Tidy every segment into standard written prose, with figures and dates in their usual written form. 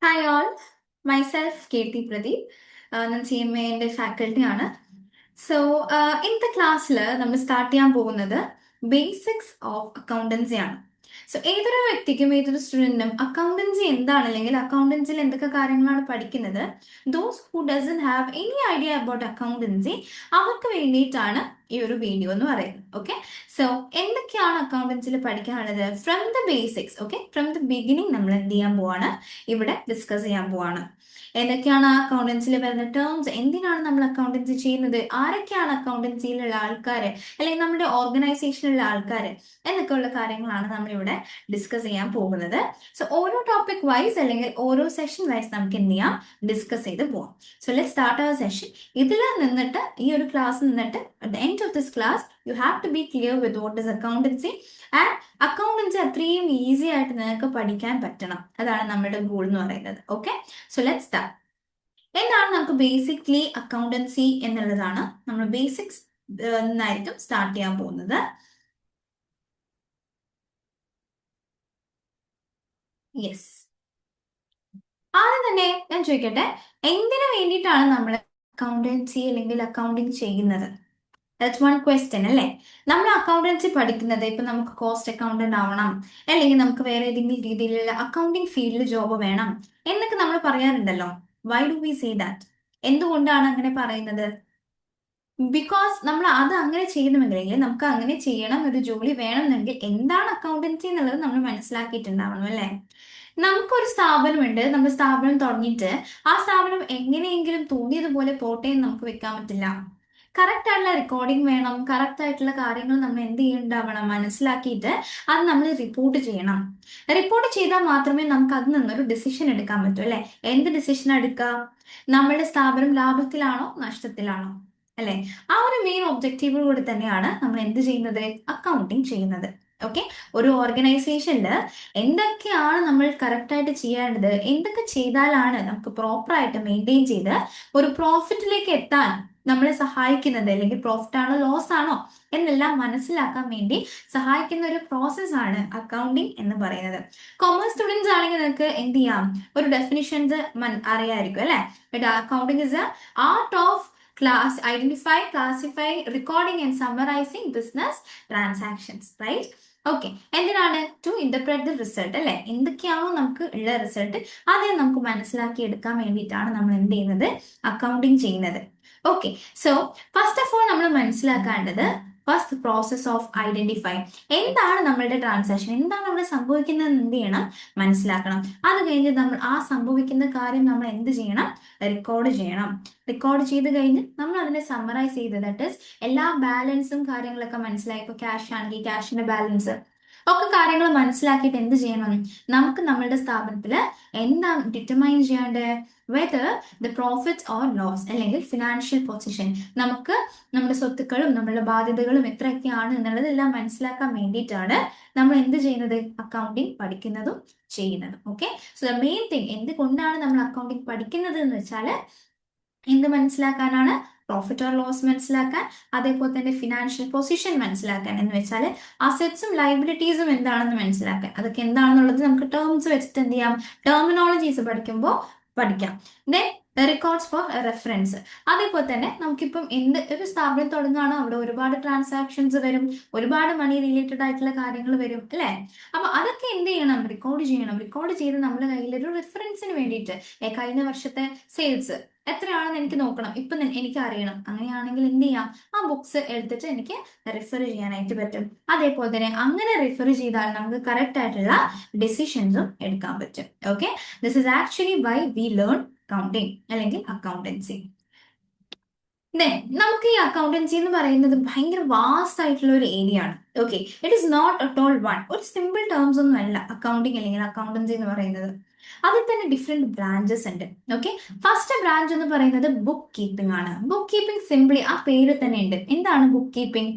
Hi all, myself Kirti Pradeep. ഞാൻ C M എൻ്റെ ഫാക്കൽറ്റിയാണ്. So ഇന്നത്തെ ക്ലാസ്സിൽ നമ്മൾ സ്റ്റാർട്ട് ചെയ്യാൻ പോകുന്നത് ബേസിക്സ് ഓഫ് അക്കൗണ്ടൻസി ആണ്. സോ ഏതൊരു വ്യക്തിക്കും ഏതൊരു സ്റ്റുഡൻറ്റിനും അക്കൗണ്ടൻസി എന്താണ് അല്ലെങ്കിൽ അക്കൗണ്ടൻസിയിൽ എന്തൊക്കെ കാര്യങ്ങളാണ് പഠിക്കുന്നത്, those who doesn't have any idea about accountancy അവർക്ക് വേണ്ടിയിട്ടാണ് ഈ ഒരു വീഡിയോ എന്ന് പറയുന്നത്. ഓക്കെ, സോ എന്തൊക്കെയാണ് അക്കൗണ്ടൻസിയിൽ പഠിക്കാനുള്ളത് from the basics. Okay, from the beginning നമ്മൾ എന്ത് ചെയ്യാൻ പോവാണ്, ഇവിടെ ഡിസ്കസ് ചെയ്യാൻ പോവാണ്. എന്തൊക്കെയാണ് അക്കൗണ്ടൻസിൽ വരുന്ന ടേംസ്, എന്തിനാണ് നമ്മൾ അക്കൗണ്ടൻസി ചെയ്യുന്നത്, ആരൊക്കെയാണ് അക്കൗണ്ടൻസിയിലുള്ള ആൾക്കാർ അല്ലെങ്കിൽ നമ്മുടെ ഓർഗനൈസേഷനിലുള്ള ആൾക്കാർ എന്നൊക്കെയുള്ള കാര്യങ്ങളാണ് നമ്മളിവിടെ ഡിസ്കസ് ചെയ്യാൻ പോകുന്നത്. സോ ഓരോ ടോപ്പിക് വൈസ് അല്ലെങ്കിൽ ഓരോ സെഷൻ വൈസ് നമുക്ക് എന്ത് ചെയ്യാം, ഡിസ്കസ് ചെയ്ത് പോവാം. So let start our session. ഇതിൽ നിന്നിട്ട് ഈ ഒരു ക്ലാസ് നിന്നിട്ട് at the end of this class you have to be clear with what is accountancy and accountancy അത്രയും ഈസി ആയിട്ട് നിങ്ങൾക്ക് പഠിക്കാൻ പറ്റണം. അതാണ് നമ്മുടെ ഗോൾ എന്ന് പറയുന്നത്. Okay, so let start. എന്താണ് നമുക്ക് ബേസിക്കലി അക്കൗണ്ടൻസി എന്നുള്ളതാണ് നമ്മൾ ബേസിക്സ് നിന്നായിരിക്കും സ്റ്റാർട്ട് ചെയ്യാൻ പോകുന്നത്. യെസ്, ആദ്യം തന്നെ ഞാൻ ചോദിക്കട്ടെ, എന്തിനു വേണ്ടിയിട്ടാണ് നമ്മൾ അക്കൗണ്ടൻസി അല്ലെങ്കിൽ അക്കൗണ്ടിങ് ചെയ്യുന്നത്? ദാറ്റ്സ് വൺ ക്വസ്റ്റ്യൻ അല്ലേ. നമ്മൾ അക്കൗണ്ടൻസി പഠിക്കുന്നത് ഇപ്പൊ നമുക്ക് കോസ്റ്റ് അക്കൗണ്ടന്റ് ആവണം, അല്ലെങ്കിൽ നമുക്ക് വേറെ ഏതെങ്കിലും രീതിയിലുള്ള അക്കൗണ്ടിങ് ഫീൽഡിൽ ജോബ് വേണം എന്നൊക്കെ നമ്മൾ പറയാറുണ്ടല്ലോ. Why do we say that? എന്തുകൊണ്ടാണ് അങ്ങനെ പറയുന്നത്? ബിക്കോസ് നമ്മൾ അത് അങ്ങനെ ചെയ്യുന്നുണ്ടെങ്കിൽ, നമുക്ക് അങ്ങനെ ചെയ്യണം, ഒരു ജോലി വേണമെന്നെങ്കിൽ എന്താണ് അക്കൗണ്ടൻസി എന്നുള്ളത് നമ്മൾ മനസ്സിലാക്കിയിട്ടുണ്ടാവണം അല്ലേ. നമുക്കൊരു സ്ഥാപനമുണ്ട്, നമ്മൾ സ്ഥാപനം തുടങ്ങിയിട്ട് ആ സ്ഥാപനം എങ്ങനെയെങ്കിലും തോന്നിയതുപോലെ പോട്ടെ എന്ന് നമുക്ക് വെക്കാൻ പറ്റില്ല. കറക്റ്റ് ആയിട്ടുള്ള റെക്കോർഡിംഗ് വേണം, കറക്റ്റ് ആയിട്ടുള്ള കാര്യങ്ങൾ നമ്മൾ എന്ത് ചെയ്യുന്നുണ്ടാവണം, മനസ്സിലാക്കിയിട്ട് അത് നമ്മൾ റിപ്പോർട്ട് ചെയ്യണം. റിപ്പോർട്ട് ചെയ്താൽ മാത്രമേ നമുക്ക് അതിൽ നിന്നൊരു ഡിസിഷൻ എടുക്കാൻ പറ്റൂ അല്ലെ. എന്ത് ഡിസിഷൻ എടുക്കാം? നമ്മുടെ സ്ഥാപനം ലാഭത്തിലാണോ നഷ്ടത്തിലാണോ അല്ലെ. ആ ഒരു മെയിൻ ഒബ്ജക്റ്റീവോട് തന്നെയാണ് നമ്മൾ എന്ത് ചെയ്യുന്നത്, അക്കൗണ്ടിങ് ചെയ്യുന്നത്. ഓക്കെ, ഒരു ഓർഗനൈസേഷനിൽ എന്തൊക്കെയാണ് നമ്മൾ കറക്റ്റ് ആയിട്ട് ചെയ്യേണ്ടത്, എന്തൊക്കെ ചെയ്താലാണ് നമുക്ക് പ്രോപ്പർ ആയിട്ട് മെയിൻറ്റെയിൻ ചെയ്ത് ഒരു പ്രോഫിറ്റിലേക്ക് എത്താൻ നമ്മളെ സഹായിക്കുന്നത്, അല്ലെങ്കിൽ പ്രോഫിറ്റ് ആണോ ലോസ് ആണോ എന്നെല്ലാം മനസ്സിലാക്കാൻ വേണ്ടി സഹായിക്കുന്ന ഒരു പ്രോസസ് ആണ് അക്കൗണ്ടിങ് എന്ന് പറയുന്നത്. കൊമേഴ്സ് സ്റ്റുഡൻസ് ആണെങ്കിൽ നിങ്ങൾക്ക് എന്ത് ചെയ്യാം, ഒരു ഡെഫിനിഷൻസ് അറിയായിരിക്കും അല്ലെ. Accounting is a art of class identify, classify, recording and summarizing business transactions, right? Okay, എന്തിനാണ്? ടു ഇന്റർപ്രറ്റ് ദ റിസൾട്ട് അല്ലെ. എന്തൊക്കെയാണോ നമുക്ക് ഉള്ള റിസൾട്ട് അതേ നമുക്ക് മനസ്സിലാക്കി എടുക്കാൻ വേണ്ടിയിട്ടാണ് നമ്മൾ എന്ത് ചെയ്യുന്നത്, അക്കൗണ്ടിങ് ചെയ്യുന്നത്. Okay, so first of all നമ്മൾ മനസ്സിലാക്കേണ്ടത് ഫസ്റ്റ് പ്രോസസ് ഓഫ് ഐഡന്റിഫൈ. എന്താണ് നമ്മളുടെ ട്രാൻസാക്ഷൻ, എന്താണ് അവിടെ സംഭവിക്കുന്നത് എന്ത് ചെയ്യണം, മനസ്സിലാക്കണം. അത് കഴിഞ്ഞ് നമ്മൾ ആ സംഭവിക്കുന്ന കാര്യം നമ്മൾ എന്ത് ചെയ്യണം, റെക്കോർഡ് ചെയ്യണം. റെക്കോർഡ് ചെയ്ത് കഴിഞ്ഞ് നമ്മൾ അതിനെ സമ്മറൈസ് ചെയ്ത്, ദാറ്റ് ഇസ് എല്ലാ ബാലൻസും കാര്യങ്ങളൊക്കെ മനസ്സിലായി. ഇപ്പൊ ക്യാഷ് ആണെങ്കിൽ ക്യാഷിന്റെ ബാലൻസ് ഒക്കെ കാര്യങ്ങൾ മനസ്സിലാക്കിയിട്ട് എന്ത് ചെയ്യണം, നമുക്ക് നമ്മളുടെ സ്ഥാപനത്തില് എന്താണ് ഡിറ്റർമൈൻ ചെയ്യേണ്ടത്, whether the profit or loss അല്ലെങ്കിൽ ഫിനാൻഷ്യൽ പൊസിഷൻ, നമുക്ക് നമ്മുടെ സ്വത്തുക്കളും നമ്മുടെ ബാധ്യതകളും എത്രയൊക്കെയാണ് എന്നുള്ളതെല്ലാം മനസ്സിലാക്കാൻ വേണ്ടിയിട്ടാണ് നമ്മൾ എന്ത് ചെയ്യുന്നത്, അക്കൗണ്ടിങ് പഠിക്കുന്നതും ചെയ്യുന്നതും. Okay, so the main thing, എന്തുകൊണ്ടാണ് നമ്മൾ അക്കൗണ്ടിങ് പഠിക്കുന്നത് എന്ന് വെച്ചാൽ എന്ത് മനസ്സിലാക്കാനാണ്, പ്രോഫിറ്റ് ഓർ ലോസ് മനസ്സിലാക്കാൻ, അതേപോലെ തന്നെ ഫിനാൻഷ്യൽ പൊസിഷൻ മനസ്സിലാക്കാൻ, എന്ന് വെച്ചാൽ അസറ്റ്സും ലൈബിലിറ്റീസും എന്താണെന്ന് മനസ്സിലാക്കാൻ. അതൊക്കെ എന്താണെന്നുള്ളത് നമുക്ക് ടേംസ് വെച്ചിട്ട് എന്ത് ചെയ്യാം, ടെർമിനോളജീസ് പഠിക്കുമ്പോൾ പഠിക്കാം. Then records four reference. അതേപോലെ തന്നെ നമുക്കിപ്പം എന്ത് ഒരു സ്ഥാപനം തുടങ്ങുകയാണോ അവിടെ ഒരുപാട് ട്രാൻസാക്ഷൻസ് വരും, ഒരുപാട് മണി റിലേറ്റഡ് ആയിട്ടുള്ള കാര്യങ്ങൾ വരും അല്ലെ. അപ്പൊ അതൊക്കെ എന്ത് ചെയ്യണം, റെക്കോർഡ് ചെയ്യണം. റെക്കോർഡ് ചെയ്ത് നമ്മുടെ കയ്യിൽ ഒരു റെഫറൻസിന് വേണ്ടിയിട്ട് കഴിഞ്ഞ വർഷത്തെ സെയിൽസ് എത്രയാണെന്ന് എനിക്ക് നോക്കണം, ഇപ്പൊ എനിക്ക് അറിയണം. അങ്ങനെയാണെങ്കിൽ എന്ത് ചെയ്യാം, ആ ബുക്സ് എടുത്തിട്ട് എനിക്ക് റെഫർ ചെയ്യാനായിട്ട് പറ്റും. അതേപോലെ തന്നെ അങ്ങനെ റെഫർ ചെയ്താൽ നമുക്ക് കറക്റ്റ് ആയിട്ടുള്ള ഡിസിഷൻസും എടുക്കാൻ പറ്റും. Okay, this is actually why we learn accounting അല്ലെങ്കിൽ അക്കൗണ്ടൻസി. നമുക്ക് ഈ അക്കൗണ്ടൻസി എന്ന് പറയുന്നത് ഭയങ്കര വാസ്റ്റ് ആയിട്ടുള്ള ഒരു ഏരിയ ആണ്. Okay, it is not at all one, ഒരു സിമ്പിൾ ടേംസ് ഒന്നും അല്ല അക്കൗണ്ടിങ് അല്ലെങ്കിൽ അക്കൗണ്ടൻസി എന്ന് പറയുന്നത്. അതിൽ തന്നെ ഡിഫറെന്റ് ബ്രാഞ്ചസ് ഉണ്ട്. ഓക്കെ, ഫസ്റ്റ് ബ്രാഞ്ച് എന്ന് പറയുന്നത് ബുക്ക് കീപ്പിംഗ് ആണ്. ബുക്ക് കീപ്പിംഗ് സിംപ്ലി ആ പേര് തന്നെ ഉണ്ട്. എന്താണ് ബുക്ക് കീപ്പിംഗ്?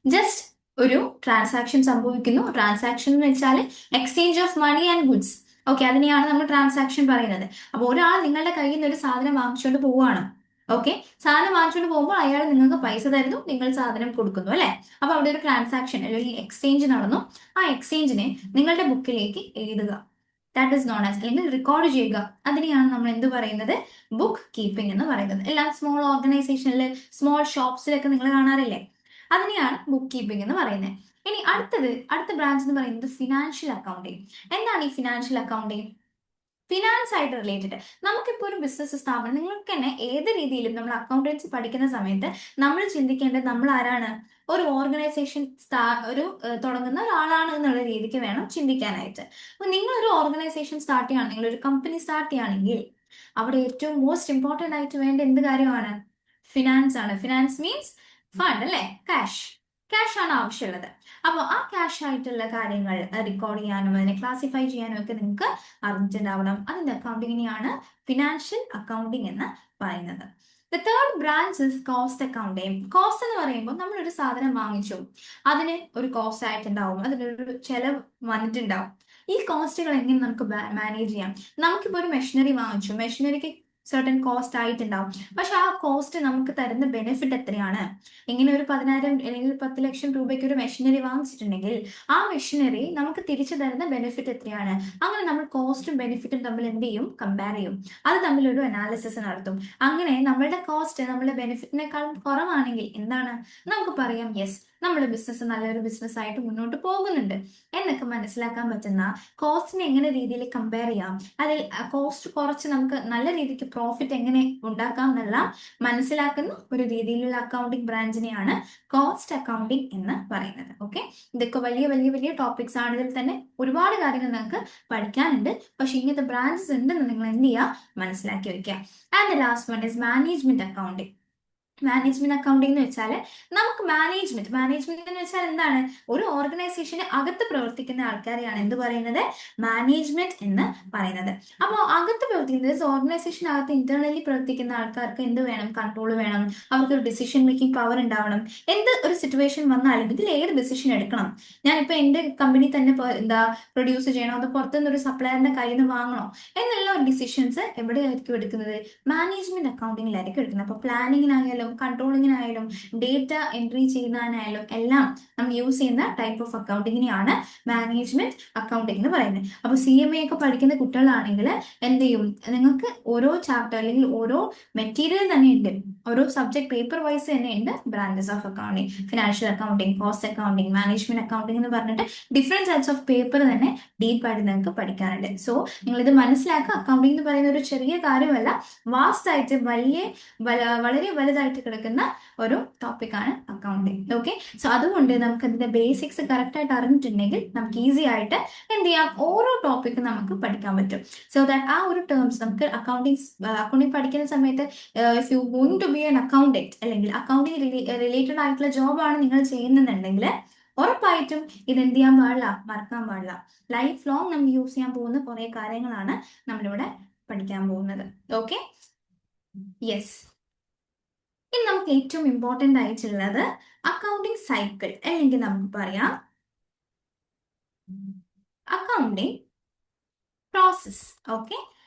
ജസ്റ്റ് ഒരു ട്രാൻസാക്ഷൻ സംഭവിക്കുന്നു. ട്രാൻസാക്ഷൻ എന്ന് വെച്ചാൽ exchange of money and goods. Okay, അതിനെയാണ് നമ്മൾ ട്രാൻസാക്ഷൻ പറയുന്നത്. അപ്പൊ ഒരാൾ നിങ്ങളുടെ കയ്യിൽ നിന്ന് ഒരു സാധനം വാങ്ങിച്ചുകൊണ്ട് പോവുകയാണ്. ഓക്കെ, സാധനം വാങ്ങിച്ചുകൊണ്ട് പോകുമ്പോൾ അയാൾ നിങ്ങൾക്ക് പൈസ തരുന്നു, നിങ്ങൾ സാധനം കൊടുക്കുന്നു അല്ലെ. അപ്പൊ അവിടെ ഒരു ട്രാൻസാക്ഷൻ അല്ലെങ്കിൽ എക്സ്ചേഞ്ച് നടന്നു. ആ എക്സ്ചേഞ്ചിനെ നിങ്ങളുടെ ബുക്കിലേക്ക് എഴുതുക. ദാറ്റ് ഇസ് നോൺ ആസ്, അല്ലെങ്കിൽ റെക്കോർഡ് ചെയ്യുക, അതിനെയാണ് നമ്മൾ എന്ത് പറയുന്നത്, ബുക്ക് കീപ്പിംഗ് എന്ന് പറയുന്നത്. എല്ലാം സ്മോൾ ഓർഗനൈസേഷനിൽ, സ്മോൾ ഷോപ്സിലൊക്കെ നിങ്ങൾ കാണാറില്ലേ, അതിനെയാണ് ബുക്ക് കീപ്പിംഗ് എന്ന് പറയുന്നത്. ഇനി അടുത്ത ബ്രാഞ്ച് എന്ന് പറയുന്നത് ഫിനാൻഷ്യൽ അക്കൗണ്ടിങ്. എന്താണ് ഈ ഫിനാൻഷ്യൽ അക്കൗണ്ടിങ്? ഫിനാൻസ് ആയിട്ട് റിലേറ്റഡ്. നമുക്കിപ്പോൾ ഒരു ബിസിനസ് സ്ഥാപനം, നിങ്ങൾക്ക് തന്നെ ഏത് രീതിയിലും നമ്മൾ അക്കൗണ്ടൻസി പഠിക്കുന്ന സമയത്ത് നമ്മൾ ചിന്തിക്കേണ്ടത് നമ്മൾ ആരാണ്, ഒരു ഓർഗനൈസേഷൻ തുടങ്ങുന്ന ഒരാളാണ് എന്നുള്ള രീതിക്ക് വേണം ചിന്തിക്കാനായിട്ട്. അപ്പൊ നിങ്ങൾ ഒരു ഓർഗനൈസേഷൻ സ്റ്റാർട്ട് ചെയ്യുകയാണെങ്കിൽ, ഒരു കമ്പനി സ്റ്റാർട്ട് ചെയ്യുകയാണെങ്കിൽ, അവിടെ ഏറ്റവും മോസ്റ്റ് ഇമ്പോർട്ടന്റ് ആയിട്ട് വേണ്ട എന്ത് കാര്യമാണ്, ഫിനാൻസ് ആണ്. ഫിനാൻസ് മീൻസ് ഫണ്ട് അല്ലെ, ക്യാഷ്. ക്യാഷ് ആണ് ആവശ്യമുള്ളത്. അപ്പോൾ ആ ക്യാഷ് ആയിട്ടുള്ള കാര്യങ്ങൾ റെക്കോർഡ് ചെയ്യാനും അതിനെ ക്ലാസിഫൈ ചെയ്യാനും ഒക്കെ നിങ്ങൾക്ക് അറിഞ്ഞിട്ടുണ്ടാവണം. അതിന്റെ അക്കൗണ്ടിങ്ങിനെയാണ് ഫിനാൻഷ്യൽ അക്കൗണ്ടിങ് എന്ന് പറയുന്നത്. The third branch is cost accounting. Cost എന്ന് പറയുമ്പോൾ നമ്മൾ ഒരു സാധനം വാങ്ങിച്ചു, അതിന് ഒരു കോസ്റ്റ് ആയിട്ടുണ്ടാവും, അതിനൊരു ചെലവ് വന്നിട്ടുണ്ടാവും. ഈ കോസ്റ്റുകൾ എങ്ങനെ നമുക്ക് മാനേജ് ചെയ്യാം? നമുക്കിപ്പോൾ ഒരു മെഷീനറി വാങ്ങിച്ചു, മെഷീനറിക്ക് സർട്ടൻ കോസ്റ്റ് ആയിട്ടുണ്ടാവും, പക്ഷെ ആ കോസ്റ്റ് നമുക്ക് തരുന്ന ബെനിഫിറ്റ് എത്രയാണ്? ഇങ്ങനെ ഒരു 10,000 അല്ലെങ്കിൽ 10 ലക്ഷം രൂപയ്ക്ക് ഒരു മെഷീനറി വാങ്ങിച്ചിട്ടുണ്ടെങ്കിൽ ആ മെഷീനറി നമുക്ക് തിരിച്ചു തരുന്ന ബെനിഫിറ്റ് എത്രയാണ്? അങ്ങനെ നമ്മൾ കോസ്റ്റും ബെനിഫിറ്റും തമ്മിൽ എന്ത് ചെയ്യും, കമ്പയർ ചെയ്യും. അത് തമ്മിലൊരു അനാലിസിസ് നടത്തും. അങ്ങനെ നമ്മളുടെ കോസ്റ്റ് നമ്മുടെ ബെനിഫിറ്റിനേക്കാളും കുറവാണെങ്കിൽ എന്താണ്, നമുക്ക് പറയാം യെസ്, നമ്മുടെ ബിസിനസ് നല്ലൊരു ബിസിനസ് ആയിട്ട് മുന്നോട്ട് പോകുന്നുണ്ട് എന്നൊക്കെ മനസ്സിലാക്കാൻ പറ്റുന്ന, കോസ്റ്റിനെ എങ്ങനെ രീതിയിൽ കമ്പയർ ചെയ്യാം, അതിൽ കോസ്റ്റ് കുറച്ച് നമുക്ക് നല്ല രീതിക്ക് പ്രോഫിറ്റ് എങ്ങനെ ഉണ്ടാക്കാം എന്നെല്ലാം മനസ്സിലാക്കുന്ന ഒരു രീതിയിലുള്ള അക്കൗണ്ടിങ് ബ്രാഞ്ചിനെയാണ് കോസ്റ്റ് അക്കൗണ്ടിങ് എന്ന് പറയുന്നത്. ഓക്കെ, ഇതൊക്കെ വലിയ വലിയ വലിയ ടോപ്പിക്സ് ആണ്. ഇതിൽ തന്നെ ഒരുപാട് കാര്യങ്ങൾ നിങ്ങൾക്ക് പഠിക്കാനുണ്ട്. പക്ഷെ ഇങ്ങനത്തെ ബ്രാഞ്ചസ് ഉണ്ടെന്ന് നിങ്ങൾ എന്ത് ചെയ്യുക, മനസ്സിലാക്കി വെക്കുക. And the last one is management accounting. Management accounting എന്ന് വെച്ചാൽ, നമുക്ക് മാനേജ്മെന്റ് എന്ന് വെച്ചാൽ എന്താണ്, ഒരു ഓർഗനൈസേഷന് അകത്ത് പ്രവർത്തിക്കുന്ന ആൾക്കാരെയാണ് എന്ത് പറയുന്നത്, മാനേജ്മെന്റ് എന്ന് പറയുന്നത്. അപ്പോൾ അകത്ത് പ്രവർത്തിക്കുന്നത്, ഓർഗനൈസേഷനകത്ത് ഇന്റേണലി പ്രവർത്തിക്കുന്ന ആൾക്കാർക്ക് എന്ത് വേണം, കൺട്രോൾ വേണം, അവർക്കൊരു ഡിസിഷൻ മേക്കിംഗ് പവർ ഉണ്ടാവണം. എന്ത് ഒരു സിറ്റുവേഷൻ വന്നാലും ഇതിൽ ഏത് ഡിസിഷൻ എടുക്കണം, ഞാനിപ്പോൾ എൻ്റെ കമ്പനി തന്നെ പ്രൊഡ്യൂസ് ചെയ്യണോ അതോ പുറത്തുനിന്ന് ഒരു സപ്ലയറിന്റെ കയ്യിൽ നിന്ന് വാങ്ങണോ എന്നുള്ള ഡിസിഷൻസ് എവിടെയായിരിക്കും എടുക്കുന്നത്, മാനേജ്മെന്റ് അക്കൗണ്ടിങ്ങിലായിരിക്കും എടുക്കുന്നത്. അപ്പോൾ പ്ലാനിങ്ങിനായാലും കൺട്രോളിങ്ങിനായാലും ഡേറ്റ എൻട്രി ചെയ്യുന്നതിനായാലും എല്ലാം നമ്മൾ യൂസ് ചെയ്യുന്ന ടൈപ്പ് ഓഫ് അക്കൗണ്ടിങ്ങിനെയാണ് മാനേജ്മെന്റ് അക്കൗണ്ടിങ് എന്ന് പറയുന്നത്. അപ്പോൾ CMA ഒക്കെ പഠിക്കുന്ന കുട്ടികളാണെങ്കിൽ എന്ത് ചെയ്യും, നിങ്ങൾക്ക് ഓരോ ചാപ്റ്റർ അല്ലെങ്കിൽ ഓരോ മെറ്റീരിയൽ തന്നെ ഉണ്ട്, ഓരോ സബ്ജക്ട് പേപ്പർ വൈസ് തന്നെ ഉണ്ട് branches of accounting. Financial accounting, cost accounting, management accounting എന്ന് പറഞ്ഞിട്ട് ഡിഫറെന്റ് ടൈപ്സ് ഓഫ് പേപ്പർ തന്നെ ഡീപ്പായിട്ട് നിങ്ങൾക്ക് പഠിക്കാനുണ്ട്. സോ നിങ്ങൾ ഇത് മനസ്സിലാക്കുക, അക്കൗണ്ടിങ് എന്ന് പറയുന്ന ഒരു ചെറിയ കാര്യമല്ല, വാസ്റ്റ് ആയിട്ട് വളരെ വലുതായിട്ട് കിടക്കുന്ന ഒരു ടോപ്പിക്കാണ് അക്കൗണ്ടിങ്. ഓക്കെ, സോ അതുകൊണ്ട് നമുക്ക് അതിന്റെ ബേസിക്സ് കറക്റ്റ് ആയിട്ട് അറിഞ്ഞിട്ടുണ്ടെങ്കിൽ നമുക്ക് ഈസി ആയിട്ട് എന്ത് ചെയ്യാം, ഓരോ ടോപ്പിക്കും നമുക്ക് പഠിക്കാൻ പറ്റും. സോ ദാറ്റ് ആ ഒരു ടേംസ് നമുക്ക് അക്കൗണ്ടിങ് പഠിക്കുന്ന സമയത്ത്, if you going to be an accountant അല്ലെങ്കിൽ അക്കൗണ്ടിങ് റിലേറ്റഡ് ആയിട്ടുള്ള ജോബാണ് നിങ്ങൾ ചെയ്യുന്നുണ്ടെങ്കിൽ ഉറപ്പായിട്ടും ഇത് എന്ത് ചെയ്യാൻ പാടില്ല, മറക്കാൻ പാടില്ല. ലൈഫ് ലോങ് നമ്മൾ യൂസ് ചെയ്യാൻ പോകുന്ന കുറെ കാര്യങ്ങളാണ് നമ്മളിവിടെ പഠിക്കാൻ പോകുന്നത്. Okay, yes. ഇനി നമുക്ക് ഏറ്റവും ഇമ്പോർട്ടൻ്റ് ആയിട്ടുള്ളത് അക്കൗണ്ടിങ് സൈക്കിൾ, അല്ലെങ്കിൽ നമുക്ക് പറയാം അക്കൗണ്ടിങ് പ്രോസസ്. ഓക്കെ,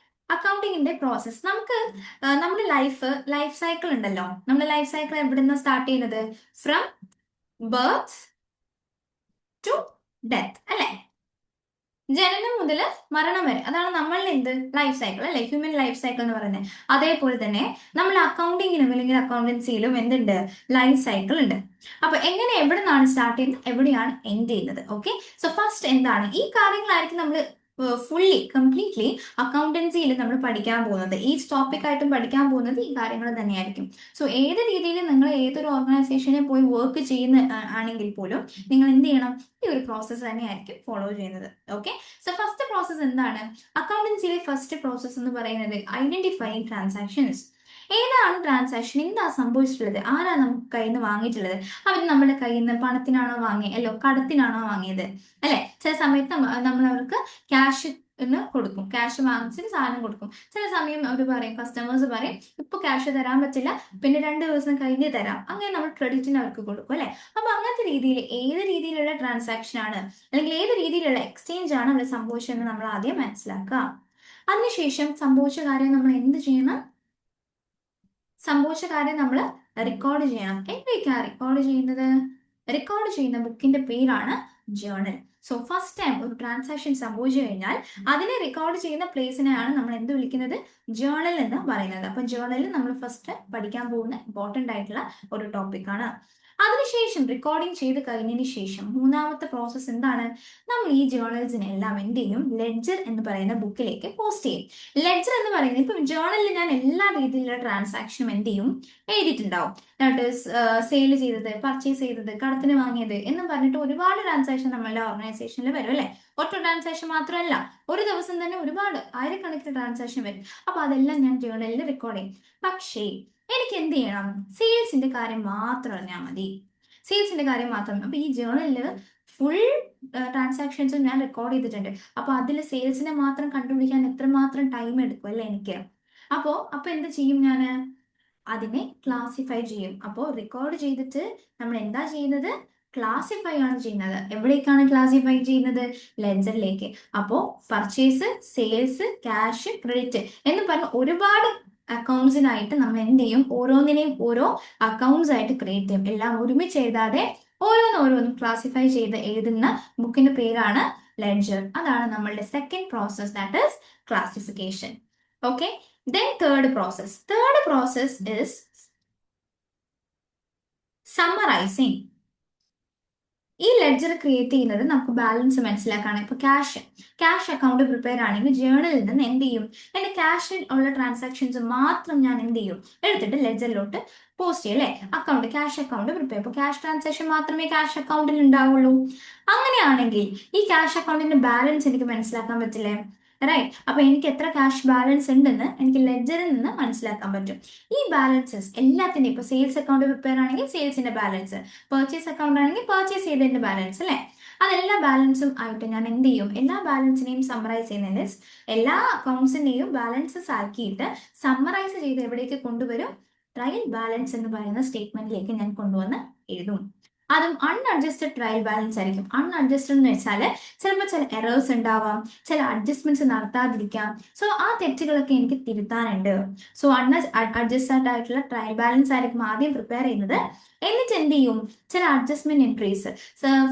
അക്കൗണ്ടിങ്ങിന്റെ പ്രോസസ്. നമുക്ക് നമ്മുടെ ലൈഫ് സൈക്കിൾ ഉണ്ടല്ലോ, നമ്മുടെ ലൈഫ് സൈക്കിൾ എവിടെ നിന്ന് സ്റ്റാർട്ട് ചെയ്യുന്നത്, ഫ്രം ബർത്ത് ടു ഡെത്ത് അല്ലെ, ജനനം മുതൽ മരണം വരെ, അതാണ് നമ്മളുടെ എന്ത് ലൈഫ് സൈക്കിൾ അല്ലെ, ഹ്യൂമൻ ലൈഫ് സൈക്കിൾ എന്ന് പറയുന്നത്. അതേപോലെ തന്നെ നമ്മൾ അക്കൗണ്ടിങ്ങിനും അല്ലെങ്കിൽ അക്കൗണ്ടൻസിയിലും എന്തുണ്ട്, ലൈഫ് സൈക്കിൾ ഉണ്ട്. അപ്പൊ എങ്ങനെ, എവിടെ നിന്നാണ് സ്റ്റാർട്ട് ചെയ്യുന്നത്, എവിടെയാണ് എൻഡ് ചെയ്യുന്നത്. ഓക്കെ, സോ ഫസ്റ്റ് എന്താണ്, ഈ കാര്യങ്ങളായിരിക്കും നമ്മൾ കംപ്ലീറ്റ്ലി അക്കൗണ്ടൻസിയിൽ നമ്മൾ പഠിക്കാൻ പോകുന്നത്. ഈ ടോപ്പിക് ആയിട്ടും പഠിക്കാൻ പോകുന്നത് ഈ കാര്യങ്ങൾ തന്നെയായിരിക്കും. സോ ഏത് രീതിയിൽ നിങ്ങൾ ഏതൊരു ഓർഗനൈസേഷനിൽ പോയി വർക്ക് ചെയ്യുന്ന ആണെങ്കിൽ പോലും നിങ്ങൾ എന്ത് ചെയ്യണം, ഈ ഒരു പ്രോസസ്സ് തന്നെയായിരിക്കും ഫോളോ ചെയ്യുന്നത്. ഓക്കെ, സോ ഫസ്റ്റ് പ്രോസസ്സ് എന്താണ്, അക്കൗണ്ടൻസിയിലെ ഫസ്റ്റ് പ്രോസസ്സ് എന്ന് പറയുന്നത് ഐഡന്റിഫൈങ് ട്രാൻസാക്ഷൻസ്. ഏതാണ് ട്രാൻസാക്ഷൻ, എന്താ സംഭവിച്ചിട്ടുള്ളത്, ആരാ നമുക്ക് കയ്യിൽ നിന്ന് വാങ്ങിയിട്ടുള്ളത്, അവർ നമ്മുടെ കയ്യിൽ നിന്ന് പണത്തിനാണോ വാങ്ങിയത്, അല്ലോ കടത്തിനാണോ വാങ്ങിയത് അല്ലെ. ചില സമയത്ത് നമ്മൾ അവർക്ക് ക്യാഷ് എന്ന് കൊടുക്കും, ക്യാഷ് വാങ്ങിച്ചിട്ട് സാധനം കൊടുക്കും. ചില സമയം അവർ പറയും, കസ്റ്റമേഴ്സ് പറയും ഇപ്പൊ ക്യാഷ് തരാൻ പറ്റില്ല, പിന്നെ 2 ദിവസം കഴിഞ്ഞ് തരാം, അങ്ങനെ നമ്മൾ ക്രെഡിറ്റിന് അവർക്ക് കൊടുക്കും അല്ലെ. അപ്പൊ അങ്ങനത്തെ രീതിയിൽ ഏത് രീതിയിലുള്ള ട്രാൻസാക്ഷൻ ആണ് അല്ലെങ്കിൽ ഏത് രീതിയിലുള്ള എക്സ്ചേഞ്ച് ആണ് അവിടെ സംഭവിച്ചതെന്ന് നമ്മൾ ആദ്യം മനസ്സിലാക്കുക. അതിനുശേഷം സംഭവിച്ച കാര്യം നമ്മൾ എന്ത് ചെയ്യണം, സംഭവിച്ച കാര്യം നമ്മൾ റെക്കോർഡ് ചെയ്യണം. എവിടേക്കാണ് റെക്കോർഡ് ചെയ്യുന്നത്, റെക്കോർഡ് ചെയ്യുന്ന ബുക്കിന്റെ പേരാണ് ജേർണൽ. സോ ഫസ്റ്റ് ടൈം ഒരു ട്രാൻസാക്ഷൻ സംഭവിച്ചു കഴിഞ്ഞാൽ അതിനെ റെക്കോർഡ് ചെയ്യുന്ന പ്ലേസിനെയാണ് നമ്മൾ എന്ത് വിളിക്കുന്നത്, ജേർണൽ എന്ന് പറയുന്നത്. അപ്പൊ ജേർണലിൽ നമ്മൾ ഫസ്റ്റ് പഠിക്കാൻ പോകുന്ന ഇമ്പോർട്ടന്റ് ആയിട്ടുള്ള ഒരു ടോപ്പിക്കാണ്. അതിനുശേഷം റെക്കോർഡിംഗ് ചെയ്ത് കഴിഞ്ഞതിന് ശേഷം മൂന്നാമത്തെ പ്രോസസ്സ് എന്താണ്, നമ്മൾ ഈ ജേർണൽസിനെല്ലാം എന്ത് ചെയ്യും, ലെഡ്ജർ എന്ന് പറയുന്ന ബുക്കിലേക്ക് പോസ്റ്റ് ചെയ്യും. ലെഡ്ജർ എന്ന് പറയുന്നത് ഇപ്പം ജേർണലിൽ ഞാൻ എല്ലാ രീതിയിലുള്ള ട്രാൻസാക്ഷനും എന്ത് ചെയ്യും, എഴുതിയിട്ടുണ്ടാവും. ദാറ്റ് ഈസ് സെയിൽ ചെയ്തത്, പർച്ചേസ് ചെയ്തത്, കടത്തിന് വാങ്ങിയത് എന്നും പറഞ്ഞിട്ട് ഒരുപാട് ട്രാൻസാക്ഷൻ നമ്മളുടെ ഓർഗനൈസേഷനിൽ വരും അല്ലെ. ഒറ്റ ട്രാൻസാക്ഷൻ മാത്രമല്ല, ഒരു ദിവസം തന്നെ ഒരുപാട് ആയിരക്കണക്കിന് ട്രാൻസാക്ഷൻ വരും. അപ്പൊ അതെല്ലാം ഞാൻ ജേർണലിൽ റെക്കോർഡ് ചെയ്യും. പക്ഷേ എനിക്ക് എന്ത് ചെയ്യണം, സെയിൽസിന്റെ കാര്യം മാത്രം അറിഞ്ഞാൽ മതി. സെയിൽസിന്റെ കാര്യം മാത്രം. അപ്പൊ ഈ ജേർണലിൽ ഫുൾ ട്രാൻസാക്ഷൻസും ഞാൻ റെക്കോർഡ് ചെയ്തിട്ടുണ്ട്. അപ്പൊ അതിൽ സെയിൽസിനെ മാത്രം കണ്ടുപിടിക്കാൻ എത്രമാത്രം ടൈം എടുക്കും അല്ലെ എനിക്ക്. അപ്പൊ എന്ത് ചെയ്യും, ഞാൻ അതിനെ ക്ലാസിഫൈ ചെയ്യും. അപ്പോൾ റെക്കോർഡ് ചെയ്തിട്ട് നമ്മൾ എന്താ ചെയ്യുന്നത്, ക്ലാസിഫൈ ആണ് ചെയ്യുന്നത്. എവിടേക്കാണ് ക്ലാസിഫൈ ചെയ്യുന്നത്, ലെഡ്ജറിലേക്ക്. അപ്പോൾ പർച്ചേസ്, സെയിൽസ്, ക്യാഷ്, ക്രെഡിറ്റ് എന്ന് പറഞ്ഞ ഒരുപാട് അക്കൗണ്ട്സിനായിട്ട് നമ്മൾ എന്ത് ചെയ്യും, ഓരോന്നിനെയും ഓരോ അക്കൗണ്ട്സ് ആയിട്ട് ക്രിയേറ്റ് ചെയ്യും. എല്ലാം ഒരുമിച്ച് എഴുതാതെ ഓരോന്നോരോന്നും ക്ലാസിഫൈ ചെയ്ത് എഴുതുന്ന ബുക്കിന്റെ പേരാണ് ലെഡ്ജർ. അതാണ് നമ്മളുടെ second process, that is classification. Okay, then third process is summarizing. ഈ ലെഡ്ജർ ക്രിയേറ്റ് ചെയ്യുന്നത് നമുക്ക് ബാലൻസ് മനസ്സിലാക്കാണ്. ഇപ്പൊ ക്യാഷ് അക്കൗണ്ട് പ്രിപ്പയർ ആണെങ്കിൽ ജേർണലിൽ നിന്ന് എന്ത് ചെയ്യും, എന്റെ ക്യാഷിൽ ഉള്ള ട്രാൻസാക്ഷൻസ് മാത്രം ഞാൻ എന്ത് ചെയ്യും, എടുത്തിട്ട് ലെഡ്ജറിലോട്ട് പോസ്റ്റ് ചെയ്യും അല്ലേ. Cash account prepare. ഇപ്പൊ ക്യാഷ് ട്രാൻസാക്ഷൻ മാത്രമേ ക്യാഷ് അക്കൗണ്ടിൽ ഉണ്ടാവുള്ളൂ. അങ്ങനെയാണെങ്കിൽ ഈ ക്യാഷ് അക്കൗണ്ടിന്റെ ബാലൻസ് എനിക്ക് മനസ്സിലാക്കാൻ പറ്റില്ലേ, റൈറ്റ്. അപ്പൊ എനിക്ക് എത്ര ക്യാഷ് ബാലൻസ് ഉണ്ടെന്ന് എനിക്ക് ലെഡ്ജറിൽ നിന്ന് മനസ്സിലാക്കാൻ പറ്റും. ഈ ബാലൻസസ് എല്ലാത്തിന്റെയും, ഇപ്പൊ സെയിൽസ് അക്കൗണ്ട് പ്രിപ്പയർ ആണെങ്കിൽ സെയിൽസിന്റെ ബാലൻസ്, പർച്ചേസ് അക്കൗണ്ട് ആണെങ്കിൽ പർച്ചേസ് ചെയ്തതിന്റെ ബാലൻസ് അല്ലെ. അതെല്ലാ ബാലൻസും ആയിട്ട് ഞാൻ എന്ത് ചെയ്യും, എല്ലാ ബാലൻസിനെയും സമ്മറൈസ് ചെയ്യുന്നതിന്, എല്ലാ അക്കൗണ്ട്സിന്റെയും ബാലൻസസ് ആക്കിയിട്ട് സമ്മറൈസ് ചെയ്ത് എവിടേക്ക് കൊണ്ടുവരും, ട്രയൽ ബാലൻസ് എന്ന് പറയുന്ന സ്റ്റേറ്റ്മെന്റിലേക്ക് ഞാൻ കൊണ്ടുവന്ന് എഴുതും. അതും അൺഅഡ്ജസ്റ്റഡ് ട്രയൽ ബാലൻസ് ആയിരിക്കും. അൺഅഡ്ജസ്റ്റഡ് എന്ന് വെച്ചാൽ ചിലപ്പോൾ ചില എറേഴ്സ് ഉണ്ടാവാം, ചില അഡ്ജസ്റ്റ്മെന്റ്സ് നടത്താതിരിക്കാം. സോ ആ തെറ്റുകളൊക്കെ എനിക്ക് തിരുത്താനുണ്ട്. സോ അഡ്ജസ്റ്റഡ് ആയിട്ടുള്ള ട്രയൽ ബാലൻസ് ആയിരിക്കും ആദ്യം പ്രിപ്പയർ ചെയ്യുന്നത്. എന്നിട്ട് എന്ത് ചെയ്യും, ചില അഡ്ജസ്റ്റ്മെന്റ് എൻട്രീസ്.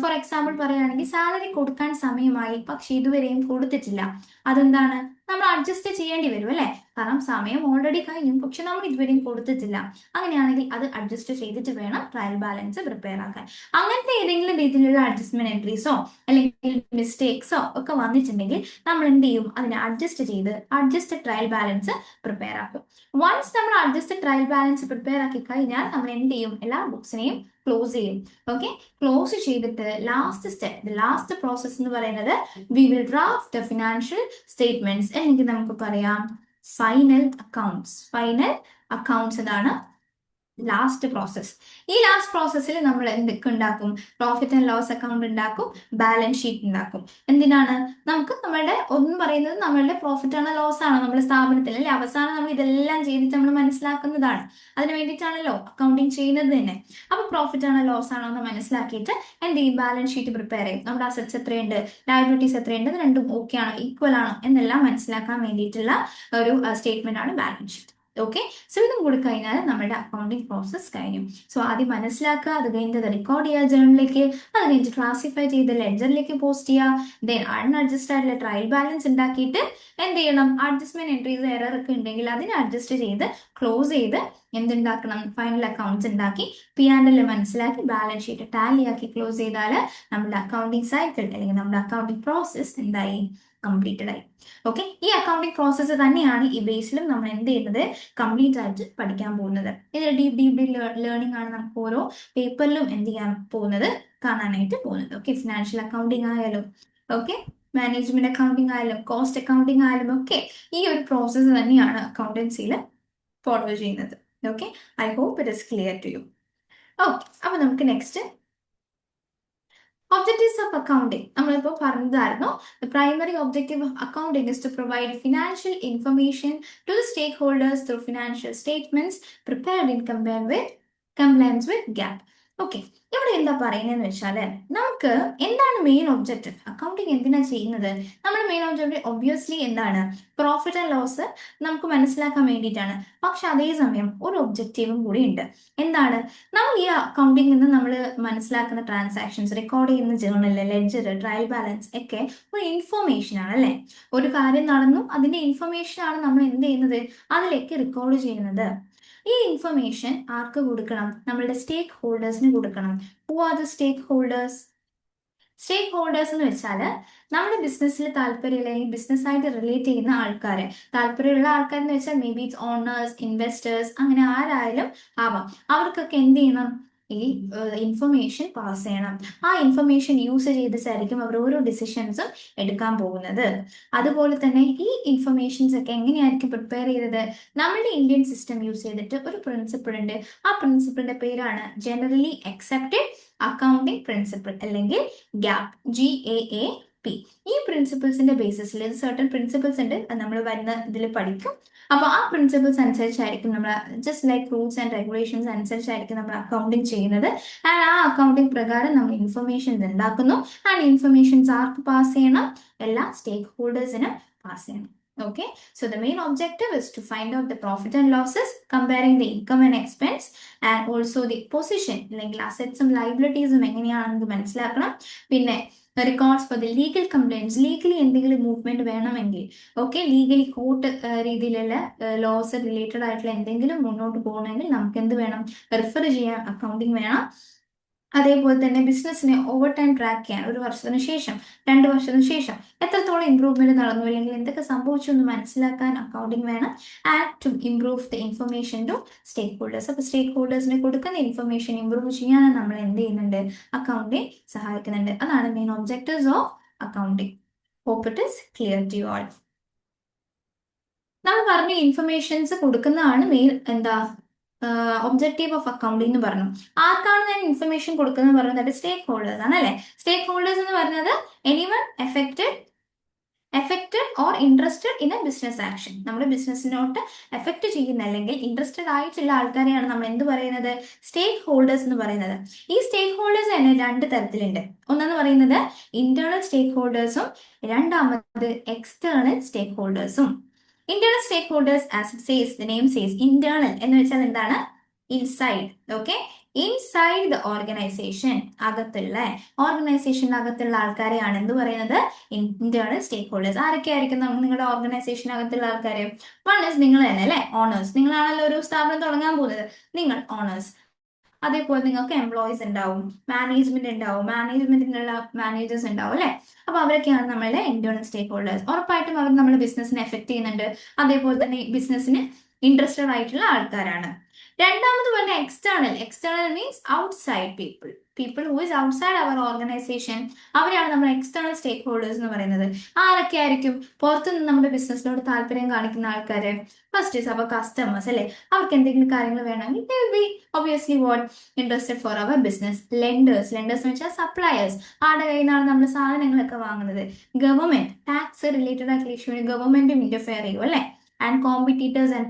ഫോർ എക്സാമ്പിൾ പറയുകയാണെങ്കിൽ സാലറി കൊടുക്കാൻ സമയമായി പക്ഷെ ഇതുവരെയും കൊടുത്തിട്ടില്ല. അതെന്താണ്, നമ്മൾ അഡ്ജസ്റ്റ് ചെയ്യേണ്ടി വരും അല്ലെ. കാരണം സമയം ഓൾറെഡി കഴിഞ്ഞു പക്ഷെ നമ്മൾ ഇതുവരെയും കൊടുത്തിട്ടില്ല. അങ്ങനെയാണെങ്കിൽ അത് അഡ്ജസ്റ്റ് ചെയ്തിട്ട് വേണം ട്രയൽ ബാലൻസ് പ്രിപ്പയർ ആക്കാൻ. അങ്ങനത്തെ ഏതെങ്കിലും രീതിയിലുള്ള അഡ്ജസ്റ്റ്മെന്റ് എൻട്രീസോ അല്ലെങ്കിൽ മിസ്റ്റേക്സോ ഒക്കെ വന്നിട്ടുണ്ടെങ്കിൽ നമ്മൾ എന്ത് ചെയ്യും, അതിനെ അഡ്ജസ്റ്റ് ചെയ്ത് അഡ്ജസ്റ്റഡ് ട്രയൽ ബാലൻസ് പ്രിപ്പയർ ആക്കും. വൺസ് നമ്മൾ അഡ്ജസ്റ്റഡ് ട്രയൽ ബാലൻസ് പ്രിപ്പയർ ആക്കി കഴിഞ്ഞാൽ നമ്മൾ എന്ത് ചെയ്യും, എല്ലാ ബുക്സിനെയും ക്ലോസ് ചെയ്യും. ഓക്കെ, ക്ലോസ് ചെയ്തിട്ട് ലാസ്റ്റ് പ്രോസസ് എന്ന് പറയുന്നത് we will draft the financial statements, അല്ലെങ്കിൽ നമുക്ക് പറയാം ഫൈനൽ അക്കൗണ്ട്സ് എന്നാണ് ലാസ്റ്റ് പ്രോസസ്. ഈ ലാസ്റ്റ് പ്രോസസ്സിൽ നമ്മൾ എന്തൊക്കെ ഉണ്ടാക്കും, പ്രോഫിറ്റ് ആൻഡ് ലോസ് അക്കൗണ്ട് ഉണ്ടാക്കും, ബാലൻസ് ഷീറ്റ് ഉണ്ടാക്കും. എന്തിനാണ്, നമുക്ക് നമ്മളുടെ ഒന്നും പറയുന്നത് നമ്മളുടെ പ്രോഫിറ്റ് ആണോ ലോസ് ആണോ നമ്മുടെ സ്ഥാപനത്തിൽ അല്ലെ. അവസാനം നമ്മൾ ഇതെല്ലാം ചെയ്തിട്ട് നമ്മൾ മനസ്സിലാക്കുന്നതാണ്. അതിന് വേണ്ടിയിട്ടാണല്ലോ അക്കൗണ്ടിങ് ചെയ്യുന്നത് തന്നെ. അപ്പൊ പ്രോഫിറ്റ് ആണോ ലോസ് ആണോ എന്ന് മനസ്സിലാക്കിയിട്ട് എന്ത് ചെയ്യും, ബാലൻസ് ഷീറ്റ് പ്രിപ്പയർ ചെയ്യും. നമ്മുടെ അസറ്റ്സ് എത്രയുണ്ട്, ലയബിലിറ്റീസ് എത്രയുണ്ട്, ഇത് രണ്ടും ഓക്കെ ആണോ, ഈക്വൽ ആണോ എന്നെല്ലാം മനസ്സിലാക്കാൻ വേണ്ടിയിട്ടുള്ള ഒരു സ്റ്റേറ്റ്മെന്റ് ആണ് ബാലൻസ് ഷീറ്റ്. ഓക്കെ, സോ ഇതും കൂടി കഴിഞ്ഞാൽ നമ്മുടെ അക്കൗണ്ടിങ് പ്രോസസ് കഴിഞ്ഞു. സോ ആദ്യം മനസ്സിലാക്കുക, അത് കഴിഞ്ഞിട്ട് റെക്കോർഡ് ചെയ്യുക ജേർണലിലേക്ക്, അത് കഴിഞ്ഞിട്ട് ക്ലാസിഫൈ ചെയ്ത് ലെഡ്ജറിലേക്ക് പോസ്റ്റ് ചെയ്യുക. ദെൻ അൺഅഡ്ജസ്റ്റ് ആയിട്ടുള്ള ട്രയൽ ബാലൻസ് ഉണ്ടാക്കിയിട്ട് എന്ത് ചെയ്യണം, അഡ്ജസ്റ്റ്മെന്റ് എൻട്രീസ് എറർ ഒക്കെ ഉണ്ടെങ്കിൽ അതിനെ അഡ്ജസ്റ്റ് ചെയ്ത് ക്ലോസ് ചെയ്ത് എന്തുണ്ടാക്കണം, ഫൈനൽ അക്കൗണ്ട്സ് ഉണ്ടാക്കി P&L മനസ്സിലാക്കി ബാലൻസ് ഷീറ്റ് ടാലി ആക്കി ക്ലോസ് ചെയ്താൽ നമ്മുടെ അക്കൗണ്ടിങ് സൈക്കിൾ അല്ലെങ്കിൽ നമ്മുടെ അക്കൗണ്ടിങ് പ്രോസസ് എന്തായി, കംപ്ലീറ്റഡ് ആയി. ഓക്കെ, ഈ അക്കൗണ്ടിങ് പ്രോസസ്സ് തന്നെയാണ് ഈ ബേസിലും നമ്മൾ എന്ത് ചെയ്യുന്നത്, കംപ്ലീറ്റ് ആയിട്ട് പഠിക്കാൻ പോകുന്നത്. ഇത് ഡീപ് ലേണിംഗ് ആണ്. നമുക്ക് ഓരോ പേപ്പറിലും എന്ത് ചെയ്യാൻ പോകുന്നത്, കാണാനായിട്ട് പോകുന്നത്. ഓക്കെ, ഫിനാൻഷ്യൽ അക്കൗണ്ടിങ് ആയാലും ഓക്കെ, മാനേജ്മെന്റ് അക്കൗണ്ടിങ് ആയാലും കോസ്റ്റ് അക്കൗണ്ടിങ് ആയാലും ഒക്കെ ഈ ഒരു പ്രോസസ്സ് തന്നെയാണ് അക്കൗണ്ടൻസിയിൽ ഫോളോ ചെയ്യുന്നത്. Okay, I hope it is clear to you. Okay, അപ്പൊ നമുക്ക് നെക്സ്റ്റ് ഒബ്ജക്റ്റീവ്സ് ഓഫ് അക്കൗണ്ടിങ് നമ്മളിപ്പോൾ പറഞ്ഞതായിരുന്നു. The primary objective of accounting is to provide financial information to the stakeholders through financial statements prepared in compliance with GAAP. Okay, ഇവിടെ എന്താ പറയുന്നതെന്ന് വെച്ചാല് നമുക്ക് എന്താണ് മെയിൻ ഒബ്ജക്റ്റീവ്, അക്കൗണ്ടിങ് എന്തിനാ ചെയ്യുന്നത്? നമ്മുടെ മെയിൻ ഒബ്ജക്റ്റീവ് ഒബ്വിയസ്ലി എന്താണ്? പ്രോഫിറ്റ് ആൻഡ് ലോസ് നമുക്ക് മനസ്സിലാക്കാൻ വേണ്ടിയിട്ടാണ്. പക്ഷെ അതേസമയം ഒരു ഒബ്ജക്റ്റീവും കൂടി ഉണ്ട്. എന്താണ്? നമ്മൾ ഈ അക്കൗണ്ടിങ്ങിൽ നിന്ന് നമ്മൾ മനസ്സിലാക്കുന്ന ട്രാൻസാക്ഷൻസ്, റെക്കോർഡ് ചെയ്യുന്ന ജേർണൽ, ലെഡ്ജർ, ട്രയൽ ബാലൻസ് ഒക്കെ ഒരു ഇൻഫോർമേഷൻ ആണ് അല്ലെ? ഒരു കാര്യം നടന്നു, അതിന്റെ ഇൻഫർമേഷൻ ആണ് നമ്മൾ എന്ത് ചെയ്യുന്നത്, അതിലേക്ക് റെക്കോർഡ് ചെയ്യുന്നത്. ഈ ഇൻഫർമേഷൻ ആർക്ക് കൊടുക്കണം? നമ്മളുടെ സ്റ്റേക്ക് ഹോൾഡേഴ്സിന് കൊടുക്കണം. Who are the stakeholders? Stakeholders എന്ന് വെച്ചാൽ നമ്മുടെ ബിസിനസ്സിൽ താല്പര്യമുള്ള അല്ലെങ്കിൽ ബിസിനസ്സായിട്ട് റിലേറ്റ് ചെയ്യുന്ന ആൾക്കാർ, താല്പര്യമുള്ള ആൾക്കാർ എന്ന് വെച്ചാൽ may be its owners, investors, അങ്ങനെ ആരായാലും ആവാം. അവർക്കൊക്കെ എന്ത് ചെയ്യണം? ഈ ഇൻഫർമേഷൻ പാസ് ചെയ്യണം. ആ ഇൻഫർമേഷൻ യൂസ് ചെയ്തിട്ടായിരിക്കും അവർ ഓരോ ഡിസിഷൻസും എടുക്കാൻ പോകുന്നത്. അതുപോലെ തന്നെ ഈ ഇൻഫർമേഷൻസ് ഒക്കെ എങ്ങനെയായിരിക്കും പ്രിപ്പയർ ചെയ്തത്? നമ്മുടെ ഇന്ത്യൻ സിസ്റ്റം യൂസ് ചെയ്തിട്ട് ഒരു പ്രിൻസിപ്പിൾ ഉണ്ട്. ആ പ്രിൻസിപ്പിളിന്റെ പേരാണ് ജനറലി അക്സെപ്റ്റഡ് അക്കൗണ്ടിംഗ് പ്രിൻസിപ്പിൾ, അല്ലെങ്കിൽ ഗ്യാപ്, GAAP. ഈ പ്രിൻസിപ്പിൾസിന്റെ ബേസിസിൽ സർട്ടൺ പ്രിൻസിപ്പിൾസ് ഉണ്ട്, അത് നമ്മൾ വരുന്ന ഇതിൽ പഠിക്കും. അപ്പൊ ആ പ്രിൻസിപ്പിൾസ് അനുസരിച്ചായിരിക്കും നമ്മൾ, just like rules and regulations അനുസരിച്ചായിരിക്കും നമ്മൾ അക്കൗണ്ടിങ് ചെയ്യുന്നത്. ആൻഡ് ആ അക്കൗണ്ടിങ് പ്രകാരം നമ്മൾ ഇൻഫർമേഷൻസ് ഉണ്ടാക്കുന്നു. ആൻഡ് ഇൻഫർമേഷൻസ് ആർക്ക് പാസ് ചെയ്യണം? എല്ലാ സ്റ്റേക്ക് ഹോൾഡേഴ്സിനും പാസ് ചെയ്യണം. Okay, so the main objective is to find out the profit and losses, comparing the income and expense, and also the position, അല്ലെങ്കിൽ അസറ്റ്സും ലൈബിലിറ്റീസും എങ്ങനെയാണെന്ന് മനസ്സിലാക്കണം. പിന്നെ records for the legal complaints, legally എന്തെങ്കിലും movement വേണമെങ്കിൽ, okay, legally court രീതിയിലുള്ള loss related ആയിട്ടുള്ള എന്തെങ്കിലും മുന്നോട്ട് പോകണമെങ്കിൽ നമുക്ക് എന്ത് വേണം? റെഫർ ചെയ്യാൻ അക്കൗണ്ടിങ് വേണം. അതേപോലെ തന്നെ ബിസിനസ്സിനെ ഓവർ ടൈം ട്രാക്ക് ചെയ്യാൻ, ഒരു വർഷത്തിന് ശേഷം, 2 വർഷത്തിന് ശേഷം എത്രത്തോളം ഇമ്പ്രൂവ്മെന്റ് നടന്നു അല്ലെങ്കിൽ എന്തൊക്കെ സംഭവിച്ചു എന്ന് മനസ്സിലാക്കാൻ അക്കൗണ്ടിങ് വേണം. And to improve the information to stakeholders. അപ്പൊ സ്റ്റേക്ക് ഹോൾഡേഴ്സിന് കൊടുക്കുന്ന ഇൻഫർമേഷൻ ഇംപ്രൂവ് ചെയ്യാൻ നമ്മൾ എന്ത് ചെയ്യുന്നുണ്ട്? അക്കൗണ്ടിങ് സഹായിക്കുന്നുണ്ട്. അതാണ് main objectives of accounting. Hope it is clear to you all. നമ്മൾ പറഞ്ഞ ഇൻഫർമേഷൻസ് കൊടുക്കുന്നതാണ് മെയിൻ എന്താ ഒബ്ജക്റ്റീവ് ഓഫ് അക്കൗണ്ടിംഗ് എന്ന് പറഞ്ഞു. ആർക്കാണ് ഞാൻ ഇൻഫർമേഷൻ കൊടുക്കുന്നത് പറയുന്നത്? സ്റ്റേക്ക് ഹോൾഡേഴ്സ് ആണ് അല്ലെ? സ്റ്റേക്ക് ഹോൾഡേഴ്സ് എന്ന് പറയുന്നത് anyone affected or interested in a business action. നമ്മുടെ ബിസിനസ്സിനോട്ട് എഫക്ട് ചെയ്യുന്ന അല്ലെങ്കിൽ ഇൻട്രസ്റ്റഡ് ആയിട്ടുള്ള ആൾക്കാരെയാണ് നമ്മൾ എന്ത് പറയുന്നത്? സ്റ്റേക്ക് ഹോൾഡേഴ്സ് എന്ന് പറയുന്നത്. ഈ സ്റ്റേക്ക് ഹോൾഡേഴ്സ് തന്നെ 2 തരത്തിലുണ്ട്. ഒന്നെന്ന് പറയുന്നത് ഇന്റേണൽ സ്റ്റേക്ക് ഹോൾഡേഴ്സും, രണ്ടാമത് എക്സ്റ്റേണൽ സ്റ്റേക്ക് ഹോൾഡേഴ്സും. Internal stakeholders, as it says, the name says, internal എന്ന് വെച്ചാൽ എന്താണ്? Inside. Okay, inside the organisation, അകത്തുള്ള ഓർഗനൈസേഷനകത്തുള്ള ആൾക്കാരെയാണ് എന്ത് പറയുന്നത്? Internal stakeholders. ആരൊക്കെ ആയിരിക്കും നിങ്ങളുടെ ഓർഗനൈസേഷനകത്തുള്ള ആൾക്കാര്? വൺ ഇസ് നിങ്ങൾ തന്നെ അല്ലെ, ഓണേഴ്സ്. നിങ്ങളാണല്ലോ ഒരു സ്ഥാപനം തുടങ്ങാൻ പോകുന്നത്, നിങ്ങൾ ഓണേഴ്സ്. അതേപോലെ നിങ്ങൾക്ക് എംപ്ലോയീസ് ഉണ്ടാവും, മാനേജ്മെന്റ് ഉണ്ടാവും, മാനേജ്മെന്റിനുള്ള മാനേജേഴ്സ് ഉണ്ടാവും അല്ലെ? അപ്പൊ അവരൊക്കെയാണ് നമ്മളുടെ ഇന്റേണൽ സ്റ്റേക്ക് ഹോൾഡേഴ്സ്. ഉറപ്പായിട്ടും അവർ നമ്മുടെ ബിസിനസിനെ എഫക്ട് ചെയ്യുന്നുണ്ട്. അതേപോലെ തന്നെ ബിസിനസ്സിന് ഇൻട്രസ്റ്റഡ് ആയിട്ടുള്ള ആൾക്കാരാണ്. രണ്ടാമത് പറഞ്ഞ external. External means outside people who is outside our organization. അവരാണ് നമ്മൾ എക്സ്റ്റേണൽ സ്റ്റേക്ക് ഹോൾഡേഴ്സ് എന്ന് പറയുന്നത്. ആരൊക്കെ ആയിരിക്കും? പുറത്തുനിന്ന് നമ്മുടെ ബിസിനസ്സിനോട് താല്പര്യം കാണിക്കുന്ന ആൾക്കാര്. ഫസ്റ്റ് ഇസ് അവർ കസ്റ്റമേഴ്സ് അല്ലെ? അവർക്ക് എന്തെങ്കിലും കാര്യങ്ങൾ വേണമെങ്കിൽ they will be obviously what interested for our business. Lenders എന്ന് വെച്ചാൽ സപ്ലയേഴ്സ്. ആരുടെ കയ്യിൽ നിന്നാണ് നമ്മൾ സാധനങ്ങളൊക്കെ വാങ്ങുന്നത്? ഗവൺമെന്റ്. ടാക്സ് റിലേറ്റഡ് ആയിട്ടുള്ള ഇഷ്യൂവിന് ഗവൺമെന്റും ഇന്റർഫെയർ ചെയ്യും അല്ലെ? ആൻഡ് കോമ്പറ്റീറ്റേഴ്സ് ആൻഡ്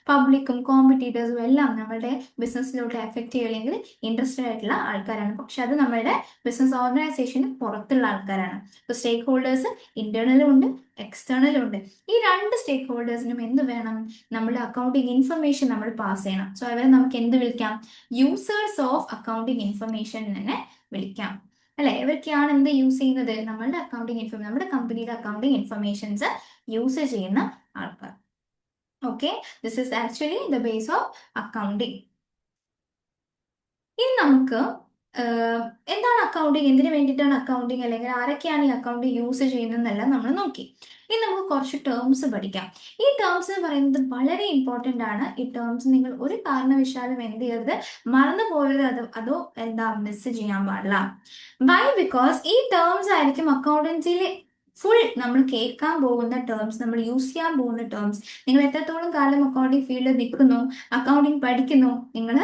പബ്ലിക്കും കോമ്പറ്റീറ്റേഴ്സും എല്ലാം നമ്മുടെ ബിസിനസ്സിലോട്ട് എഫക്ട് ചെയ്യില്ലെങ്കിൽ ഇൻട്രസ്റ്റഡ് ആയിട്ടുള്ള ആൾക്കാരാണ്. പക്ഷെ അത് നമ്മുടെ ബിസിനസ് ഓർഗനൈസേഷന് പുറത്തുള്ള ആൾക്കാരാണ്. അപ്പോൾ സ്റ്റേക്ക് ഹോൾഡേഴ്സ് ഇന്റേണലും ഉണ്ട്, എക്സ്റ്റേണലും ഉണ്ട്. ഈ 2 സ്റ്റേക്ക് ഹോൾഡേഴ്സിനും എന്ത് വേണം? നമ്മുടെ അക്കൗണ്ടിങ് ഇൻഫർമേഷൻ നമ്മൾ പാസ് ചെയ്യണം. സോ അവരെ നമുക്ക് എന്ത് വിളിക്കാം? യൂസേഴ്സ് ഓഫ് അക്കൗണ്ടിങ് ഇൻഫർമേഷൻ തന്നെ വിളിക്കാം അല്ലെ? ഇവരൊക്കെയാണ് എന്ത് യൂസ് ചെയ്യുന്നത്? നമ്മളുടെ അക്കൗണ്ടിങ് നമ്മുടെ കമ്പനിയുടെ അക്കൗണ്ടിങ് ഇൻഫർമേഷൻസ് യൂസ് ചെയ്യുന്ന ആൾക്കാർ. Okay, this is actually the base of accounting. ഇനി നമുക്ക് എന്താണ് അക്കൗണ്ടിങ്, എന്തിനു വേണ്ടിയിട്ടാണ് അക്കൗണ്ടിങ്, അല്ലെങ്കിൽ ആരൊക്കെയാണ് ഈ അക്കൗണ്ടിങ് യൂസ് ചെയ്യുന്നതെന്നെല്ലാം നമ്മൾ നോക്കി. ഇനി നമുക്ക് കുറച്ച് ടേംസ് പഠിക്കാം. ഈ ടേംസ് എന്ന് പറയുന്നത് വളരെ ഇമ്പോർട്ടൻ്റ് ആണ്. ഈ ടേംസ് നിങ്ങൾ ഒരു കാരണവശാലും എന്ത് ചെയ്യരുത്, മറന്നു പോകരുത്. അതോ എന്താ മിസ് ചെയ്യാൻ പാടില്ല. വൈ? ബിക്കോസ് ഈ ടേംസ് ആയിരിക്കും അക്കൗണ്ടൻസിയിൽ ഫുൾ നമ്മൾ കേൾക്കാൻ പോകുന്ന ടേംസ്, നമ്മൾ യൂസ് ചെയ്യാൻ പോകുന്ന ടേംസ്. നിങ്ങൾ എത്രത്തോളം കാലം അക്കൗണ്ടിങ് ഫീൽഡിൽ നിൽക്കുന്നു, അക്കൗണ്ടിങ് പഠിക്കുന്നു, നിങ്ങൾ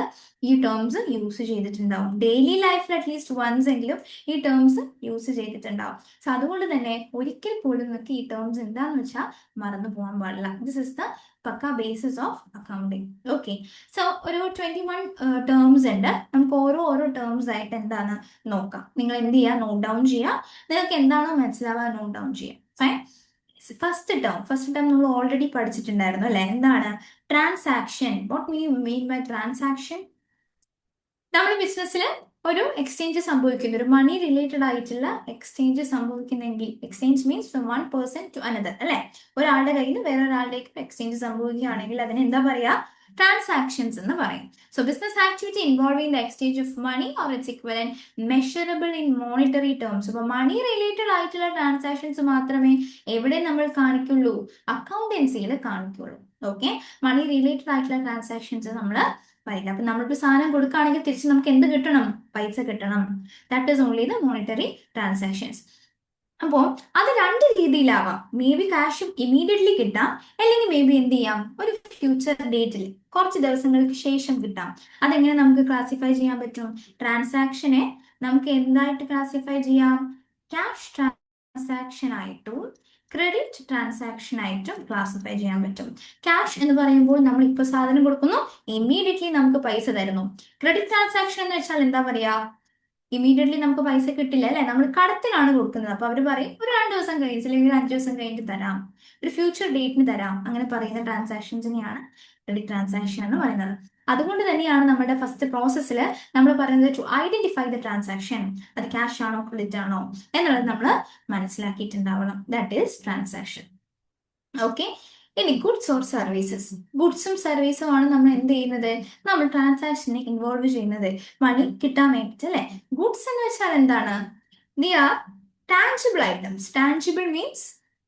ഈ ടേംസ് യൂസ് ചെയ്തിട്ടുണ്ടാവും. ഡെയിലി ലൈഫിൽ അറ്റ്ലീസ്റ്റ് വൺസ് എങ്കിലും ഈ ടേംസ് യൂസ് ചെയ്തിട്ടുണ്ടാവും. സോ അതുകൊണ്ട് തന്നെ ഒരിക്കൽ പോലും നിങ്ങൾക്ക് ഈ ടേംസ് എന്താന്ന് വെച്ചാൽ മറന്നു പോകാൻ പാടില്ല. This is the pakka basis of accounting. Okay, so ഒരു 21 ടേംസ് ഉണ്ട്. നമുക്ക് ഓരോ ടേംസ് ആയിട്ട് എന്താണ് നോക്കാം. നിങ്ങൾ എന്ത് ചെയ്യുക, നോട്ട് ഡൗൺ ചെയ്യുക. നിങ്ങൾക്ക് എന്താണോ മനസ്സിലാവുക നോട്ട് ഡൗൺ ചെയ്യുക. ഫൈൻ. ഫസ്റ്റ് ടേം നമ്മൾ ഓൾറെഡി പഠിച്ചിട്ടുണ്ടായിരുന്നു അല്ലെ? എന്താണ് transaction? What mean by transaction? നമ്മൾ ബിസിനസ്സിൽ ഒരു എക്സ്ചേഞ്ച് സംഭവിക്കുന്നു, ഒരു മണി റിലേറ്റഡ് ആയിട്ടുള്ള എക്സ്ചേഞ്ച് സംഭവിക്കുന്നെങ്കിൽ, exchange means from one person to another അല്ലെ? ഒരാളുടെ കയ്യിൽ നിന്ന് വേറൊരാളുടേക്ക് എക്സ്ചേഞ്ച് സംഭവിക്കുകയാണെങ്കിൽ അതിന് എന്താ പറയാ? ട്രാൻസാക്ഷൻസ് എന്ന് പറയും. So business activity involving the exchange of money or its equivalent measurable in monetary terms. അപ്പൊ മണി റിലേറ്റഡ് ആയിട്ടുള്ള ട്രാൻസാക്ഷൻസ് മാത്രമേ എവിടെ നമ്മൾ കാണിക്കുള്ളൂ? അക്കൗണ്ടൻസിയിൽ കാണിക്കുള്ളൂ. ഓക്കെ, മണി റിലേറ്റഡ് ആയിട്ടുള്ള ട്രാൻസാക്ഷൻസ് നമ്മൾ പറയില്ല. അപ്പൊ നമ്മളിപ്പോ സാധനം കൊടുക്കുകയാണെങ്കിൽ തിരിച്ച് നമുക്ക് എന്ത് കിട്ടണം? പൈസ കിട്ടണം. That is only the monetary transactions. അപ്പോൾ അത് രണ്ട് രീതിയിലാവാം. മേ ബി ക്യാഷ് ഇമീഡിയറ്റ്ലി കിട്ടാം, അല്ലെങ്കിൽ മേ ബി എന്ത് ചെയ്യാം, ഒരു ഫ്യൂച്ചർ ഡേറ്റിൽ കുറച്ച് ദിവസങ്ങൾക്ക് ശേഷം കിട്ടാം. അതെങ്ങനെ നമുക്ക് ക്ലാസിഫൈ ചെയ്യാൻ പറ്റും? ട്രാൻസാക്ഷനെ നമുക്ക് എന്തായിട്ട് ക്ലാസിഫൈ ചെയ്യാം? ക്യാഷ് ട്രാൻസാക്ഷൻ ആയിട്ടും ക്രെഡിറ്റ് ട്രാൻസാക്ഷൻ ആയിട്ടും ക്ലാസിഫൈ ചെയ്യാൻ പറ്റും. ക്യാഷ് എന്ന് പറയുമ്പോൾ നമ്മൾ ഇപ്പോൾ സാധനം കൊടുക്കുന്നു, ഇമ്മീഡിയറ്റ്ലി നമുക്ക് പൈസ തരുന്നു. ക്രെഡിറ്റ് ട്രാൻസാക്ഷൻ എന്ന് വെച്ചാൽ എന്താ പറയാ? ഇമീഡിയറ്റ്ലി നമുക്ക് പൈസ കിട്ടില്ല അല്ലെ? നമ്മൾ കടത്തിലാണ് കൊടുക്കുന്നത്. അപ്പൊ അവർ പറയും ഒരു 2 ദിവസം കഴിഞ്ഞിട്ട് അല്ലെങ്കിൽ 5 ദിവസം കഴിഞ്ഞിട്ട് തരാം, ഒരു ഫ്യൂച്ചർ ഡേറ്റിന് തരാം. അങ്ങനെ പറയുന്ന ട്രാൻസാക്ഷൻസിനെയാണ് ക്രെഡിറ്റ് ട്രാൻസാക്ഷൻ എന്ന് പറയുന്നത്. അതുകൊണ്ട് തന്നെയാണ് നമ്മുടെ ഫസ്റ്റ് പ്രോസസ്സിൽ നമ്മൾ പറയുന്നത് ടു ഐഡന്റിഫൈ ദ ട്രാൻസാക്ഷൻ. അത് ക്യാഷ് ആണോ ക്രെഡിറ്റ് ആണോ എന്നുള്ളത് നമ്മൾ മനസ്സിലാക്കിയിട്ടുണ്ടാവണം. That is transaction. ഓക്കെ, ഇനി ഗുഡ്സ് ഓർ സർവീസസ്. ഗുഡ്സും സർവീസും ആണ് നമ്മൾ എന്ത് ചെയ്യുന്നത്? നമ്മൾ ട്രാൻസാക്ഷനെ ഇൻവോൾവ് ചെയ്യുന്നത് മണി കിട്ടാൻ വേണ്ടിയിട്ട് അല്ലെ? ഗുഡ്സ് എന്ന് വെച്ചാൽ എന്താണ്? They are tangible items. Tangible means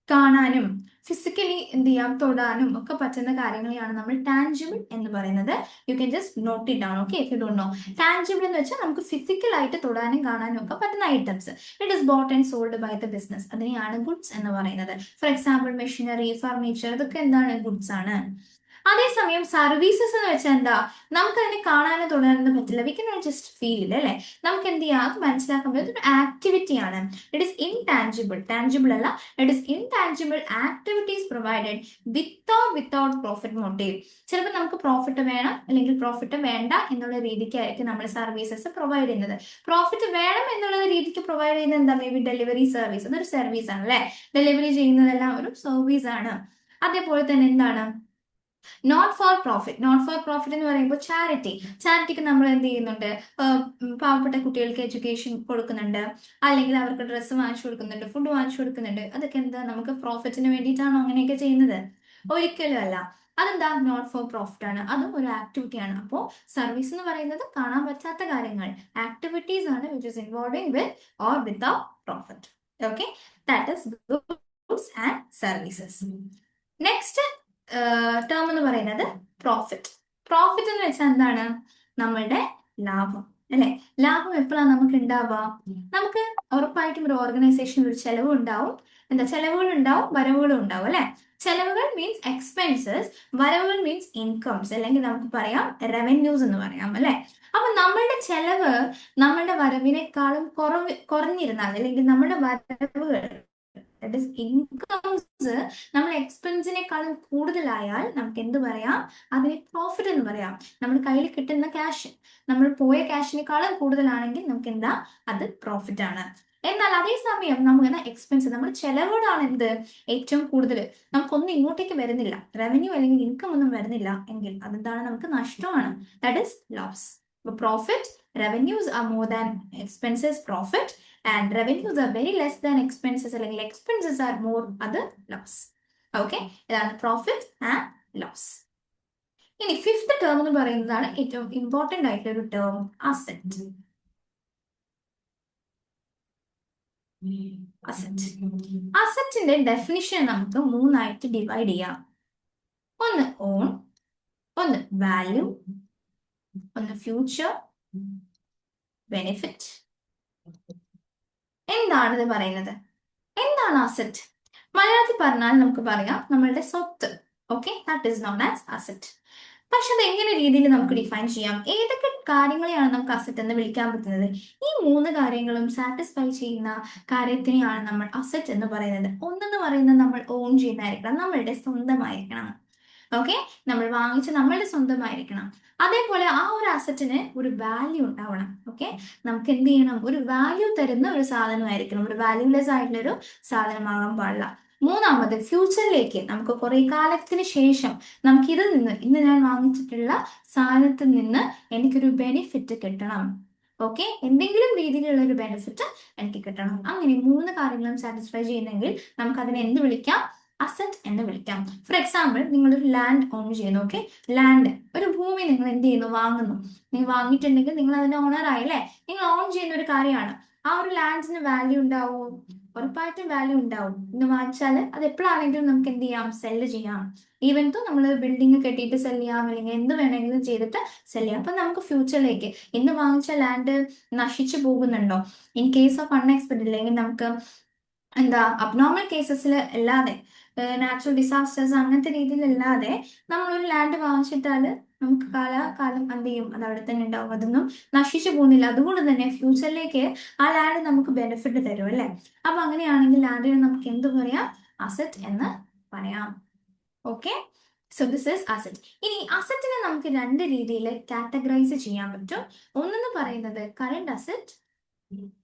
കാണാനും ഫിസിക്കലി എന്ത് ചെയ്യാം, തൊടാനും ഒക്കെ പറ്റുന്ന കാര്യങ്ങളെയാണ് നമ്മൾ ടാഞ്ചിബിൾ എന്ന് പറയുന്നത്. You can just note it down. Okay, if you don't know, tangible എന്ന് വെച്ചാൽ നമുക്ക് ഫിസിക്കൽ ആയിട്ട് തൊടാനും കാണാനും ഒക്കെ പറ്റുന്ന items. It is bought and sold by the business. അതിനെയാണ് ഗുഡ്സ് എന്ന് പറയുന്നത്. ഫോർ എക്സാമ്പിൾ മെഷീനറി, ഫർണിച്ചർ, ഇതൊക്കെ എന്താണ്? ഗുഡ്സ് ആണ്. അതേസമയം സർവീസസ് എന്ന് വെച്ചാൽ എന്താ? നമുക്ക് അതിനെ കാണാനോ തൊടാനൊന്നും പറ്റില്ല. We can not just feel അല്ലെ? നമുക്ക് എന്ത് ചെയ്യാം, അത് മനസ്സിലാക്കാൻ പറ്റുന്ന ഒരു ആക്ടിവിറ്റി ആണ്. It is intangible. ടാഞ്ചിബിൾ അല്ല, it is intangible activities provided without profit motive. ചിലപ്പോൾ നമുക്ക് പ്രോഫിറ്റ് വേണം അല്ലെങ്കിൽ പ്രോഫിറ്റ് വേണ്ട എന്നുള്ള രീതിക്കായിരിക്കും നമ്മൾ സർവീസസ് പ്രൊവൈഡ് ചെയ്യുന്നത്. പ്രോഫിറ്റ് വേണം എന്നുള്ള രീതിക്ക് പ്രൊവൈഡ് ചെയ്യുന്നത് എന്താ? May be delivery service. അതൊരു സർവീസ് ആണ് അല്ലെ? ഡെലിവറി ചെയ്യുന്നതെല്ലാം ഒരു സർവീസ് ആണ്. അതേപോലെ തന്നെ എന്താണ്? Not for profit. Not for profit എന്ന് പറയുമ്പോൾ ചാരിറ്റിക്ക് നമ്മൾ എന്ത് ചെയ്യുന്നുണ്ട്? പാവപ്പെട്ട കുട്ടികൾക്ക് എഡ്യൂക്കേഷൻ കൊടുക്കുന്നുണ്ട്, അല്ലെങ്കിൽ അവർക്ക് ഡ്രസ്സ് വാങ്ങിച്ചു കൊടുക്കുന്നുണ്ട്, ഫുഡ് വാങ്ങിച്ചു കൊടുക്കുന്നുണ്ട്. അതൊക്കെ എന്താ? നമുക്ക് പ്രോഫിറ്റിന് വേണ്ടിയിട്ടാണോ അങ്ങനെയൊക്കെ ചെയ്യുന്നത്? ഒരിക്കലും അല്ല. അതെന്താ? നോട്ട് ഫോർ പ്രോഫിറ്റ് ആണ്. അതും ഒരു ആക്ടിവിറ്റി ആണ്. അപ്പോൾ സർവീസ് എന്ന് പറയുന്നത് കാണാൻ പറ്റാത്ത കാര്യങ്ങൾ, ആക്ടിവിറ്റീസ് ആണ് which is involving with or without profit. Okay, that is goods and services. Next term എന്ന് പറയുന്നത് പ്രോഫിറ്റ്. പ്രോഫിറ്റ് എന്ന് വെച്ചാൽ എന്താണ്? നമ്മളുടെ ലാഭം അല്ലെ? ലാഭം എപ്പോഴാണ് നമുക്ക് ഉണ്ടാവുക? നമുക്ക് ഉറപ്പായിട്ടും ഒരു ഓർഗനൈസേഷനിൽ ഒരു ചെലവ് ഉണ്ടാവും. എന്താ? ചെലവുകൾ ഉണ്ടാവും, വരവുകളും ഉണ്ടാവും അല്ലെ? ചെലവുകൾ മീൻസ് എക്സ്പെൻസസ്, വരവുകൾ മീൻസ് ഇൻകംസ്, അല്ലെങ്കിൽ നമുക്ക് പറയാം റവന്യൂസ് എന്ന് പറയാം അല്ലെ? അപ്പൊ നമ്മളുടെ ചെലവ് നമ്മളുടെ വരവിനേക്കാളും കുറഞ്ഞിരുന്നാൽ, അല്ലെങ്കിൽ നമ്മുടെ വരവുകൾ ഇൻകംസ് നമ്മൾ എക്സ്പെൻസിനേക്കാളും കൂടുതലായാൽ നമുക്ക് എന്ത് പറയാം? അതിനെ പ്രോഫിറ്റ് എന്ന് പറയാം. നമ്മുടെ കയ്യിൽ കിട്ടുന്ന ക്യാഷ് നമ്മൾ പോയ ക്യാഷിനേക്കാളും കൂടുതലാണെങ്കിൽ നമുക്ക് എന്താ? അത് പ്രോഫിറ്റ് ആണ്. എന്നാൽ അതേസമയം നമുക്ക് എക്സ്പെൻസ്, നമ്മുടെ ചെലവുകളാണ് എന്ത്? ഏറ്റവും കൂടുതൽ, നമുക്കൊന്നും ഇങ്ങോട്ടേക്ക് വരുന്നില്ല, റവന്യൂ അല്ലെങ്കിൽ ഇൻകം ഒന്നും വരുന്നില്ല എങ്കിൽ അതെന്താണ്? നമുക്ക് നഷ്ടമാണ്. That is loss. Profit, revenues are more than expenses, profit, and revenues are very less than expenses, അല്ലെങ്കിൽ expenses are more, അത് loss. ഓക്കെ, ഇതാണ് പ്രോഫിറ്റ് ആൻഡ് ലോസ്. ഇനി ഫിഫ്ത് ടേം എന്ന് പറയുന്നതാണ് ഏറ്റവും ഇമ്പോർട്ടന്റ് ആയിട്ടുള്ള ഒരു ടേം, അസറ്റ്. അസറ്റിന്റെ ഡെഫിനിഷൻ നമുക്ക് മൂന്നായിട്ട് ഡിവൈഡ് ചെയ്യാം. ഒന്ന് ഓൺ, ഒന്ന് വാല്യൂ, ഒന്ന് ഫ്യൂച്ചർ ബെനിഫിറ്റ്. എന്താണ് ഇത് പറയുന്നത്? എന്താണ് അസറ്റ്? മലയാളത്തിൽ പറഞ്ഞാൽ നമുക്ക് പറയാം നമ്മളുടെ സ്വത്ത്. Okay, that is known as asset. പക്ഷെ അത് എങ്ങനെ രീതിയിൽ നമുക്ക് ഡിഫൈൻ ചെയ്യാം, ഏതൊക്കെ കാര്യങ്ങളെയാണ് നമുക്ക് അസറ്റ് എന്ന് വിളിക്കാൻ പറ്റുന്നത്? ഈ മൂന്ന് കാര്യങ്ങളും സാറ്റിസ്ഫൈ ചെയ്യുന്ന കാര്യത്തിനെയാണ് നമ്മൾ അസറ്റ് എന്ന് പറയുന്നത്. ഒന്നെന്ന് പറയുന്നത് നമ്മൾ ഓൺ ചെയ്യുന്നതായിരിക്കണം, നമ്മളുടെ സ്വന്തമായിരിക്കണം. ഓക്കെ, നമ്മൾ വാങ്ങിച്ച് നമ്മളുടെ സ്വന്തമായിരിക്കണം. അതേപോലെ ആ ഒരു അസറ്റിന് ഒരു വാല്യൂ ഉണ്ടാവണം. ഓക്കെ, നമുക്ക് എന്ത് ചെയ്യണം, ഒരു വാല്യൂ തരുന്ന ഒരു സാധനമായിരിക്കണം, ഒരു വാല്യൂലെസ് ആയിട്ടുള്ള ഒരു സാധനമാകാൻ പാടില്ല. മൂന്നാമത്, ഫ്യൂച്ചറിലേക്ക് നമുക്ക് കുറെ കാലത്തിന് ശേഷം നമുക്ക് ഇതിൽ നിന്ന്, ഇന്ന് ഞാൻ വാങ്ങിച്ചിട്ടുള്ള സാധനത്തിൽ നിന്ന് എനിക്കൊരു ബെനിഫിറ്റ് കിട്ടണം. ഓക്കെ, എന്തെങ്കിലും രീതിയിലുള്ള ഒരു ബെനിഫിറ്റ് എനിക്ക് കിട്ടണം. അങ്ങനെ മൂന്ന് കാര്യങ്ങളും സാറ്റിസ്ഫൈ ചെയ്യുന്നെങ്കിൽ നമുക്ക് അതിനെ എന്ത് വിളിക്കാം, അസറ്റ് എന്ന് വിളിക്കാം. ഫോർ എക്സാമ്പിൾ, നിങ്ങളൊരു ലാൻഡ് ഓൺ ചെയ്യുന്നു. ഓക്കെ, ലാൻഡ്, ഒരു ഭൂമി നിങ്ങൾ എന്ത് ചെയ്യുന്നു, വാങ്ങുന്നു. നിങ്ങൾ വാങ്ങിയിട്ടുണ്ടെങ്കിൽ നിങ്ങൾ അതിന്റെ ഓണർ ആയില്ലേ, നിങ്ങൾ ഓൺ ചെയ്യുന്ന ഒരു കാര്യമാണ്. ആ ഒരു ലാൻഡിന് വാല്യൂ ഉണ്ടാവും, ഉറപ്പായിട്ടും വാല്യൂ ഉണ്ടാവും. ഇന്ന് വാങ്ങിച്ചാൽ അത് എപ്പോഴാണെങ്കിലും നമുക്ക് എന്ത് ചെയ്യാം, സെല്ല് ചെയ്യാം. ഈവൻ തോ നമ്മൾ ബിൽഡിംഗ് കെട്ടിയിട്ട് സെല് ചെയ്യാം, അല്ലെങ്കിൽ എന്ത് വേണമെങ്കിലും ചെയ്തിട്ട് സെല് ചെയ്യാം. അപ്പൊ നമുക്ക് ഫ്യൂച്ചറിലേക്ക് ഇന്ന് വാങ്ങിച്ച ലാൻഡ് നശിച്ചു പോകുന്നുണ്ടോ, ഇൻ കേസ് ഓഫ് അൺഎക്സ്പെക്ടഡ്, അല്ലെങ്കിൽ നമുക്ക് എന്താ അബ്നോർമൽ കേസസിൽ അല്ലാതെ, നാച്ചുറൽ ഡിസാസ്റ്റേഴ്സ് അങ്ങനത്തെ രീതിയിലല്ലാതെ നമ്മളൊരു ലാൻഡ് വാങ്ങിച്ചിട്ടാല് നമുക്ക് കാലം എന്ത് ചെയ്യും, അത് അവിടെ തന്നെ ഉണ്ടാവും, അതൊന്നും നശിച്ചു പോകുന്നില്ല. അതുകൊണ്ട് തന്നെ ഫ്യൂച്ചറിലേക്ക് ആ ലാൻഡ് നമുക്ക് ബെനിഫിറ്റ് തരും അല്ലെ. അപ്പൊ അങ്ങനെയാണെങ്കിൽ ലാൻഡിന് നമുക്ക് എന്ത് പറയാം, അസറ്റ് എന്ന് പറയാം. Okay, so this is asset. ഇനി അസറ്റിനെ നമുക്ക് രണ്ട് രീതിയിൽ കാറ്റഗറൈസ് ചെയ്യാൻ പറ്റും. ഒന്നെന്ന് പറയുന്നത് current asset,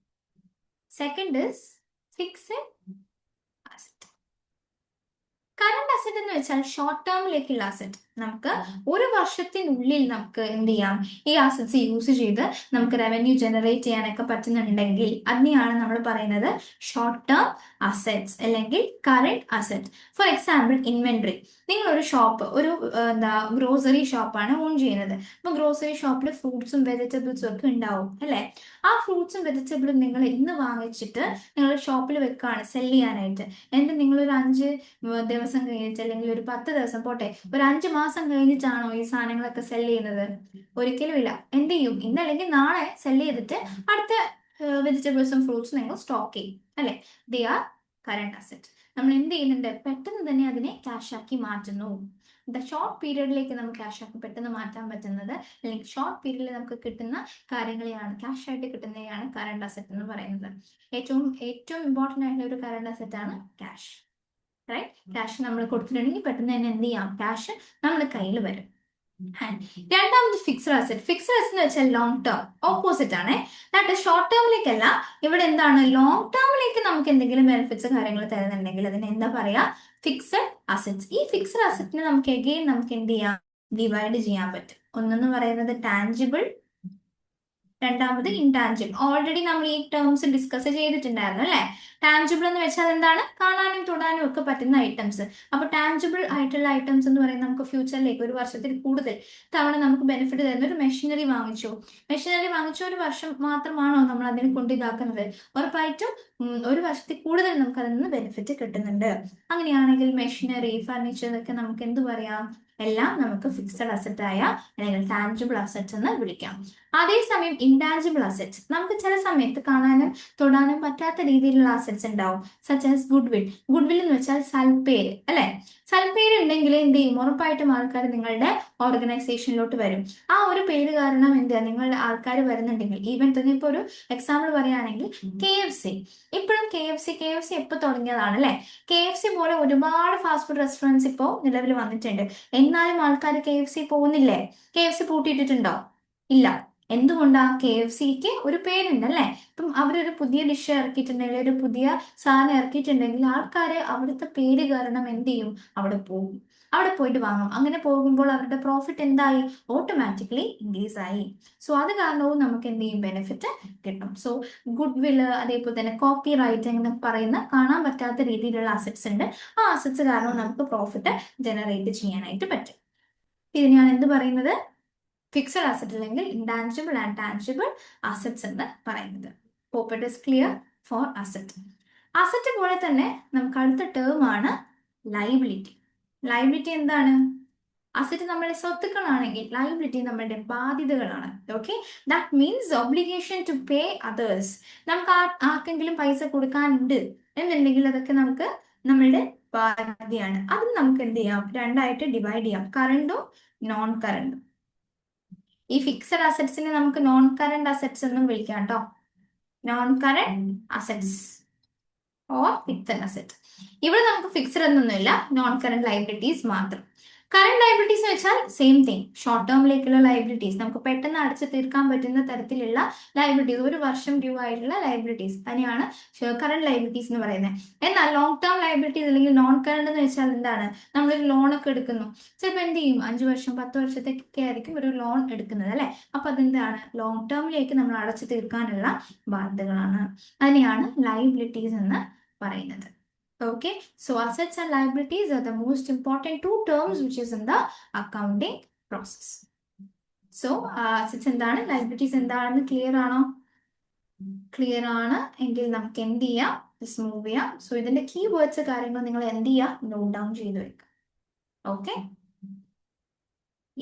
second is fixed asset. Current asset എന്ന് വെച്ചാൽ ഷോർട്ട് ടേമിലേക്കുള്ള അസറ്റ്. നമുക്ക് ഒരു വർഷത്തിനുള്ളിൽ നമുക്ക് എന്ത് ചെയ്യാം, ഈ അസറ്റ്സ് യൂസ് ചെയ്ത് നമുക്ക് റവന്യൂ ജനറേറ്റ് ചെയ്യാനൊക്കെ പറ്റുന്നുണ്ടെങ്കിൽ അതിനെയാണ് നമ്മൾ പറയുന്നത് ഷോർട്ട് ടേം അസറ്റ്സ് അല്ലെങ്കിൽ current asset. For example, inventory. നിങ്ങൾ ഒരു ഷോപ്പ്, ഒരു ഗ്രോസറി ഷോപ്പാണ് ഓൺ ചെയ്യുന്നത്. അപ്പൊ ഗ്രോസറി ഷോപ്പിൽ ഫ്രൂട്ട്സും വെജിറ്റബിൾസും ഒക്കെ ഉണ്ടാവും അല്ലെ. ആ ഫ്രൂട്ട്സും വെജിറ്റബിളും നിങ്ങൾ ഇന്ന് വാങ്ങിച്ചിട്ട് നിങ്ങൾ ഷോപ്പിൽ വെക്കുകയാണ് സെല് ചെയ്യാനായിട്ട്. എന്നിട്ട് നിങ്ങളൊരു 5 ദിവസം കഴിഞ്ഞിട്ട്, അല്ലെങ്കിൽ ഒരു 10 ദിവസം പോട്ടെ, ഒരു 5 മാസം കഴിഞ്ഞിട്ടാണോ ഈ സാധനങ്ങളൊക്കെ സെല് ചെയ്യുന്നത്? ഒരിക്കലും ഇല്ല. എന്ത് ചെയ്യും, ഇന്നല്ലെങ്കിൽ നാളെ സെല് ചെയ്തിട്ട് അടുത്ത വെജിറ്റബിൾസും ഫ്രൂട്ട്സും നിങ്ങൾ സ്റ്റോക്ക് ചെയ്യും അല്ലെ. They are current asset. നമ്മൾ എന്ത് ചെയ്യുന്നുണ്ട്, പെട്ടെന്ന് തന്നെ അതിനെ ക്യാഷ് ആക്കി മാറ്റുന്നു. ഷോർട്ട് പീരീഡിലേക്ക് നമുക്ക് ക്യാഷ് ആക്കി പെട്ടെന്ന് മാറ്റാൻ പറ്റുന്നത്, അല്ലെങ്കിൽ ഷോർട്ട് പീരീഡിൽ നമുക്ക് കിട്ടുന്ന കാര്യങ്ങളെയാണ്, ക്യാഷ് ആയിട്ട് കിട്ടുന്നതാണ് കറന്റ് അസറ്റ് എന്ന് പറയുന്നത്. ഏറ്റവും ഇമ്പോർട്ടൻ്റ് ആയിട്ടുള്ള ഒരു കറന്റ് അസറ്റ് ആണ് ക്യാഷ്. റൈറ്റ്, ക്യാഷ് നമ്മൾ കൊടുത്തിട്ടുണ്ടെങ്കിൽ പെട്ടെന്ന് തന്നെ എന്ത് ചെയ്യാം, ക്യാഷ് നമ്മുടെ കയ്യിൽ വരും. രണ്ടാമത് ഫിക്സഡ് അസറ്റ്. ഫിക്സഡ് അസറ്റ് എന്ന് വെച്ചാൽ ലോങ് ടേം, ഓപ്പോസിറ്റ് ആണ്. ദാറ്റ് ഷോർട്ട് ടേമിലേക്കല്ല, ഇവിടെ എന്താണ്, ലോങ് ടേമിലേക്ക് നമുക്ക് എന്തെങ്കിലും ബെനിഫിറ്റ്സ് കാര്യങ്ങൾ തരുന്നുണ്ടെങ്കിൽ അതിന് എന്താ പറയാ, ഫിക്സഡ് അസറ്റ്സ്. ഈ ഫിക്സഡ് അസറ്റിനെ നമുക്ക് എഗെയിൻ നമുക്ക് എന്ത് ചെയ്യാം, ഡിവൈഡ് ചെയ്യാൻ പറ്റും. ഒന്നെന്ന് പറയുന്നത് ടാഞ്ചിബിൾ, രണ്ടാമത് ഇൻടാഞ്ചിബിൾ. ഓൾറെഡി നമ്മൾ ഈ ടേംസ് ഡിസ്കസ് ചെയ്തിട്ടുണ്ടായിരുന്നു അല്ലെ. ടാഞ്ചിബിൾ എന്ന് വെച്ചാൽ എന്താണ്, കാണാനും തൊടാനും ഒക്കെ പറ്റുന്ന ഐറ്റംസ്. അപ്പൊ ടാഞ്ചിബിൾ ആയിട്ടുള്ള ഐറ്റംസ് എന്ന് പറയുന്നത് നമുക്ക് ഫ്യൂച്ചറിലേക്ക് ഒരു വർഷത്തിൽ കൂടുതൽ തവണ നമുക്ക് ബെനിഫിറ്റ് തരുന്ന ഒരു മെഷീനറി വാങ്ങിച്ചു ഒരു വർഷം മാത്രമാണോ നമ്മൾ അതിനെ കൊണ്ട് ഇതാക്കുന്നത്? ഉറപ്പായിട്ടും ഒരു വർഷത്തിൽ കൂടുതൽ നമുക്ക് അതിൽ നിന്ന് ബെനിഫിറ്റ് കിട്ടുന്നുണ്ട്. അങ്ങനെയാണെങ്കിൽ മെഷീനറി, ഫർണിച്ചർ ഒക്കെ നമുക്ക് എന്ത് പറയാം, എല്ലാം നമുക്ക് ഫിക്സഡ് അസറ്റ് ആയ അല്ലെങ്കിൽ ടാഞ്ചിബിൾ അസറ്റ്സ് എന്ന് വിളിക്കാം. അതേസമയം ഇൻടാഞ്ചിബിൾ അസറ്റ്സ്, നമുക്ക് ചില സമയത്ത് കാണാനും തൊടാനും പറ്റാത്ത രീതിയിലുള്ള അസറ്റ്സ് ഉണ്ടാവും. Such as goodwill. ഗുഡ്വിൽ എന്ന് വെച്ചാൽ സൽപ്പേര് അല്ലെ. സൽപ്പേര് ഉണ്ടെങ്കിൽ എന്ത് ചെയ്യും, ഉറപ്പായിട്ടും ആൾക്കാർ നിങ്ങളുടെ ഓർഗനൈസേഷനിലോട്ട് വരും. ആ ഒരു പേര് കാരണം എന്താ, നിങ്ങളുടെ ആൾക്കാർ വരുന്നുണ്ടെങ്കിൽ, ഈവൻ തന്നെ ഇപ്പൊ ഒരു എക്സാമ്പിൾ പറയുകയാണെങ്കിൽ KFC. ഇപ്പോഴും KFC എപ്പോ തുടങ്ങിയതാണ് അല്ലെ. KFC പോലെ ഒരുപാട് ഫാസ്റ്റ് ഫുഡ് റെസ്റ്റോറൻറ്റ്സ് ഇപ്പോൾ നിലവിൽ വന്നിട്ടുണ്ട്. എന്നാലും ആൾക്കാർ KFC പോകുന്നില്ലേ? KFC പൂട്ടിയിട്ടിട്ടുണ്ടോ? ഇല്ല. എന്തുകൊണ്ടാ? KFCക്ക് ഒരു പേരുണ്ട് അല്ലെ. ഇപ്പം അവരൊരു പുതിയ ഡിഷ് ഇറക്കിയിട്ടുണ്ടെങ്കിൽ, ഒരു പുതിയ സാധനം ഇറക്കിയിട്ടുണ്ടെങ്കിൽ ആൾക്കാര് അവിടുത്തെ പേര് കാരണം എന്ത് ചെയ്യും, അവിടെ പോകും, അവിടെ പോയിട്ട് വാങ്ങും. അങ്ങനെ പോകുമ്പോൾ അവരുടെ പ്രോഫിറ്റ് എന്തായി, ഓട്ടോമാറ്റിക്കലി ഇൻക്രീസ് ആയി. സോ അത് കാരണവും നമുക്ക് എന്ത് ചെയ്യും, ബെനിഫിറ്റ് കിട്ടും. സോ ഗുഡ് വില്ല്, അതേപോലെ തന്നെ കോപ്പി റൈറ്റിംഗ് എന്ന് പറയുന്ന കാണാൻ പറ്റാത്ത രീതിയിലുള്ള അസറ്റ്സ് ഉണ്ട്. ആ അസറ്റ്സ് കാരണം നമുക്ക് പ്രോഫിറ്റ് ജനറേറ്റ് ചെയ്യാനായിട്ട് പറ്റും. ഇതിനെയാണ് എന്ത് പറയുന്നത്, ഫിക്സഡ് അസറ്റ് അല്ലെങ്കിൽ ഇൻടാഞ്ചിബിൾ ആൻഡ് ടാഞ്ചിബിൾ അസറ്റ്സ് എന്ന് പറയുന്നത്. Hope it is clear for asset. Asset പോലെ തന്നെ നമുക്ക് അടുത്ത ടേം ആണ് ലയബിലിറ്റി. ലയബിലിറ്റി എന്താണ്? അസറ്റ് നമ്മളുടെ സ്വത്തുക്കളാണെങ്കിൽ ലയബിലിറ്റി നമ്മളുടെ ബാധ്യതകളാണ്. Okay, that means obligation to pay others. നമുക്ക് ആർക്കെങ്കിലും പൈസ കൊടുക്കാനുണ്ട് എന്നുണ്ടെങ്കിൽ അതൊക്കെ നമുക്ക് നമ്മളുടെ ബാധ്യതയാണ്. അത് നമുക്ക് എന്ത് ചെയ്യാം, രണ്ടായിട്ട് ഡിവൈഡ് ചെയ്യാം, കറണ്ടും നോൺ കറണ്ടും. ഈ ഫിക്സഡ് അസറ്റ്സിനെ നമുക്ക് നോൺ കറണ്ട് അസറ്റ്സ് എന്നും വിളിക്കാം കേട്ടോ. Non current assets or fixed asset. ഇവിടെ നമുക്ക് ഫിക്സഡ് എന്നൊന്നുമില്ല, നോൺ കറണ്ട് ലൈബിലിറ്റീസ് മാത്രം. കറണ്ട് ലൈബിലിറ്റീസ് എന്ന് വെച്ചാൽ സെയിം തിങ്, ഷോർട്ട് ടേമിലേക്കുള്ള ലൈബിലിറ്റീസ്, നമുക്ക് പെട്ടെന്ന് അടച്ചു തീർക്കാൻ പറ്റുന്ന തരത്തിലുള്ള ലൈബിലിറ്റീസ്, ഒരു വർഷം ഡ്യൂ ആയിട്ടുള്ള ലൈബിലിറ്റീസ് അതിനെയാണ് കറണ്ട് ലൈബിലിറ്റീസ് എന്ന് പറയുന്നത്. എന്നാൽ ലോങ് ടേം ലൈബിലിറ്റീസ് അല്ലെങ്കിൽ നോൺ കറണ്ട് എന്ന് വെച്ചാൽ എന്താണ്, നമ്മളൊരു ലോൺ ഒക്കെ എടുക്കുന്നു, ചിലപ്പോൾ എന്ത് ചെയ്യും, 5 വർഷം 10 വർഷത്തേക്കൊക്കെ ആയിരിക്കും ഒരു ലോൺ എടുക്കുന്നത് അല്ലെ. അപ്പൊ അതെന്താണ്, ലോങ് ടേമിലേക്ക് നമ്മൾ അടച്ചു തീർക്കാനുള്ള ബാധ്യതകളാണ്, അതിനെയാണ് ലൈബിലിറ്റീസ് എന്ന് പറയുന്നത്. Okay, so assets and liabilities are the most important two terms which is in the accounting process. So assets എന്താണ്, liabilities എന്താണെന്ന് ക്ലിയർ ആണോ? ക്ലിയർ ആണ് എങ്കിൽ നമുക്ക് എന്ത് ചെയ്യാം, മൂവ് ചെയ്യാം. സോ ഇതിന്റെ കീ വേർഡ്സ് കാര്യങ്ങൾ നിങ്ങൾ എന്ത് ചെയ്യുക, നോട്ട് ഡൗൺ ചെയ്ത് വെക്കുക. Okay,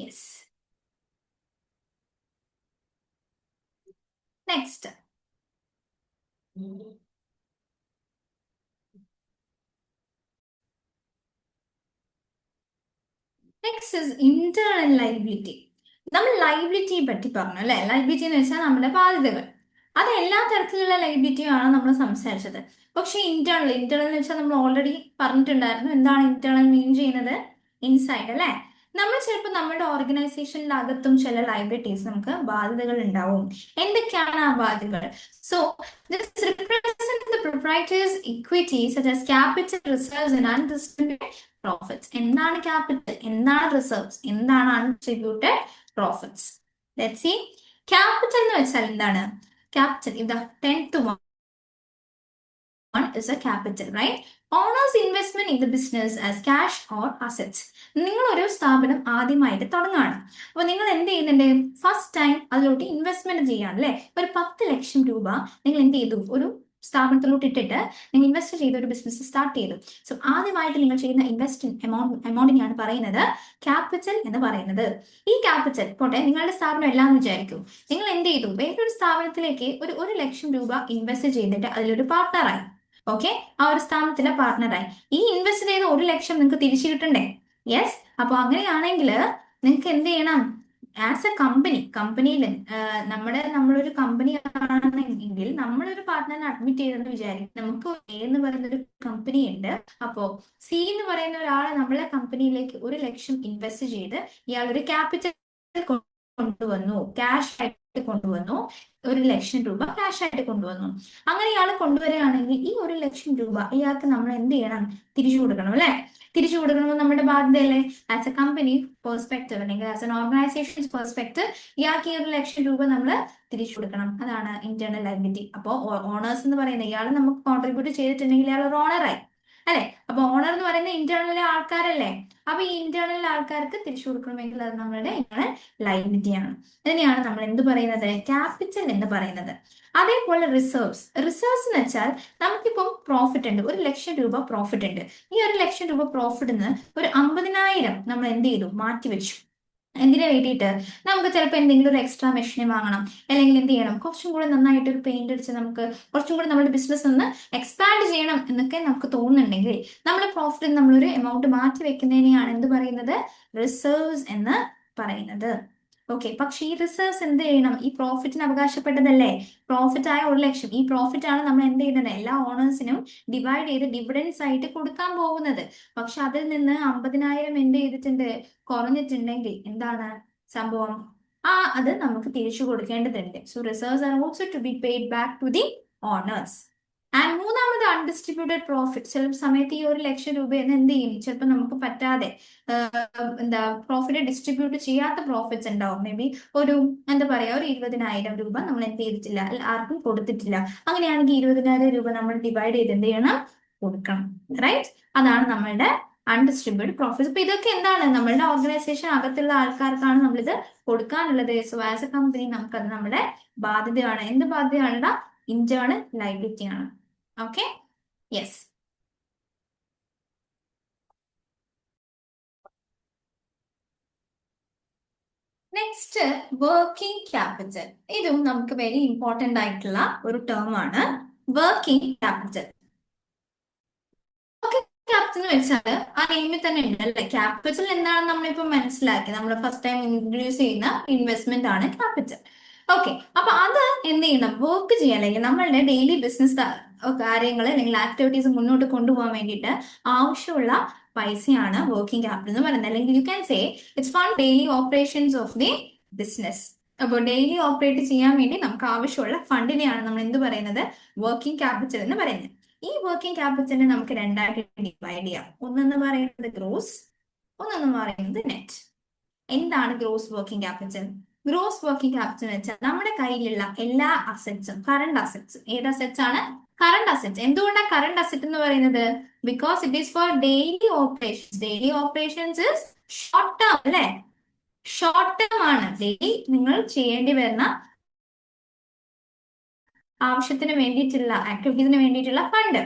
yes. Next next is internal liability. നമ്മൾ ലൈബിലിറ്റിയെ പറ്റി പറഞ്ഞു അല്ലെ. ലൈബിലിറ്റി എന്ന് വെച്ചാൽ നമ്മുടെ ബാധ്യതകൾ, അത് എല്ലാ തരത്തിലുള്ള ലൈബിലിറ്റിയാണ് നമ്മൾ സംസാരിച്ചത്. പക്ഷെ ഇന്റേണൽ എന്ന് വെച്ചാൽ നമ്മൾ ഓൾറെഡി പറഞ്ഞിട്ടുണ്ടായിരുന്നു. എന്താണ് ഇന്റേണൽ മീൻ ചെയ്യുന്നത്, ഇൻസൈഡ് അല്ലെ. നമ്മൾ ചിലപ്പോൾ നമ്മുടെ ഓർഗനൈസേഷനിൽ അകത്തും ചില ലൈബിലിറ്റീസ്, നമുക്ക് ബാധ്യതകൾ ഉണ്ടാവും. എന്തൊക്കെയാണ് ആ ബാധ്യതകൾ? So this represents the proprietor's equity such as capital, reserves and undistributed profits. എന്താണ് ക്യാപിറ്റൽ, എന്താണ് റിസർവ്സ്, എന്താണ് undistributed profits? Let's see. Capital എന്ന് വെച്ചാൽ എന്താണ്, ക്യാപിറ്റൽ ഇതാ 10th one is a capital, right? Owner's investment in the business as cash or assets. നിങ്ങൾ ഒരു സ്ഥാപനം ആദ്യമായിട്ട് തുടങ്ങുകയാണ്. അപ്പൊ നിങ്ങൾ എന്ത് ചെയ്യുന്നുണ്ട്, ഫസ്റ്റ് ടൈം അതിലോട്ട് ഇൻവെസ്റ്റ്മെന്റ് ചെയ്യാണ് അല്ലെ. ഒരു 10 ലക്ഷം രൂപ നിങ്ങൾ എന്ത് ചെയ്തു, ഒരു സ്ഥാപനത്തിലോട്ട് ഇട്ടിട്ട് നിങ്ങൾ ഇൻവെസ്റ്റ് ചെയ്ത് ഒരു ബിസിനസ് സ്റ്റാർട്ട് ചെയ്തു. സോ ആദ്യമായിട്ട് നിങ്ങൾ ചെയ്യുന്ന എമൗണ്ടിനെയാണ് പറയുന്നത് ക്യാപിറ്റൽ എന്ന് പറയുന്നത്. ഈ ക്യാപിറ്റൽ പോട്ടെ, നിങ്ങളുടെ സ്ഥാപനം എല്ലാം വിചാരിക്കും, നിങ്ങൾ എന്ത് ചെയ്തു, വേറൊരു സ്ഥാപനത്തിലേക്ക് ഒരു ലക്ഷം രൂപ ഇൻവെസ്റ്റ് ചെയ്തിട്ട് അതിലൊരു പാർട്ട്ണറായി. ഓക്കെ, ആ ഒരു സ്ഥാപനത്തിലെ പാർട്ട്ണറായി. ഈ ഇൻവെസ്റ്റ് ചെയ്ത 1 ലക്ഷം നിങ്ങൾക്ക് തിരിച്ചു കിട്ടണ്ടേ? യെസ്. അപ്പൊ അങ്ങനെയാണെങ്കിൽ നിങ്ങൾക്ക് എന്ത് ചെയ്യണം, ആസ് എ കമ്പനിയിൽ നമ്മളൊരു കമ്പനി ആണെങ്കിൽ നമ്മളൊരു പാർട്ട്ണറിനെ അഡ്മിറ്റ് ചെയ്തെന്ന് വിചാരിക്കും. നമുക്ക് എ എന്ന് പറയുന്ന ഒരു കമ്പനി ഉണ്ട്. അപ്പോ സി എന്ന് പറയുന്ന ഒരാളെ നമ്മളെ കമ്പനിയിലേക്ക് 1 ലക്ഷം ഇൻവെസ്റ്റ് ചെയ്ത് ഇയാൾ ഒരു ക്യാപിറ്റൽ കൊണ്ടുവന്നു, ക്യാഷ് ആയിട്ട് കൊണ്ടുവന്നു, 1 ലക്ഷം രൂപ ക്യാഷ് ആയിട്ട് കൊണ്ടുവന്നു. അങ്ങനെ ഇയാൾ കൊണ്ടുവരികയാണെങ്കിൽ ഈ 1 ലക്ഷം രൂപ ഇയാൾക്ക് നമ്മൾ എന്ത് ചെയ്യണം, തിരിച്ചു കൊടുക്കണം അല്ലെ. തിരിച്ചു കൊടുക്കണമെന്ന് നമ്മുടെ ബാധ്യതയല്ലേ. ആസ് എ കമ്പനി പെർസ്പെക്റ്റീവ് അല്ലെങ്കിൽ ആസ് എൻ ഓർഗനൈസേഷൻ പെർസ്പെക്റ്റീവ് ഇയാൾക്ക് ഈ 1 ലക്ഷം രൂപ നമ്മൾ തിരിച്ചു കൊടുക്കണം. അതാണ് ഇന്റേണൽ ലയബിലിറ്റി. അപ്പോൾ ഓണേഴ്സ് എന്ന് പറയുന്നത് ഇയാൾ നമുക്ക് കോൺട്രിബ്യൂട്ട് ചെയ്തിട്ടുണ്ടെങ്കിൽ ഇയാൾ ഒരു ഓണറായി അല്ലെ. അപ്പൊ ഓണർ എന്ന് പറയുന്ന ഇന്റേണൽ ആൾക്കാരല്ലേ. അപ്പൊ ഈ ഇന്റേണൽ ആൾക്കാർക്ക് തിരിച്ചു കൊടുക്കണമെങ്കിൽ അത് നമ്മളുടെ ഇന്റേണൽ ലയബിലിറ്റിയാണ്. ഇതിനെയാണ് നമ്മൾ എന്ത് പറയുന്നത്, ക്യാപിറ്റൽ എന്ന് പറയുന്നത്. അതേപോലെ റിസർവ്സ് എന്ന് വെച്ചാൽ നമുക്കിപ്പം പ്രോഫിറ്റ് ഉണ്ട്, 1 ലക്ഷം രൂപ പ്രോഫിറ്റ് ഉണ്ട്. ഈ 1 ലക്ഷം രൂപ പ്രോഫിറ്റിന് ഒരു 50,000 നമ്മൾ എന്ത് ചെയ്തു, മാറ്റിവെച്ചു. എന്തിനു വേണ്ടിയിട്ട്, നമുക്ക് ചിലപ്പോൾ എന്തെങ്കിലും ഒരു എക്സ്ട്രാ മെഷീൻ വാങ്ങണം, അല്ലെങ്കിൽ എന്ത് ചെയ്യണം, കുറച്ചും കൂടെ നന്നായിട്ട് ഒരു പെയിന്റ് അടിച്ച് നമുക്ക് കുറച്ചും കൂടെ നമ്മുടെ ബിസിനസ് ഒന്ന് എക്സ്പാൻഡ് ചെയ്യണം എന്നൊക്കെ നമുക്ക് തോന്നുന്നുണ്ടെങ്കിൽ നമ്മുടെ പ്രോഫിറ്റിൽ നമ്മളൊരു എമൗണ്ട് മാറ്റി വെക്കുന്നതിനെയാണ് എന്ത് പറയുന്നത്, റിസർവ്സ് എന്ന് പറയുന്നത്. ഓക്കെ, പക്ഷെ ഈ റിസർവ്സ് എന്ത് ചെയ്യണം, ഈ പ്രോഫിറ്റിന് അവകാശപ്പെട്ടതല്ലേ. പ്രോഫിറ്റ് ആയ 1 ലക്ഷം, ഈ പ്രോഫിറ്റ് ആണ് നമ്മൾ എന്ത് ചെയ്യുന്നത്, എല്ലാ ഓണേഴ്സിനും ഡിവൈഡ് ചെയ്ത് ഡിവിഡൻസ് ആയിട്ട് കൊടുക്കാൻ പോകുന്നത്. പക്ഷെ അതിൽ നിന്ന് 50,000 എന്ത് ചെയ്തിട്ടുണ്ട്, കുറഞ്ഞിട്ടുണ്ടെങ്കിൽ എന്താണ് സംഭവം, അത് നമുക്ക് തിരിച്ചു കൊടുക്കേണ്ടതുണ്ട്. So reserves are also to be paid back to the owners. And മൂന്നാമത് അൺഡിസ്ട്രിബ്യൂട്ടഡ് പ്രോഫിറ്റ്. ചില സമയത്ത് ഈ 1 ലക്ഷം രൂപയെന്ന് എന്ത് ചെയ്യും, ചിലപ്പോൾ നമുക്ക് പറ്റാതെ എന്താ പ്രോഫിറ്റ് ഡിസ്ട്രിബ്യൂട്ട് ചെയ്യാത്ത പ്രോഫിറ്റ്സ് ഉണ്ടാവും. മേ ബി ഒരു എന്താ പറയാ, ഒരു 20,000 രൂപ നമ്മൾ എന്ത് ചെയ്തിട്ടില്ല, ആർക്കും കൊടുത്തിട്ടില്ല. അങ്ങനെയാണെങ്കിൽ 20,000 രൂപ നമ്മൾ ഡിവൈഡ് ചെയ്ത് എന്ത് ചെയ്യണം, കൊടുക്കണം. റൈറ്റ്, അതാണ് നമ്മളുടെ അൺഡിസ്ട്രിബ്യൂട്ടഡ് പ്രോഫിറ്റ്സ്. അപ്പൊ ഇതൊക്കെ എന്താണ്, നമ്മളുടെ ഓർഗനൈസേഷൻ അകത്തുള്ള ആൾക്കാർക്കാണ് നമ്മളിത് കൊടുക്കാനുള്ളത്. സോ ആസ് എ കമ്പനി നമുക്കത് നമ്മുടെ ബാധ്യതയാണ്. എന്ത് ബാധ്യതയാണ്, ഇന്റേണൽ ലയബിലിറ്റി ആണ്. Okay, yes. Next working capital. ഇതും നമുക്ക് വെരി ഇമ്പോർട്ടന്റ് ആയിട്ടുള്ള ഒരു ടേം ആണ്, വർക്കിംഗ് ക്യാപിറ്റൽ. ക്യാപിറ്റൽ എന്ന് വെച്ചാൽ ആ നെയിമിൽ തന്നെ ഉണ്ട് അല്ലെ. ക്യാപിറ്റൽ എന്താണെന്ന് നമ്മളിപ്പോ മനസ്സിലാക്കി. നമ്മൾ ഫസ്റ്റ് ടൈം ഇൻട്രൊഡ്യൂസ് ചെയ്യുന്ന ഇൻവെസ്റ്റ്മെന്റ് ആണ് ക്യാപിറ്റൽ. ഓക്കെ, അപ്പൊ അത് എന്ത് ചെയ്യണം? വർക്ക് ചെയ്യാൻ, അല്ലെങ്കിൽ നമ്മളുടെ ഡെയിലി ബിസിനസ് കാര്യങ്ങൾ അല്ലെങ്കിൽ ആക്ടിവിറ്റീസ് മുന്നോട്ട് കൊണ്ടുപോകാൻ വേണ്ടിയിട്ട് ആവശ്യമുള്ള പൈസയാണ് വർക്കിംഗ് ക്യാപിറ്റൽ എന്ന് പറയുന്നത്. അല്ലെങ്കിൽ you can say it's four daily operations of the business. അപ്പോൾ ഡെയിലി ഓപ്പറേറ്റ് ചെയ്യാൻ വേണ്ടി നമുക്ക് ആവശ്യമുള്ള ഫണ്ടിനെയാണ് നമ്മൾ എന്ത് പറയുന്നത്? വർക്കിംഗ് ക്യാപിറ്റൽ എന്ന് പറയുന്നത്. ഈ വർക്കിംഗ് ക്യാപിറ്റലിനെ നമുക്ക് രണ്ടായിട്ട് ഡിവൈഡ് ചെയ്യാം. ഒന്നെന്ന് പറയുന്നത് ഗ്രോസ്, ഒന്നെന്ന് പറയുന്നത് നെറ്റ്. എന്താണ് gross working capital? Gross working capital എന്ന് വെച്ചാൽ നമ്മുടെ കയ്യിലുള്ള എല്ലാ അസറ്റ്സും, കറണ്ട് അസറ്റ്സ്. ഏത് അസറ്റ്സ് ആണ്? Current assets. എന്തുകൊണ്ടാണ് കറണ്ട് അസറ്റ് എന്ന് പറയുന്നത്? Because it is four daily operations. Daily operations is short term അല്ലെ. ഷോർട്ട് ടേം ആണ്. ഡെയിലി നിങ്ങൾ ചെയ്യേണ്ടി വരുന്ന ആവശ്യത്തിന് വേണ്ടിയിട്ടുള്ള ആക്ടിവിറ്റീസിന് വേണ്ടിയിട്ടുള്ള ഫണ്ട്.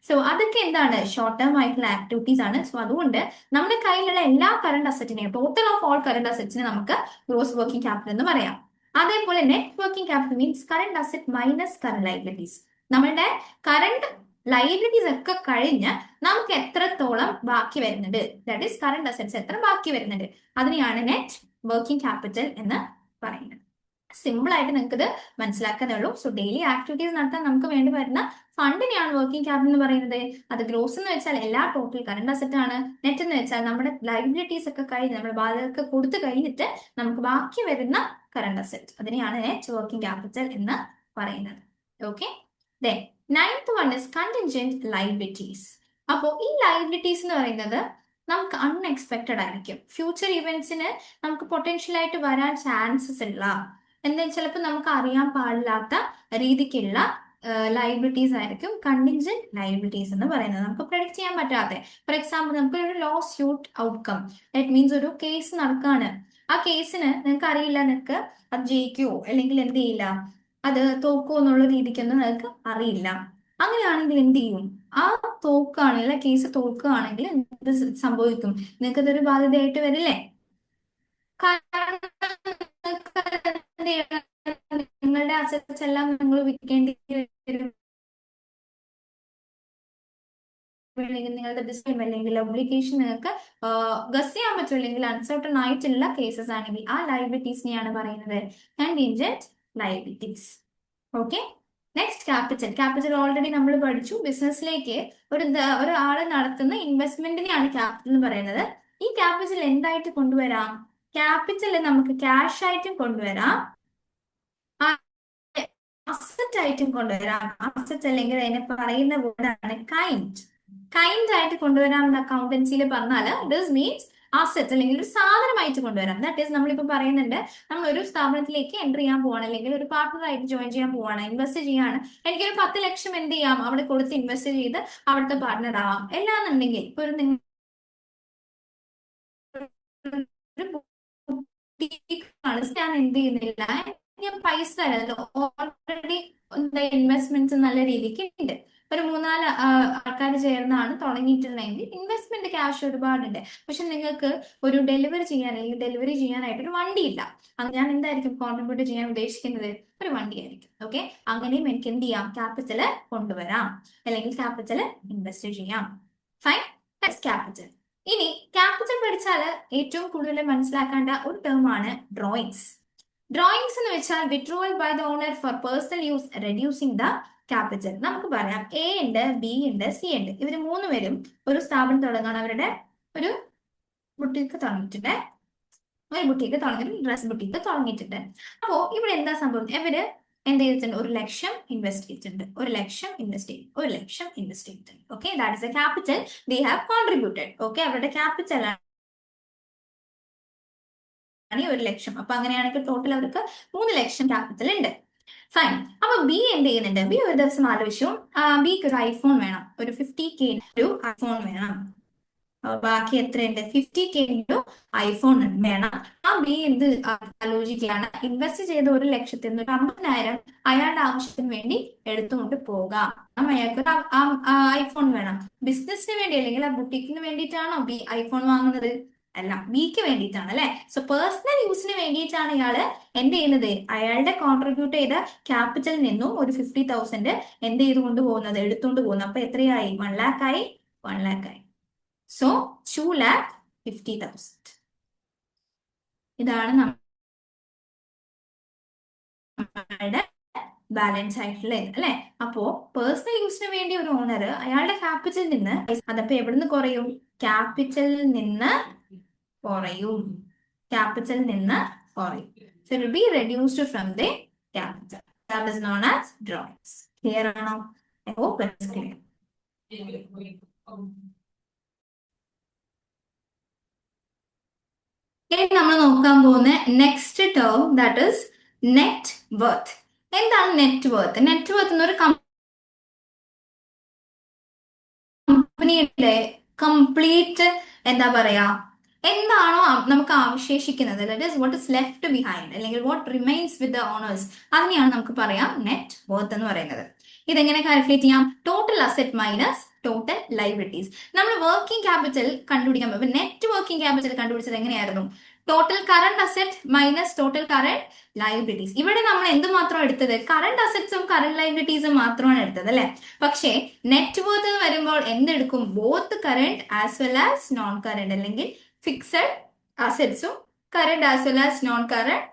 സോ അതൊക്കെ എന്താണ്? ഷോർട്ട് ടേം ആയിട്ടുള്ള ആക്ടിവിറ്റീസ് ആണ്. സോ അതുകൊണ്ട് നമ്മുടെ കയ്യിലുള്ള എല്ലാ കറണ്ട് അസറ്റിനെയും, ടോട്ടൽ ഓഫ് ഓൾ കറണ്ട് അസറ്റ്സിനെ നമുക്ക് ഗ്രോസ് വർക്കിംഗ് ക്യാപിറ്റൽ എന്ന് പറയാം. അതേപോലെ net working capital means current asset minus current liabilities. നമ്മുടെ കറണ്ട് ലയബിലിറ്റീസ് ഒക്കെ കഴിഞ്ഞ് നമുക്ക് എത്രത്തോളം ബാക്കി വരുന്നുണ്ട്, ദാറ്റ് ഈസ് കറണ്ട് അസറ്റ്സ് എത്ര ബാക്കി വരുന്നുണ്ട്, അതിനെയാണ് നെറ്റ് വർക്കിംഗ് ക്യാപിറ്റൽ എന്ന് പറയുന്നത്. സിമ്പിൾ ആയിട്ട് നിങ്ങൾക്ക് ഇത് മനസ്സിലാക്കാനേ ഉള്ളൂ. സോ ഡെയിലി ആക്ടിവിറ്റീസ് നടത്താൻ നമുക്ക് വേണ്ടി വരുന്ന ഫണ്ടിനെയാണ് വർക്കിംഗ് ക്യാപിറ്റൽ എന്ന് പറയുന്നത്. അത് ഗ്രോസ് എന്ന് വെച്ചാൽ എല്ലാ ടോട്ടൽ കറണ്ട് അസറ്റ് ആണ്. നെറ്റ് എന്ന് വെച്ചാൽ നമ്മുടെ ലൈബിലിറ്റീസ് ഒക്കെ കഴിഞ്ഞ്, നമ്മുടെ ബാധ്യതയൊക്കെ കൊടുത്തു കഴിഞ്ഞിട്ട് നമുക്ക് ബാക്കി വരുന്ന കറണ്ട് അസറ്റ്, അതിനെയാണ് നെറ്റ് വർക്കിംഗ് ക്യാപിറ്റൽ എന്ന് പറയുന്നത്. Okay, then ninth one is contingent liabilities. അപ്പോൾ ഈ ലൈബിലിറ്റീസ് എന്ന് പറയുന്നത് നമുക്ക് അൺഎക്സ്പെക്ടഡ് ആയിരിക്കും. ഫ്യൂച്ചർ ഇവന്റ്സിന് നമുക്ക് പൊട്ടൻഷ്യൽ ആയിട്ട് വരാൻ ചാൻസസ് ഉള്ള, എന്താ ചിലപ്പോൾ നമുക്ക് അറിയാൻ പാടില്ലാത്ത രീതിക്കുള്ള ലയബിലിറ്റീസ് ആയിരിക്കും കണ്ടിൻജന്റ് ലയബിലിറ്റീസ് എന്ന് പറയുന്നത്. നമുക്ക് പ്രൊഡിക്ട് ചെയ്യാൻ പറ്റാത്ത, ഫോർ എക്സാമ്പിൾ നമുക്ക് ഒരു lawsuit outcome, that means ഒരു കേസ് നടക്കുകയാണ്. ആ കേസിന് നിങ്ങൾക്ക് അറിയില്ല, നിങ്ങൾക്ക് അത് ജയിക്കുവോ അല്ലെങ്കിൽ എന്ത് ചെയ്യില്ല, അത് തോക്കുവോ എന്നുള്ള രീതിക്കൊന്നും നിങ്ങൾക്ക് അറിയില്ല. അങ്ങനെയാണെങ്കിൽ എന്ത് ചെയ്യും? ആ തോക്കുകയാണെങ്കിൽ, കേസ് തോക്കുകയാണെങ്കിൽ എന്ത് സംഭവിക്കും? നിങ്ങൾക്ക് അതൊരു ബാധ്യതയായിട്ട് വരില്ലേ? നിങ്ങളുടെ അസറ്റ്സ് എല്ലാം നിങ്ങൾ വിൽക്കേണ്ടി വരും, അല്ലെങ്കിൽ നിങ്ങളുടെ ബിസിനസ് അല്ലെങ്കിൽ ഒബ്ലിഗേഷൻ നിങ്ങൾക്ക് ഗസ് ചെയ്യാൻ പറ്റും, അല്ലെങ്കിൽ അൺസർട്ടൺ ആയിട്ടുള്ള കേസസ് ആണെങ്കിൽ ആ ലയബിലിറ്റീസിനെയാണ് പറയുന്നത് contingent liabilities. Okay, next capital. Capital already നമ്മൾ പഠിച്ചു. ബിസിനസ്സിലേക്ക് ഒരാൾ നടത്തുന്ന ഇൻവെസ്റ്റ്മെന്റിനെയാണ് ക്യാപിറ്റൽ എന്ന് പറയുന്നത്. ഈ ക്യാപിറ്റൽ എന്തായിട്ട് കൊണ്ടുവരാം? ക്യാപിറ്റൽ നമുക്ക് ക്യാഷ് ആയിട്ടും കൊണ്ടുവരാം, അസറ്റ് ആയിട്ടും കൊണ്ടുവരാം. അസറ്റ് അല്ലെങ്കിൽ അതിനെ പറയുന്ന വേർഡാണ് കൈൻഡ്. കൈൻഡ് ആയിട്ട് കൊണ്ടുവരാം അക്കൗണ്ടൻസിയിൽ പറഞ്ഞാൽ ദിസ് മീൻസ് അസറ്റ്, അല്ലെങ്കിൽ ഒരു സാധനമായിട്ട് കൊണ്ടുവരാം. ദാറ്റ് ഈസ് നമ്മളിപ്പോ പറയുന്നുണ്ട്, നമ്മൾ ഒരു സ്ഥാപനത്തിലേക്ക് എൻ്റർ ചെയ്യാൻ പോവാണ്, അല്ലെങ്കിൽ ഒരു പാർട്ട്ണറായിട്ട് ജോയിൻ ചെയ്യാൻ പോവാണ്, ഇൻവെസ്റ്റ് ചെയ്യാണ്. എനിക്കൊരു 10 ലക്ഷം എന്ത് ചെയ്യാം? അവിടെ കൊടുത്ത് ഇൻവെസ്റ്റ് ചെയ്ത് അവിടുത്തെ പാർട്ട്ണർ ആവാം. എല്ലാന്നുണ്ടെങ്കിൽ ഇപ്പൊ ഒരു ഞാൻ എന്ത് ചെയ്യുന്നില്ല, ഞാൻ പൈസ തരാം. ഓൾറെഡി ഇൻവെസ്റ്റ്മെന്റ്സ് നല്ല രീതിക്ക് ഉണ്ട്. ഒരു 3-4 ആൾക്കാർ ചേർന്നാണ് തുടങ്ങിയിട്ടുണ്ടെങ്കിൽ ഇൻവെസ്റ്റ്മെന്റ് ക്യാഷ് ഒരുപാടുണ്ട്. പക്ഷെ നിങ്ങൾക്ക് ഒരു ഡെലിവറി ചെയ്യാൻ, അല്ലെങ്കിൽ ഡെലിവറി ചെയ്യാനായിട്ട് ഒരു വണ്ടിയില്ല. അങ്ങനെ ഞാൻ എന്തായിരിക്കും കോൺട്രിബ്യൂട്ട് ചെയ്യാൻ ഉദ്ദേശിക്കുന്നത്? ഒരു വണ്ടിയായിരിക്കും. ഓക്കെ, അങ്ങനെയും എനിക്ക് എന്ത് ചെയ്യാം? ക്യാപിറ്റല് കൊണ്ടുവരാം, അല്ലെങ്കിൽ ക്യാപിറ്റല് ഇൻവെസ്റ്റ് ചെയ്യാം. Fine, capital. ഇനി ക്യാപിറ്റൽ പഠിച്ചാൽ ഏറ്റവും കൂടുതൽ മനസ്സിലാക്കേണ്ട ഒരു ടേം ആണ് ഡ്രോയിങ്സ്. ഡ്രോയിങ്സ് എന്ന് വെച്ചാൽ withdrawal by the owner for personal use reducing the capital. നമുക്ക് പറയാം എ ഉണ്ട്, ബി ഉണ്ട്, സി ഉണ്ട്. ഇവര് 3 പേരും ഒരു സ്ഥാപനം തുടങ്ങാണ്. അവരുടെ ഒരു ബുട്ടീക്ക് തുടങ്ങിയിട്ടുണ്ട്, ഡ്രസ് ബുട്ടീക്ക് തുടങ്ങിയിട്ടുണ്ട്. അപ്പോ ഇവിടെ എന്താ സംഭവം? ഇവര് എന്ത് ചെയ്തിട്ടുണ്ട്? 1 ലക്ഷം ഇൻവെസ്റ്റ് ചെയ്തിട്ടുണ്ട്, 1 ലക്ഷം ഇൻവെസ്റ്റ് ചെയ്യും, 1 ലക്ഷം ഇൻവെസ്റ്റ് ചെയ്തിട്ടുണ്ട്. Okay, that is A capital they have contributed. Okay, അവരുടെ ക്യാപിറ്റൽ ആണ് 1 ലക്ഷം. അപ്പൊ അങ്ങനെയാണെങ്കിൽ ടോട്ടൽ അവർക്ക് 3 ലക്ഷം ക്യാപിറ്റൽ ഉണ്ട്. ഫൈൻ. അപ്പൊ ബി എന്ത് ചെയ്യുന്നുണ്ട്? ബി ഒരു ദിവസം ആലോചിച്ചു, ബിക്ക് ഒരു ഐഫോൺ വേണം, ഒരു 50K ഒരു ഐഫോൺ വേണം. ബാക്കി എത്രയുണ്ട്? 50K ഐഫോൺ വേണം. ആ ബി എന്ത് ആലോചിക്കുകയാണ്? ഇൻവെസ്റ്റ് ചെയ്ത 1 ലക്ഷത്തിൽ നിന്ന് 50,000 അയാളുടെ ആവശ്യത്തിന് വേണ്ടി എടുത്തുകൊണ്ട് പോകാം. അയാൾക്ക് ഐഫോൺ വേണം. ബിസിനസിന് വേണ്ടി, അല്ലെങ്കിൽ ആ ബുട്ടിക്കിന് വേണ്ടിയിട്ടാണോ ബി ഐഫോൺ വാങ്ങുന്നത്? അല്ല, ബിക്ക് വേണ്ടിയിട്ടാണ് അല്ലെ. സോ പേഴ്സണൽ യൂസിന് വേണ്ടിയിട്ടാണ് ഇയാള് എന്ത് ചെയ്യുന്നത്? അയാളുടെ കോൺട്രിബ്യൂട്ട് ചെയ്ത ക്യാപിറ്റലിൽ നിന്നും ഒരു 50,000 എന്ത് ചെയ്ത് കൊണ്ടുപോകുന്നത്? എടുത്തുകൊണ്ട് പോകുന്നത്. അപ്പൊ എത്രയായി? 1 lakh ആയി, 1 lakh ആയി. സോ 2,50,000 ഇതാണ് നമ്മളുടെ ബാലൻസ് ആയിട്ടുള്ള അല്ലെ. അപ്പോ പേഴ്സണൽ യൂസിന് വേണ്ടി ഒരു ഓണർ അയാളുടെ ക്യാപിറ്റലിൽ നിന്ന് അതപ്പോ എവിടുന്ന് കുറയും? ക്യാപിറ്റലിൽ നിന്ന് കുറയും. ക്യാപിറ്റലിൽ നിന്ന് കുറയും. So it will be reduced from the capital. That is known as drawings. Clear ആണോ? I hope it's clear. ഇനി നമ്മൾ നോക്കാൻ പോകുന്ന next term that is net worth. എന്താണ് നെറ്റ് വർത്ത്? നെറ്റ് വർത്ത് എന്നൊരു കമ്പനിയുടെ കംപ്ലീറ്റ് എന്താ പറയാ, എന്താണോ നമുക്ക് അവശേഷിക്കുന്നത്, that is what is left behind അല്ലെങ്കിൽ what remains with the owners, അതിനെയാണ് നമുക്ക് പറയാം നെറ്റ് വർത്ത് എന്ന് പറയുന്നത്. ഇതെങ്ങനെ കാൽക്കുലേറ്റ് ചെയ്യാം? Total asset minus total liabilities. നമ്മൾ വർക്കിംഗ് ക്യാപിറ്റൽ കണ്ടുപിടിക്കാൻ പോകും. നെറ്റ് വർക്കിംഗ് ക്യാപിറ്റൽ കണ്ടുപിടിച്ചത് എങ്ങനെയായിരുന്നു? Total current asset minus total current liabilities. ഇവിടെ നമ്മൾ എന്ത് മാത്രം എടുത്തത്? കറണ്ട് അസെറ്റ്സും കറണ്ട് ലൈബിലിറ്റീസും മാത്രമാണ് എടുത്തത് അല്ലെ. പക്ഷേ നെറ്റ് വർത്ത് എന്ന് വരുമ്പോൾ എന്തെടുക്കും? Both current as well as non current അല്ലെങ്കിൽ ഫിക്സഡ് അസെറ്റ്സും current as well as non current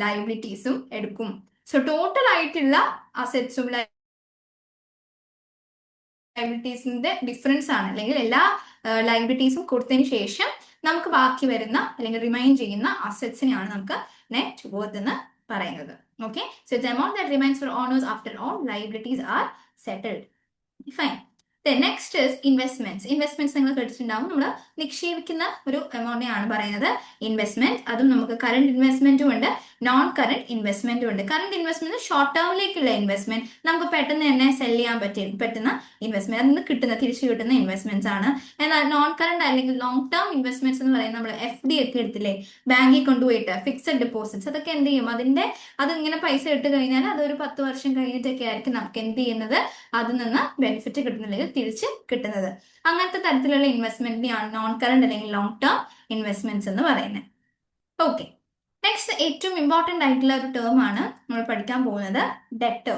ലൈബിലിറ്റീസും എടുക്കും. സോ ടോട്ടൽ ആയിട്ടുള്ള അസെറ്റ്സും ലൈബിലിറ്റീസിന്റെ ഡിഫറൻസ് ആണ്, അല്ലെങ്കിൽ എല്ലാ ലൈബിലിറ്റീസും കൊടുത്തതിന് ശേഷം നമുക്ക് ബാക്കി വരുന്ന അല്ലെങ്കിൽ റിമൈൻ ചെയ്യുന്ന അസെറ്റ്സിനെയാണ് നമുക്ക് നെറ്റ് വർത്ത് എന്ന് പറയുന്നത്. Okay, so it's amount that remains for owners after all liabilities are settled. Fine. Next is investments. Investments നിങ്ങൾ കേട്ടിട്ടുണ്ടാവും. നമ്മൾ നിക്ഷേപിക്കുന്ന ഒരു എമൗണ്ടിനെയാണ് പറയുന്നത് ഇൻവെസ്റ്റ്മെന്റ്. അതും നമുക്ക് കറണ്ട് ഇൻവെസ്റ്റ്മെന്റും ഉണ്ട്, നോൺ കറണ്ട് ഇൻവെസ്റ്റ്മെന്റും ഉണ്ട്. കറണ്ട് ഇൻവെസ്റ്റ്മെന്റ് ഷോർട്ട് ടേമിലേക്കുള്ള ഇൻവെസ്റ്റ്മെന്റ്, നമുക്ക് പെട്ടെന്ന് തന്നെ സെല് ചെയ്യാൻ പറ്റുന്ന ഇൻവെസ്റ്റ്മെന്റ്, അതിൽ നിന്ന് തിരിച്ചു കിട്ടുന്ന ഇൻവെസ്റ്റ്മെന്റ്സ് ആണ്. എന്നാൽ നോൺ കറണ്ട് അല്ലെങ്കിൽ ലോങ് ടേം ഇൻവെസ്റ്റ്മെന്റ്സ് എന്ന് പറയുന്നത് നമ്മൾ FD ഒക്കെ എടുത്തില്ലേ, ബാങ്കിൽ കൊണ്ടുപോയിട്ട് ഫിക്സഡ് ഡെപ്പോസിറ്റ്സ്, അതൊക്കെ എന്ത് ചെയ്യും? അതിങ്ങനെ പൈസ ഇട്ട് കഴിഞ്ഞാൽ അതൊരു 10 വർഷം കഴിഞ്ഞിട്ടൊക്കെ ആയിരിക്കും നമുക്ക് എന്ത് ചെയ്യുന്നത്? അതിൽ നിന്ന് ബെനിഫിറ്റ് കിട്ടുന്നില്ലെങ്കിൽ തിരിച്ച് കിട്ടുന്നത്. അങ്ങനത്തെ തരത്തിലുള്ള ഇൻവെസ്റ്റ്മെന്റിനെയാണ് നോൺ കറണ്ട് അല്ലെങ്കിൽ ലോങ് ടേം ഇൻവെസ്റ്റ്മെന്റ്സ് എന്ന് പറയുന്നത്. ഓക്കെ, നെക്സ്റ്റ് ഏറ്റവും ഇമ്പോർട്ടന്റ് ആയിട്ടുള്ള ഒരു ടേം ആണ് നമ്മൾ പഠിക്കാൻ പോകുന്നത് ഡെറ്റർ.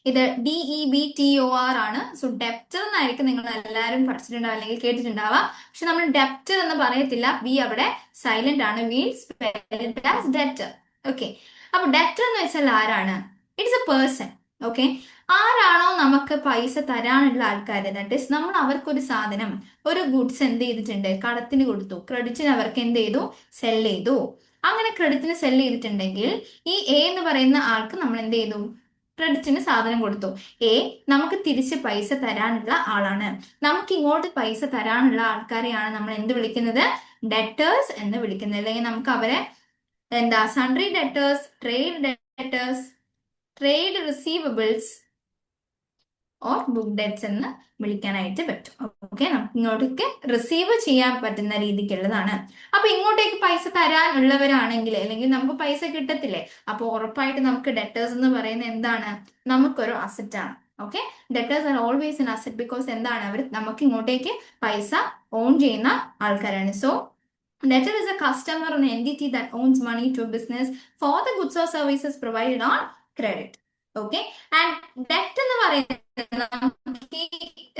ഇത് DEBTOR ആണ്. സോ ഡെപ്റ്റർ എന്നായിരിക്കും നിങ്ങൾ എല്ലാവരും പഠിച്ചിട്ടുണ്ടാവുക അല്ലെങ്കിൽ കേട്ടിട്ടുണ്ടാവുക. പക്ഷെ നമ്മൾ ഡെപ്റ്റർ എന്ന് പറയത്തില്ല, ബി അവിടെ സൈലന്റ് ആണ്. Wheel spell it as debtor. Okay, അപ്പൊ ഡെറ്റർ എന്ന് വെച്ചാൽ ആരാണ്? It's A person. ഓക്കെ, ആരാണോ നമുക്ക് പൈസ തരാനുള്ള ആൾക്കാർ, ദാറ്റ് ഈസ് നമ്മൾ അവർക്കൊരു സാധനം, ഒരു ഗുഡ്സ് എന്ത് ചെയ്തിട്ടുണ്ട്? കടത്തിന് കൊടുത്തു. ക്രെഡിറ്റിന് അവർക്ക് എന്ത് ചെയ്തു? സെൽ ചെയ്തു. അങ്ങനെ ക്രെഡിറ്റിന് സെൽ ചെയ്തിട്ടുണ്ടെങ്കിൽ ഈ എ എന്ന് പറയുന്ന ആൾക്ക് നമ്മൾ എന്ത് ചെയ്തു? ക്രെഡിറ്റിന് സാധനം കൊടുത്തു. എ നമുക്ക് തിരിച്ച് പൈസ തരാനുള്ള ആളാണ്. നമുക്ക് ഇങ്ങോട്ട് പൈസ തരാനുള്ള ആൾക്കാരെയാണ് നമ്മൾ എന്ത് വിളിക്കുന്നത്? ഡെറ്റേഴ്സ് എന്ന് വിളിക്കുന്നത്. അല്ലെങ്കിൽ നമുക്ക് അവരെ എന്താ sundry debtors, trade debtors, trade receivables or book debts എന്ന് വിളിക്കാനായിട്ട് പറ്റും. ഓക്കെ, നമുക്ക് ഇങ്ങോട്ടേക്ക് റിസീവ് ചെയ്യാൻ പറ്റുന്ന രീതിക്കുള്ളതാണ്. അപ്പൊ ഇങ്ങോട്ടേക്ക് പൈസ തരാനുള്ളവരാണെങ്കിൽ അല്ലെങ്കിൽ നമുക്ക് പൈസ കിട്ടത്തില്ലേ, അപ്പൊ ഉറപ്പായിട്ട് നമുക്ക് ഡെറ്റേഴ്സ് എന്ന് പറയുന്നത് എന്താണ്? നമുക്കൊരു അസറ്റ് ആണ്. Okay, debtors are always N asset because എന്താണ്? അവർ നമുക്ക് ഇങ്ങോട്ടേക്ക് പൈസ ഓൺ ചെയ്യുന്ന ആൾക്കാരാണ്. So debtor is a customer or an entity that owns money to a business for the goods or services provided on credit. Okay, and debt എന്ന് പറയുന്നത്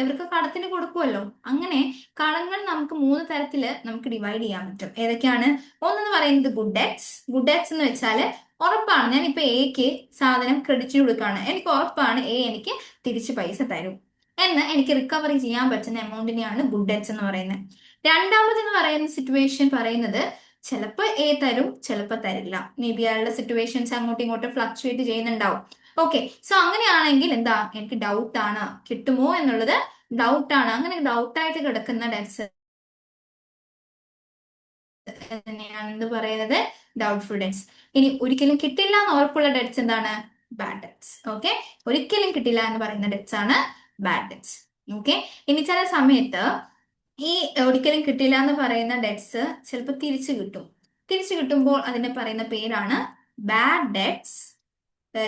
ഇവർക്ക് കടത്തിന് കൊടുക്കുമല്ലോ. അങ്ങനെ കടങ്ങൾ നമുക്ക് 3 തരത്തില് നമുക്ക് ഡിവൈഡ് ചെയ്യാൻ പറ്റും. ഏതൊക്കെയാണ്? ഒന്നെന്ന് പറയുന്നത് ഗുഡ് ഡെറ്റ്സ്. ഗുഡ് ഡെറ്റ്സ് എന്ന് വെച്ചാൽ ഉറപ്പാണ്, ഞാൻ ഇപ്പൊ എക്ക് സാധനം ക്രെഡിറ്റ് കൊടുക്കുകയാണ്, എനിക്ക് ഉറപ്പാണ് എ എനിക്ക് തിരിച്ച് പൈസ തരും എന്ന് എനിക്ക് റിക്കവറി ചെയ്യാൻ പറ്റുന്ന എമൗണ്ടിനെയാണ് ഗുഡ് ഡെറ്റ്സ് എന്ന് പറയുന്നത്. രണ്ടാമതെന്ന് പറയുന്ന സിറ്റുവേഷൻ പറയുന്നത് ചിലപ്പോൾ എ തരും, ചിലപ്പോൾ തരില്ല. മേ ബി അയാളുടെ സിറ്റുവേഷൻസ് അങ്ങോട്ടും ഇങ്ങോട്ടും ഫ്ലക്ച്വേറ്റ് ചെയ്യുന്നുണ്ടാവും. ഓക്കെ, സോ അങ്ങനെയാണെങ്കിൽ എന്താ? എനിക്ക് ഡൗട്ട് ആണ്, കിട്ടുമോ എന്നുള്ളത് ഡൗട്ട് ആണ്. അങ്ങനെ ഡൗട്ടായിട്ട് കിടക്കുന്ന ഡെറ്റ്സ് തന്നെയാണ് എന്ത് പറയുന്നത്? Doubtful debts. ഇനി ഒരിക്കലും കിട്ടില്ല എന്ന് ഉറപ്പുള്ള ഡെറ്റ്സ് എന്താണ്? Bad debts. ഓക്കെ, ഒരിക്കലും കിട്ടില്ല എന്ന് പറയുന്ന ഡെറ്റ്സ് ആണ് ബാഡ് ഡെറ്റ്സ്. ഓക്കെ, ഇനി ചില സമയത്ത് ഈ ഒരിക്കലും കിട്ടില്ല എന്ന് പറയുന്ന ഡെറ്റ്സ് ചിലപ്പോൾ തിരിച്ചു കിട്ടും. തിരിച്ചു കിട്ടുമ്പോൾ അതിനെ പറയുന്ന പേരാണ് bad debts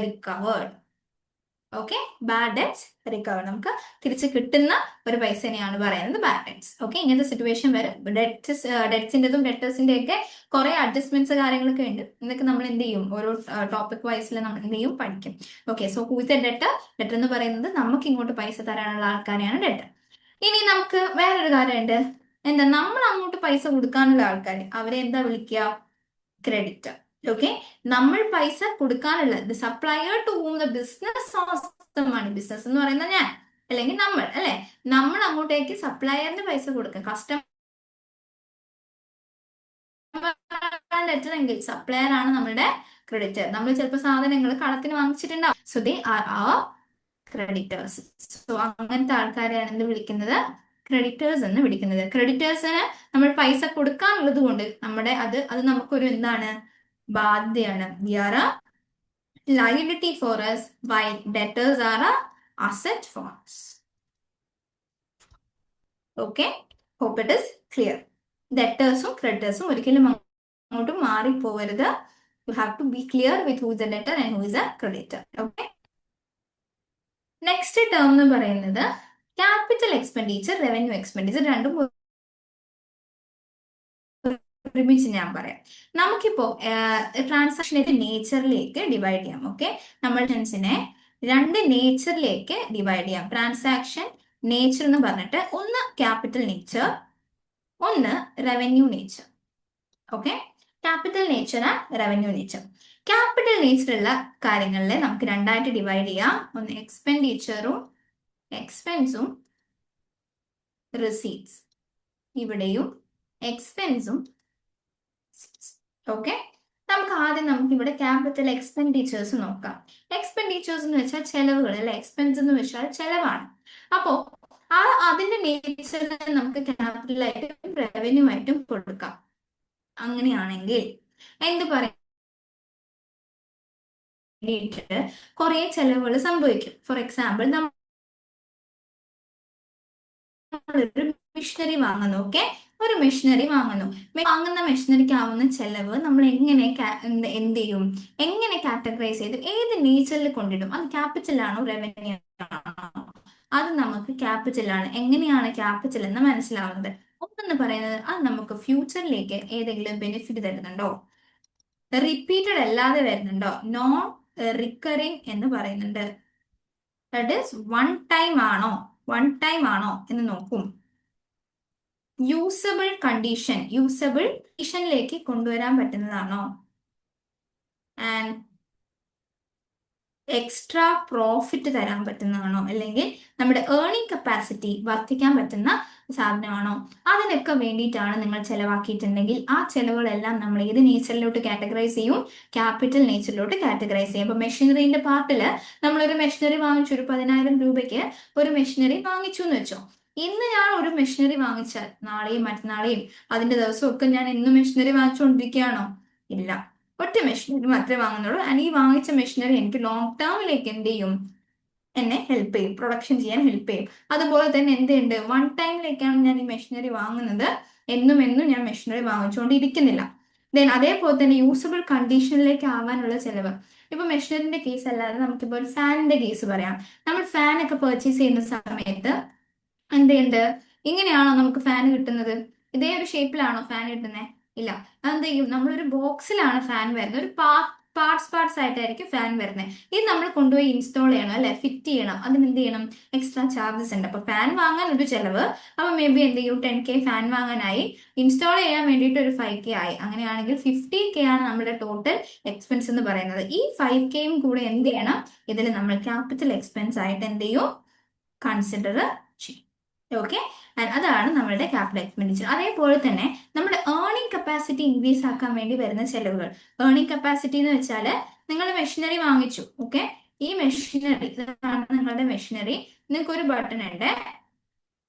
recovered. Okay, bad debts recovered, നമുക്ക് തിരിച്ചു കിട്ടുന്ന ഒരു പൈസനെയാണ് പറയുന്നത് ബാഡ് ഡെറ്റ്സ്. ഓക്കെ, ഇങ്ങനത്തെ സിറ്റുവേഷൻ വരും. ഡെറ്റ്സിൻ്റെതും ഡെറ്റേഴ്സിന്റെ ഒക്കെ കുറെ അഡ്ജസ്റ്റ്മെന്റ്സ് കാര്യങ്ങളൊക്കെ ഉണ്ട്. ഇതൊക്കെ നമ്മൾ എന്ത് ചെയ്യും? ഓരോ ടോപ്പിക് വൈസിൽ നമ്മൾ എന്ത് ചെയ്യും? പഠിക്കും. Okay, so who is A debtor? Debtor എന്ന് പറയുന്നത് നമുക്ക് ഇങ്ങോട്ട് പൈസ തരാനുള്ള ആൾക്കാരെയാണ് ഡെറ്റർ. ഇനി നമുക്ക് വേറൊരു കാര്യമുണ്ട്. എന്താ, നമ്മൾ അങ്ങോട്ട് പൈസ കൊടുക്കാനുള്ള ആൾക്കാർ, അവരെ എന്താ വിളിക്കുക? ക്രെഡിറ്റർ. ഓക്കെ, നമ്മൾ പൈസ കൊടുക്കാനുള്ള supplier to whom the business ആണ്. ബിസിനസ് എന്ന് പറയുന്നത് ഞാൻ അല്ലെങ്കിൽ നമ്മൾ, അല്ലെ? നമ്മൾ അങ്ങോട്ടേക്ക് സപ്ലയറിന് പൈസ കൊടുക്കും. കസ്റ്റമർ ലെറ്റർ എങ്കിൽ സപ്ലയർ ആണ് നമ്മുടെ ക്രെഡിറ്റർ. നമ്മൾ ചിലപ്പോൾ സാധനങ്ങൾ കടത്തിന് വാങ്ങിച്ചിട്ടുണ്ടാവും. സോ ദേ ആർ അവർ ക്രെഡിറ്റേഴ്സ്. സോ അങ്ങനത്തെ ആൾക്കാരെയാണ് എന്ത് വിളിക്കുന്നത്? ക്രെഡിറ്റേഴ്സ് എന്ന് വിളിക്കുന്നത്. ക്രെഡിറ്റേഴ്സിന് നമ്മൾ പൈസ കൊടുക്കാനുള്ളത് കൊണ്ട് നമ്മുടെ അത് നമുക്കൊരു എന്താണ്? ബാധ്യതയാണ്. We are a liability for us, while debtors are a asset for us. Okay, hope it is clear. Debtors-ഉം creditors-ഉം ഒരിക്കലും അങ്ങോട്ട് മാറിപ്പോകരുത്. You have to be clear with who is a debtor and who is a creditor. Okay. Next term എന്ന് പറയുന്നത് capital expenditure, revenue expenditure, രണ്ടും ഒരുമിച്ച് ഞാൻ പറയാം. നമുക്കിപ്പോ ട്രാൻസാക്ഷൻ്റെ നേച്ചറിലേക്ക് divide ചെയ്യാം. ഓക്കെ, നമ്മൾ രണ്ട് നേച്ചറിലേക്ക് ഡിവൈഡ് ചെയ്യാം. ട്രാൻസാക്ഷൻ നേച്ചർ എന്ന് പറഞ്ഞിട്ട് ഒന്ന് ക്യാപിറ്റൽ നേച്ചർ, ഒന്ന് revenue nature. Okay, capital nature and revenue nature. Capital നേച്ചറുള്ള കാര്യങ്ങളിലെ നമുക്ക് രണ്ടായിട്ട് ഡിവൈഡ് ചെയ്യാം. ഒന്ന് എക്സ്പെൻഡിച്ചറും എക്സ്പെൻസും റിസീറ്റ്സ്. ഇവിടെയും എക്സ്പെൻസും. ഓക്കെ, നമുക്ക് ഇവിടെ ക്യാപിറ്റൽ എക്സ്പെൻഡിച്ചേഴ്സ് നോക്കാം. എക്സ്പെൻഡിച്ചേഴ്സ് എന്ന് വെച്ചാൽ ചെലവുകൾ, അല്ലെ? എക്സ്പെൻസ് എന്ന് വെച്ചാൽ ചെലവാണ്. അപ്പോ അതിന്റെ നേച്ചറിൽ നമുക്ക് ക്യാപിറ്റൽ ആയിട്ടും റവന്യൂ ആയിട്ടും കൊടുക്കാം. അങ്ങനെയാണെങ്കിൽ എന്ത് പറയാം? കുറെ ചെലവുകൾ സംഭവിക്കും. ഫോർ എക്സാമ്പിൾ, നമ്മളൊരു മെഷീനറി വാങ്ങുന്നു. ഓക്കെ, ഒരു മെഷീനറി വാങ്ങുന്ന മെഷീനറിക്ക് ആവുന്ന ചെലവ് നമ്മൾ എങ്ങനെ എന്ത് ചെയ്യും? എങ്ങനെ കാറ്റഗറൈസ് ചെയ്ത് ഏത് നേച്ചറിൽ കൊണ്ടിടും? അത് ക്യാപിറ്റൽ ആണോ റവന്യൂ ആണോ? അത് നമുക്ക് ക്യാപിറ്റൽ ആണ്. എങ്ങനെയാണ് ക്യാപിറ്റൽ എന്ന് മനസ്സിലാവുന്നത്? ഒന്നെന്ന് പറയുന്നത്, അത് നമുക്ക് ഫ്യൂച്ചറിലേക്ക് ഏതെങ്കിലും ബെനിഫിറ്റ് തരുന്നുണ്ടോ? റിപ്പീറ്റഡ് അല്ലാതെ വരുന്നുണ്ടോ? നോൺ റിക്കറിങ് എന്ന് പറയുന്നുണ്ട്. ദാറ്റ് ഈസ് വൺ ടൈം ആണോ എന്ന് നോക്കും. യൂസബിളിലേക്ക് കൊണ്ടുവരാൻ പറ്റുന്നതാണോ? ആൻഡ് എക്സ്ട്രാ പ്രോഫിറ്റ് തരാൻ പറ്റുന്നതാണോ? അല്ലെങ്കിൽ നമ്മുടെ ഏർണിംഗ് കപ്പാസിറ്റി വർദ്ധിക്കാൻ പറ്റുന്ന സാധനമാണോ? അതിനൊക്കെ വേണ്ടിയിട്ടാണ് നിങ്ങൾ ചെലവാക്കിയിട്ടുണ്ടെങ്കിൽ ആ ചെലവുകളെല്ലാം നമ്മൾ ഏത് നേച്ചറിലോട്ട് കാറ്റഗറൈസ് ചെയ്യും? ക്യാപിറ്റൽ നേച്ചറിലോട്ട് കാറ്റഗറൈസ് ചെയ്യും. അപ്പൊ മെഷീനറിന്റെ പാർട്ടിൽ നമ്മളൊരു മെഷീനറി വാങ്ങിച്ചു, ഒരു 10,000 രൂപയ്ക്ക് ഒരു മെഷീനറി വാങ്ങിച്ചു എന്ന് വെച്ചോ. ഇന്ന് ഞാൻ ഒരു മെഷീനറി വാങ്ങിച്ചാൽ നാളെയും മറ്റന്നാളെയും അതിന്റെ ദിവസമൊക്കെ ഞാൻ ഇന്ന് മെഷീനറി വാങ്ങിച്ചുകൊണ്ടിരിക്കുകയാണോ? ഇല്ല, ഒറ്റ മെഷീനറി മാത്രമേ വാങ്ങുന്നുള്ളൂ. ആൻഡ് ഈ വാങ്ങിച്ച മെഷീനറി എനിക്ക് ലോങ് ടേമിലേക്ക് എന്ത് ചെയ്യും? എന്നെ ഹെൽപ്പ് ചെയ്യും, പ്രൊഡക്ഷൻ ചെയ്യാൻ ഹെൽപ്പ് ചെയ്യും. അതുപോലെ തന്നെ എന്തുണ്ട്? വൺ ടൈമിലേക്കാണ് ഞാൻ ഈ മെഷീനറി വാങ്ങുന്നത്, എന്നും ഞാൻ മെഷീനറി വാങ്ങിച്ചുകൊണ്ടിരിക്കുന്നില്ല. ദെൻ അതേപോലെ തന്നെ യൂസബിൾ കണ്ടീഷനിലേക്ക് ആവാനുള്ള ചെലവ്. ഇപ്പൊ മെഷീനറിന്റെ കേസ് അല്ലാതെ നമുക്കിപ്പോൾ ഒരു ഫാനിന്റെ കേസ് പറയാം. നമ്മൾ ഫാൻ ഒക്കെ പർച്ചേസ് ചെയ്യുന്ന സമയത്ത് എന്തുണ്ട്? ഇങ്ങനെയാണോ നമുക്ക് ഫാൻ കിട്ടുന്നത്? ഇതേ ഒരു ഷേപ്പിലാണോ ഫാൻ കിട്ടുന്നത്? ഇല്ല. എന്ത് ചെയ്യും? നമ്മളൊരു ബോക്സിലാണ് ഫാൻ വരുന്നത്, ഒരു പാർട്സ് ആയിട്ടായിരിക്കും ഫാൻ വരുന്നത്. ഇത് നമ്മൾ കൊണ്ടുപോയി ഇൻസ്റ്റാൾ ചെയ്യണം, അല്ലെ? ഫിറ്റ് ചെയ്യണം. അതിന് എന്ത് ചെയ്യണം? എക്സ്ട്രാ ചാർജസ് ഉണ്ട്. അപ്പൊ ഫാൻ വാങ്ങാൻ ഒരു ചെലവ്. അപ്പൊ മേ ബി എന്ത് ചെയ്യും? 10K fan വാങ്ങാനായി. ഇൻസ്റ്റാൾ ചെയ്യാൻ വേണ്ടിയിട്ട് ഒരു 5K ആയി. അങ്ങനെയാണെങ്കിൽ 50K ആണ് നമ്മുടെ ടോട്ടൽ എക്സ്പെൻസ് എന്ന് പറയുന്നത്. ഈ 5Kയും കൂടെ എന്ത് ചെയ്യണം? ഇതിൽ നമ്മൾ ക്യാപിറ്റൽ എക്സ്പെൻസ് ആയിട്ട് എന്ത് ചെയ്യും? കൺസിഡർ ചെയ്യും. ഓക്കെ, അതാണ് നമ്മളുടെ ക്യാപിറ്റൽ എക്സ്പെൻഡിച്ചർ. അതേപോലെ തന്നെ നമ്മുടെ ഏർണിംഗ് കപ്പാസിറ്റി ഇൻക്രീസ് ആക്കാൻ വേണ്ടി വരുന്ന ചെലവുകൾ. ഏർണിംഗ് കപ്പാസിറ്റി എന്ന് വെച്ചാൽ നിങ്ങൾ മെഷീനറി വാങ്ങിച്ചു. ഓക്കെ, ഈ മെഷീനറി, ഇതാണ് നിങ്ങളുടെ മെഷീനറി. നിങ്ങൾക്ക് ഒരു ബട്ടൺ ഉണ്ട്.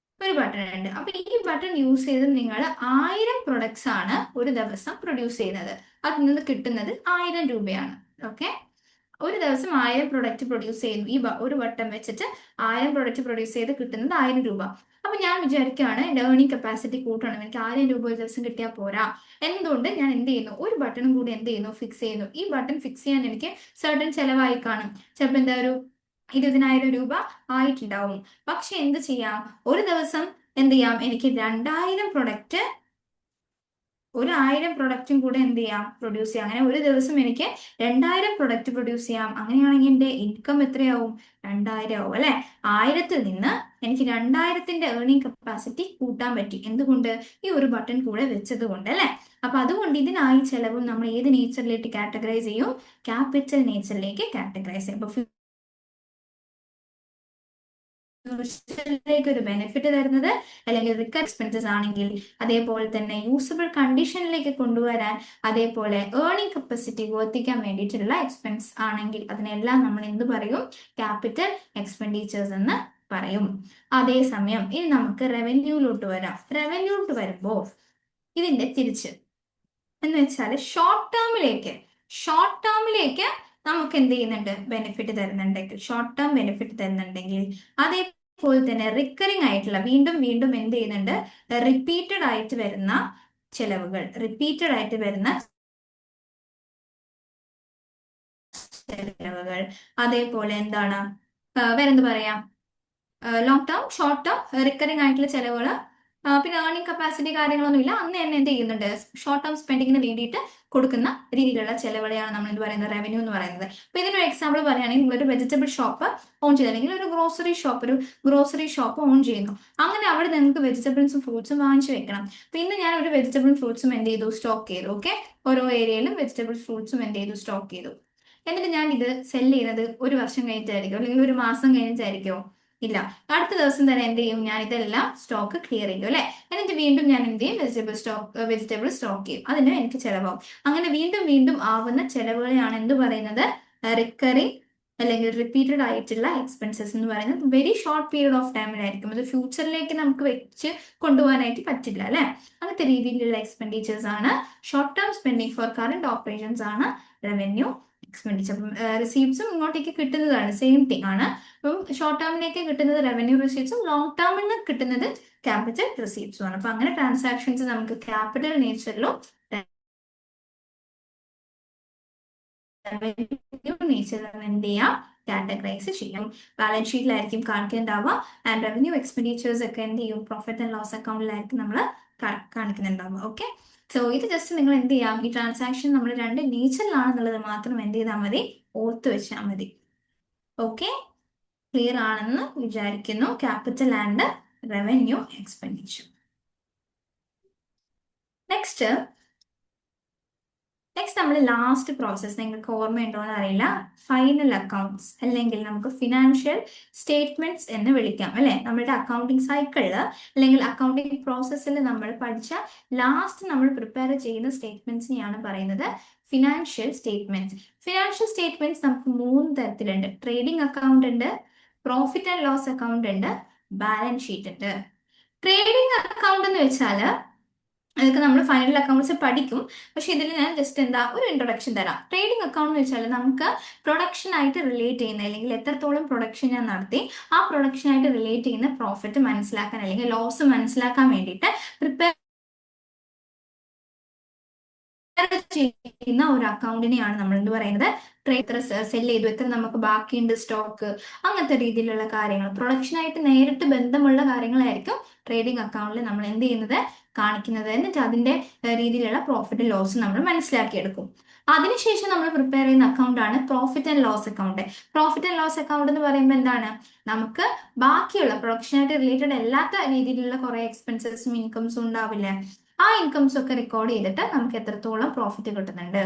അപ്പൊ ഈ ബട്ടൺ യൂസ് ചെയ്ത് നിങ്ങൾ 1000 പ്രൊഡക്ട്സ് ആണ് ഒരു ദിവസം പ്രൊഡ്യൂസ് ചെയ്യുന്നത്. അതിൽ നിന്ന് കിട്ടുന്നത് 1000 രൂപയാണ്. ഓക്കെ, ഒരു ദിവസം 1000 പ്രൊഡക്റ്റ് പ്രൊഡ്യൂസ് ചെയ്യുന്നു. ഈ ഒരു ബട്ടൺ വെച്ചിട്ട് 1000 പ്രൊഡക്റ്റ് പ്രൊഡ്യൂസ് ചെയ്ത് കിട്ടുന്നത് 1000 രൂപ. അപ്പൊ ഞാൻ വിചാരിക്കുകയാണ് എന്റെ ഏർണിംഗ് കപ്പാസിറ്റി കൂട്ടണം, എനിക്ക് 1000 രൂപ ഒരു ദിവസം കിട്ടിയാൽ പോരാ. എന്തുകൊണ്ട് ഞാൻ എന്ത് ചെയ്യുന്നു? ഒരു ബട്ടണും കൂടി എന്ത് ചെയ്യുന്നു? ഫിക്സ് ചെയ്യുന്നു. ഈ ബട്ടൺ ഫിക്സ് ചെയ്യാൻ എനിക്ക് സർട്ടൻ ചെലവായി കാണും. ചിലപ്പോൾ എന്താ ഒരു 20,000 രൂപ ആയിട്ടുണ്ടാവും. പക്ഷെ എന്ത് ചെയ്യാം? ഒരു ദിവസം എന്ത് ചെയ്യാം? എനിക്ക് 2000 പ്രൊഡക്റ്റ് ഒരു 1000 പ്രൊഡക്റ്റും കൂടെ എന്ത് ചെയ്യാം, പ്രൊഡ്യൂസ് ചെയ്യാം. അങ്ങനെ ഒരു ദിവസം എനിക്ക് 2000 പ്രൊഡക്റ്റ് പ്രൊഡ്യൂസ് ചെയ്യാം. അങ്ങനെയാണെങ്കിൽ എന്റെ ഇൻകം എത്രയാവും? 2000 ആവും അല്ലെ. 1000-ൽ നിന്ന് എനിക്ക് 2000-ന്റെ ഏർണിംഗ് കപ്പാസിറ്റി കൂട്ടാൻ പറ്റി. എന്തുകൊണ്ട്? ഈ ഒരു ബട്ടൺ കൂടെ വെച്ചത് കൊണ്ട് അല്ലെ. അപ്പൊ അതുകൊണ്ട് ഇതിനായി ചെലവും നമ്മൾ ഏത് നേച്ചറിലേക്ക് കാറ്റഗറൈസ് ചെയ്യും? ക്യാപിറ്റൽ നേച്ചറിലേക്ക് കാറ്റഗറൈസ് ചെയ്യും. അപ്പൊ ഫ്യൂച്ചറിലേക്ക് ഒരു ബെനിഫിറ്റ് തരുന്നത് അല്ലെങ്കിൽ റിക്കർ എക്സ്പെൻസസ് ആണെങ്കിൽ, അതേപോലെ തന്നെ യൂസബിൾ കണ്ടീഷനിലേക്ക് കൊണ്ടുവരാൻ, അതേപോലെ ഏർണിംഗ് കപ്പാസിറ്റി വർദ്ധിക്കാൻ വേണ്ടിയിട്ടുള്ള എക്സ്പെൻസ് ആണെങ്കിൽ അതിനെല്ലാം നമ്മൾ എന്ത് പറയും? ക്യാപിറ്റൽ എക്സ്പെൻഡിച്ചേഴ്സ് എന്ന് പറയും. അതേസമയം ഇനി നമുക്ക് റവന്യൂലോട്ട് വരാം. റവന്യൂലോട്ട് വരുമ്പോൾ ഇതിന്റെ തിരിച്ച് എന്ന് വെച്ചാൽ ഷോർട്ട് ടേമിലേക്ക് നമുക്ക് എന്ത് ചെയ്യുന്നുണ്ട്? ബെനിഫിറ്റ് തരുന്നുണ്ടെങ്കിൽ, ഷോർട്ട് ടേം ബെനിഫിറ്റ് തരുന്നുണ്ടെങ്കിൽ, അതേപോലെ തന്നെ റിക്കറിംഗ് ആയിട്ടുള്ള വീണ്ടും വീണ്ടും എന്ത് ചെയ്യുന്നുണ്ട്? റിപ്പീറ്റഡ് ആയിട്ട് വരുന്ന ചെലവുകൾ, അതേപോലെ എന്താണ് വേറെന്ത് പറയാം? Long term, short term, recurring ആയിട്ടുള്ള ചെലവുകൾ, പിന്നെ ഏർണിംഗ് കപ്പാസിറ്റി കാര്യങ്ങളൊന്നും ഇല്ല, അന്ന് തന്നെ എന്ത് ചെയ്യുന്നുണ്ട്? ഷോർട്ട് ടേം സ്പെൻഡിങ്ങിന് വേണ്ടിയിട്ട് കൊടുക്കുന്ന രീതിയിലുള്ള ചെലവുകളെയാണ് നമ്മൾ എന്ത് പറയുന്നത്? റവന്യൂ എന്ന് പറയുന്നത്. അപ്പൊ ഇതിനൊരു എക്സാമ്പിൾ പറയുകയാണെങ്കിൽ, നിങ്ങളൊരു വെജിറ്റബിൾ ഷോപ്പ് ഓൺ ചെയ്ത്, അല്ലെങ്കിൽ ഒരു ഗ്രോസറി ഷോപ്പ് ഓൺ ചെയ്യുന്നു. അങ്ങനെ അവിടെ നിങ്ങൾക്ക് വെജിറ്റബിൾസും ഫ്രൂട്ട്സും വാങ്ങിച്ചു വെക്കണം. പിന്നെ ഞാൻ ഒരു വെജിറ്റബിൾ ഫ്രൂട്ട്സും എന്ത് ചെയ്തു? സ്റ്റോക്ക് ചെയ്തു. ഓക്കെ, ഓരോ ഏരിയയിലും വെജിറ്റബിൾ ഫ്രൂട്ട്സും എന്ത് ചെയ്തു? സ്റ്റോക്ക് ചെയ്തു. എന്നിട്ട് ഞാൻ ഇത് സെല് ചെയ്യുന്നത് ഒരു വർഷം കഴിഞ്ഞിട്ടായിരിക്കും, അല്ലെങ്കിൽ ഒരു മാസം കഴിഞ്ഞിട്ടായിരിക്കോ? ഇല്ല, അടുത്ത ദിവസം തന്നെ എന്ത് ചെയ്യും? ഞാൻ ഇതെല്ലാം സ്റ്റോക്ക് ക്ലിയർ ചെയ്യും അല്ലെ. എന്നിട്ട് വീണ്ടും ഞാൻ എന്ത് ചെയ്യും? വെജിറ്റബിൾ സ്റ്റോക്ക് ചെയ്യും. അതിന് എനിക്ക് ചെലവാകും. അങ്ങനെ വീണ്ടും വീണ്ടും ആവുന്ന ചെലവുകളെയാണ് എന്ത് പറയുന്നത്? റിക്കറിംഗ് അല്ലെങ്കിൽ റിപ്പീറ്റഡ് ആയിട്ടുള്ള എക്സ്പെൻസസ് എന്ന് പറയുന്നത്. വെരി ഷോർട്ട് പീരീഡ് ഓഫ് ടൈമിലായിരിക്കും. അത് ഫ്യൂച്ചറിലേക്ക് നമുക്ക് വെച്ച് കൊണ്ടുപോകാനായിട്ട് പറ്റില്ല അല്ലെ. അങ്ങനത്തെ രീതിയിലുള്ള എക്സ്പെൻഡിച്ചേഴ്സ് ആണ് short term spending for current operations ആണ് റവന്യൂ എക്സ്പെൻഡിച്ചർ. റിസീപ്റ്റ്സും ഇങ്ങോട്ടേക്ക് കിട്ടുന്നതാണ്, സെയിം തിങ് ആണ്. അപ്പം ഷോർട്ട് ടേമിലേക്ക് കിട്ടുന്നത് റവന്യൂ റിസീപ്റ്റ്സും, ലോങ് ടേമിന് കിട്ടുന്നത് ക്യാപിറ്റൽ റിസീപ്റ്റ്സും ആണ്. അപ്പൊ അങ്ങനെ ട്രാൻസാക്ഷൻസ് നമുക്ക് ക്യാപിറ്റൽ നേച്ചറിലും റവന്യൂ നേച്ചറിലും എന്ത് ചെയ്യാം? കാറ്റഗറൈസ് ചെയ്യാം. ബാലൻസ് ഷീറ്റിലായിരിക്കും കാണിക്കുന്നുണ്ടാവുക. ആൻഡ് റവന്യൂ എക്സ്പെൻഡിച്ചേഴ്സ് ഒക്കെ എന്ത് ചെയ്യും? പ്രോഫിറ്റ് ആൻഡ് ലോസ് അക്കൗണ്ടിലായിരിക്കും നമ്മൾ കാണിക്കുന്നുണ്ടാവുക. ഓക്കെ, സോ ഇത് ജസ്റ്റ് നിങ്ങൾ എന്ത് ചെയ്യാം? ഈ ട്രാൻസാക്ഷൻ നമ്മൾ രണ്ട് നേച്ചറിലാണെന്നുള്ളത് മാത്രം എന്ത് ചെയ്താൽ മതി? ഓർത്ത് വെച്ചാൽ മതി. ഓക്കെ, ക്ലിയർ ആണെന്ന് വിചാരിക്കുന്നു. Capital and revenue expenditure. Next നമ്മൾ ലാസ്റ്റ് പ്രോസസ്, നിങ്ങൾക്ക് ഓർമ്മയുണ്ടോ എന്ന് അറിയില്ല, ഫൈനൽ അക്കൗണ്ട്സ് അല്ലെങ്കിൽ നമുക്ക് ഫിനാൻഷ്യൽ സ്റ്റേറ്റ്മെന്റ്സ് എന്ന് വിളിക്കാം അല്ലെ. നമ്മുടെ അക്കൗണ്ടിങ് സൈക്കിളിൽ അല്ലെങ്കിൽ അക്കൗണ്ടിങ് പ്രോസസ്സിൽ നമ്മൾ പഠിച്ച ലാസ്റ്റ് നമ്മൾ പ്രിപ്പയർ ചെയ്യുന്ന സ്റ്റേറ്റ്മെന്റ്സിനെയാണ് പറയുന്നത് ഫിനാൻഷ്യൽ സ്റ്റേറ്റ്മെന്റ്സ്. ഫിനാൻഷ്യൽ സ്റ്റേറ്റ്മെന്റ്സ് നമുക്ക് 3 തരത്തിലുണ്ട്. ട്രേഡിംഗ് അക്കൗണ്ട് ഉണ്ട്, പ്രോഫിറ്റ് ആൻഡ് ലോസ് അക്കൗണ്ട് ഉണ്ട്, ബാലൻസ് ഷീറ്റ് ഉണ്ട്. ട്രേഡിംഗ് അക്കൗണ്ട് എന്ന് വെച്ചാൽ അതൊക്കെ നമ്മൾ ഫൈനൽ അക്കൗണ്ട്സ് പഠിക്കും. പക്ഷെ ഇതിൽ ഞാൻ ജസ്റ്റ് ഒരു ഇൻട്രൊഡക്ഷൻ തരാം. ട്രേഡിംഗ് അക്കൗണ്ട് എന്ന് വെച്ചാൽ നമുക്ക് പ്രൊഡക്ഷൻ ആയിട്ട് റിലേറ്റ് ചെയ്യുന്ന, അല്ലെങ്കിൽ എത്രത്തോളം പ്രൊഡക്ഷൻ ഞാൻ നടത്തി ആ പ്രൊഡക്ഷൻ ആയിട്ട് റിലേറ്റ് ചെയ്യുന്ന പ്രോഫിറ്റ് മനസ്സിലാക്കാൻ അല്ലെങ്കിൽ ലോസ് മനസ്സിലാക്കാൻ വേണ്ടിയിട്ട് പ്രിപ്പയർ ചെയ്യുന്ന ഒരു അക്കൗണ്ടിനെയാണ് നമ്മൾ എന്ത് പറയുന്നത്? എത്ര സെല് ചെയ്തു, എത്ര നമുക്ക് ബാക്കിയുണ്ട് സ്റ്റോക്ക്, അങ്ങനത്തെ രീതിയിലുള്ള കാര്യങ്ങൾ, പ്രൊഡക്ഷനായിട്ട് നേരിട്ട് ബന്ധമുള്ള കാര്യങ്ങളായിരിക്കും ട്രേഡിംഗ് അക്കൗണ്ടിൽ നമ്മൾ എന്ത് ചെയ്യുന്നത്? കാണിക്കുന്നത്. എന്നിട്ട് അതിന്റെ രീതിയിലുള്ള പ്രോഫിറ്റ് ലോസ് നമ്മൾ മനസ്സിലാക്കിയെടുക്കും. അതിനുശേഷം നമ്മൾ പ്രിപ്പയർ ചെയ്യുന്ന അക്കൗണ്ട് ആണ് profit and loss account. Profit and loss account എന്ന് പറയുമ്പോൾ എന്താണ്? നമുക്ക് ബാക്കിയുള്ള പ്രൊഡക്ഷനായിട്ട് റിലേറ്റഡ് അല്ലാത്ത രീതിയിലുള്ള കുറെ എക്സ്പെൻസസും ഇൻകംസും ഉണ്ടാവില്ലേ? ആ ഇൻകംസ് ഒക്കെ റെക്കോർഡ് ചെയ്തിട്ട് നമുക്ക് എത്രത്തോളം പ്രോഫിറ്റ് കിട്ടുന്നുണ്ട്,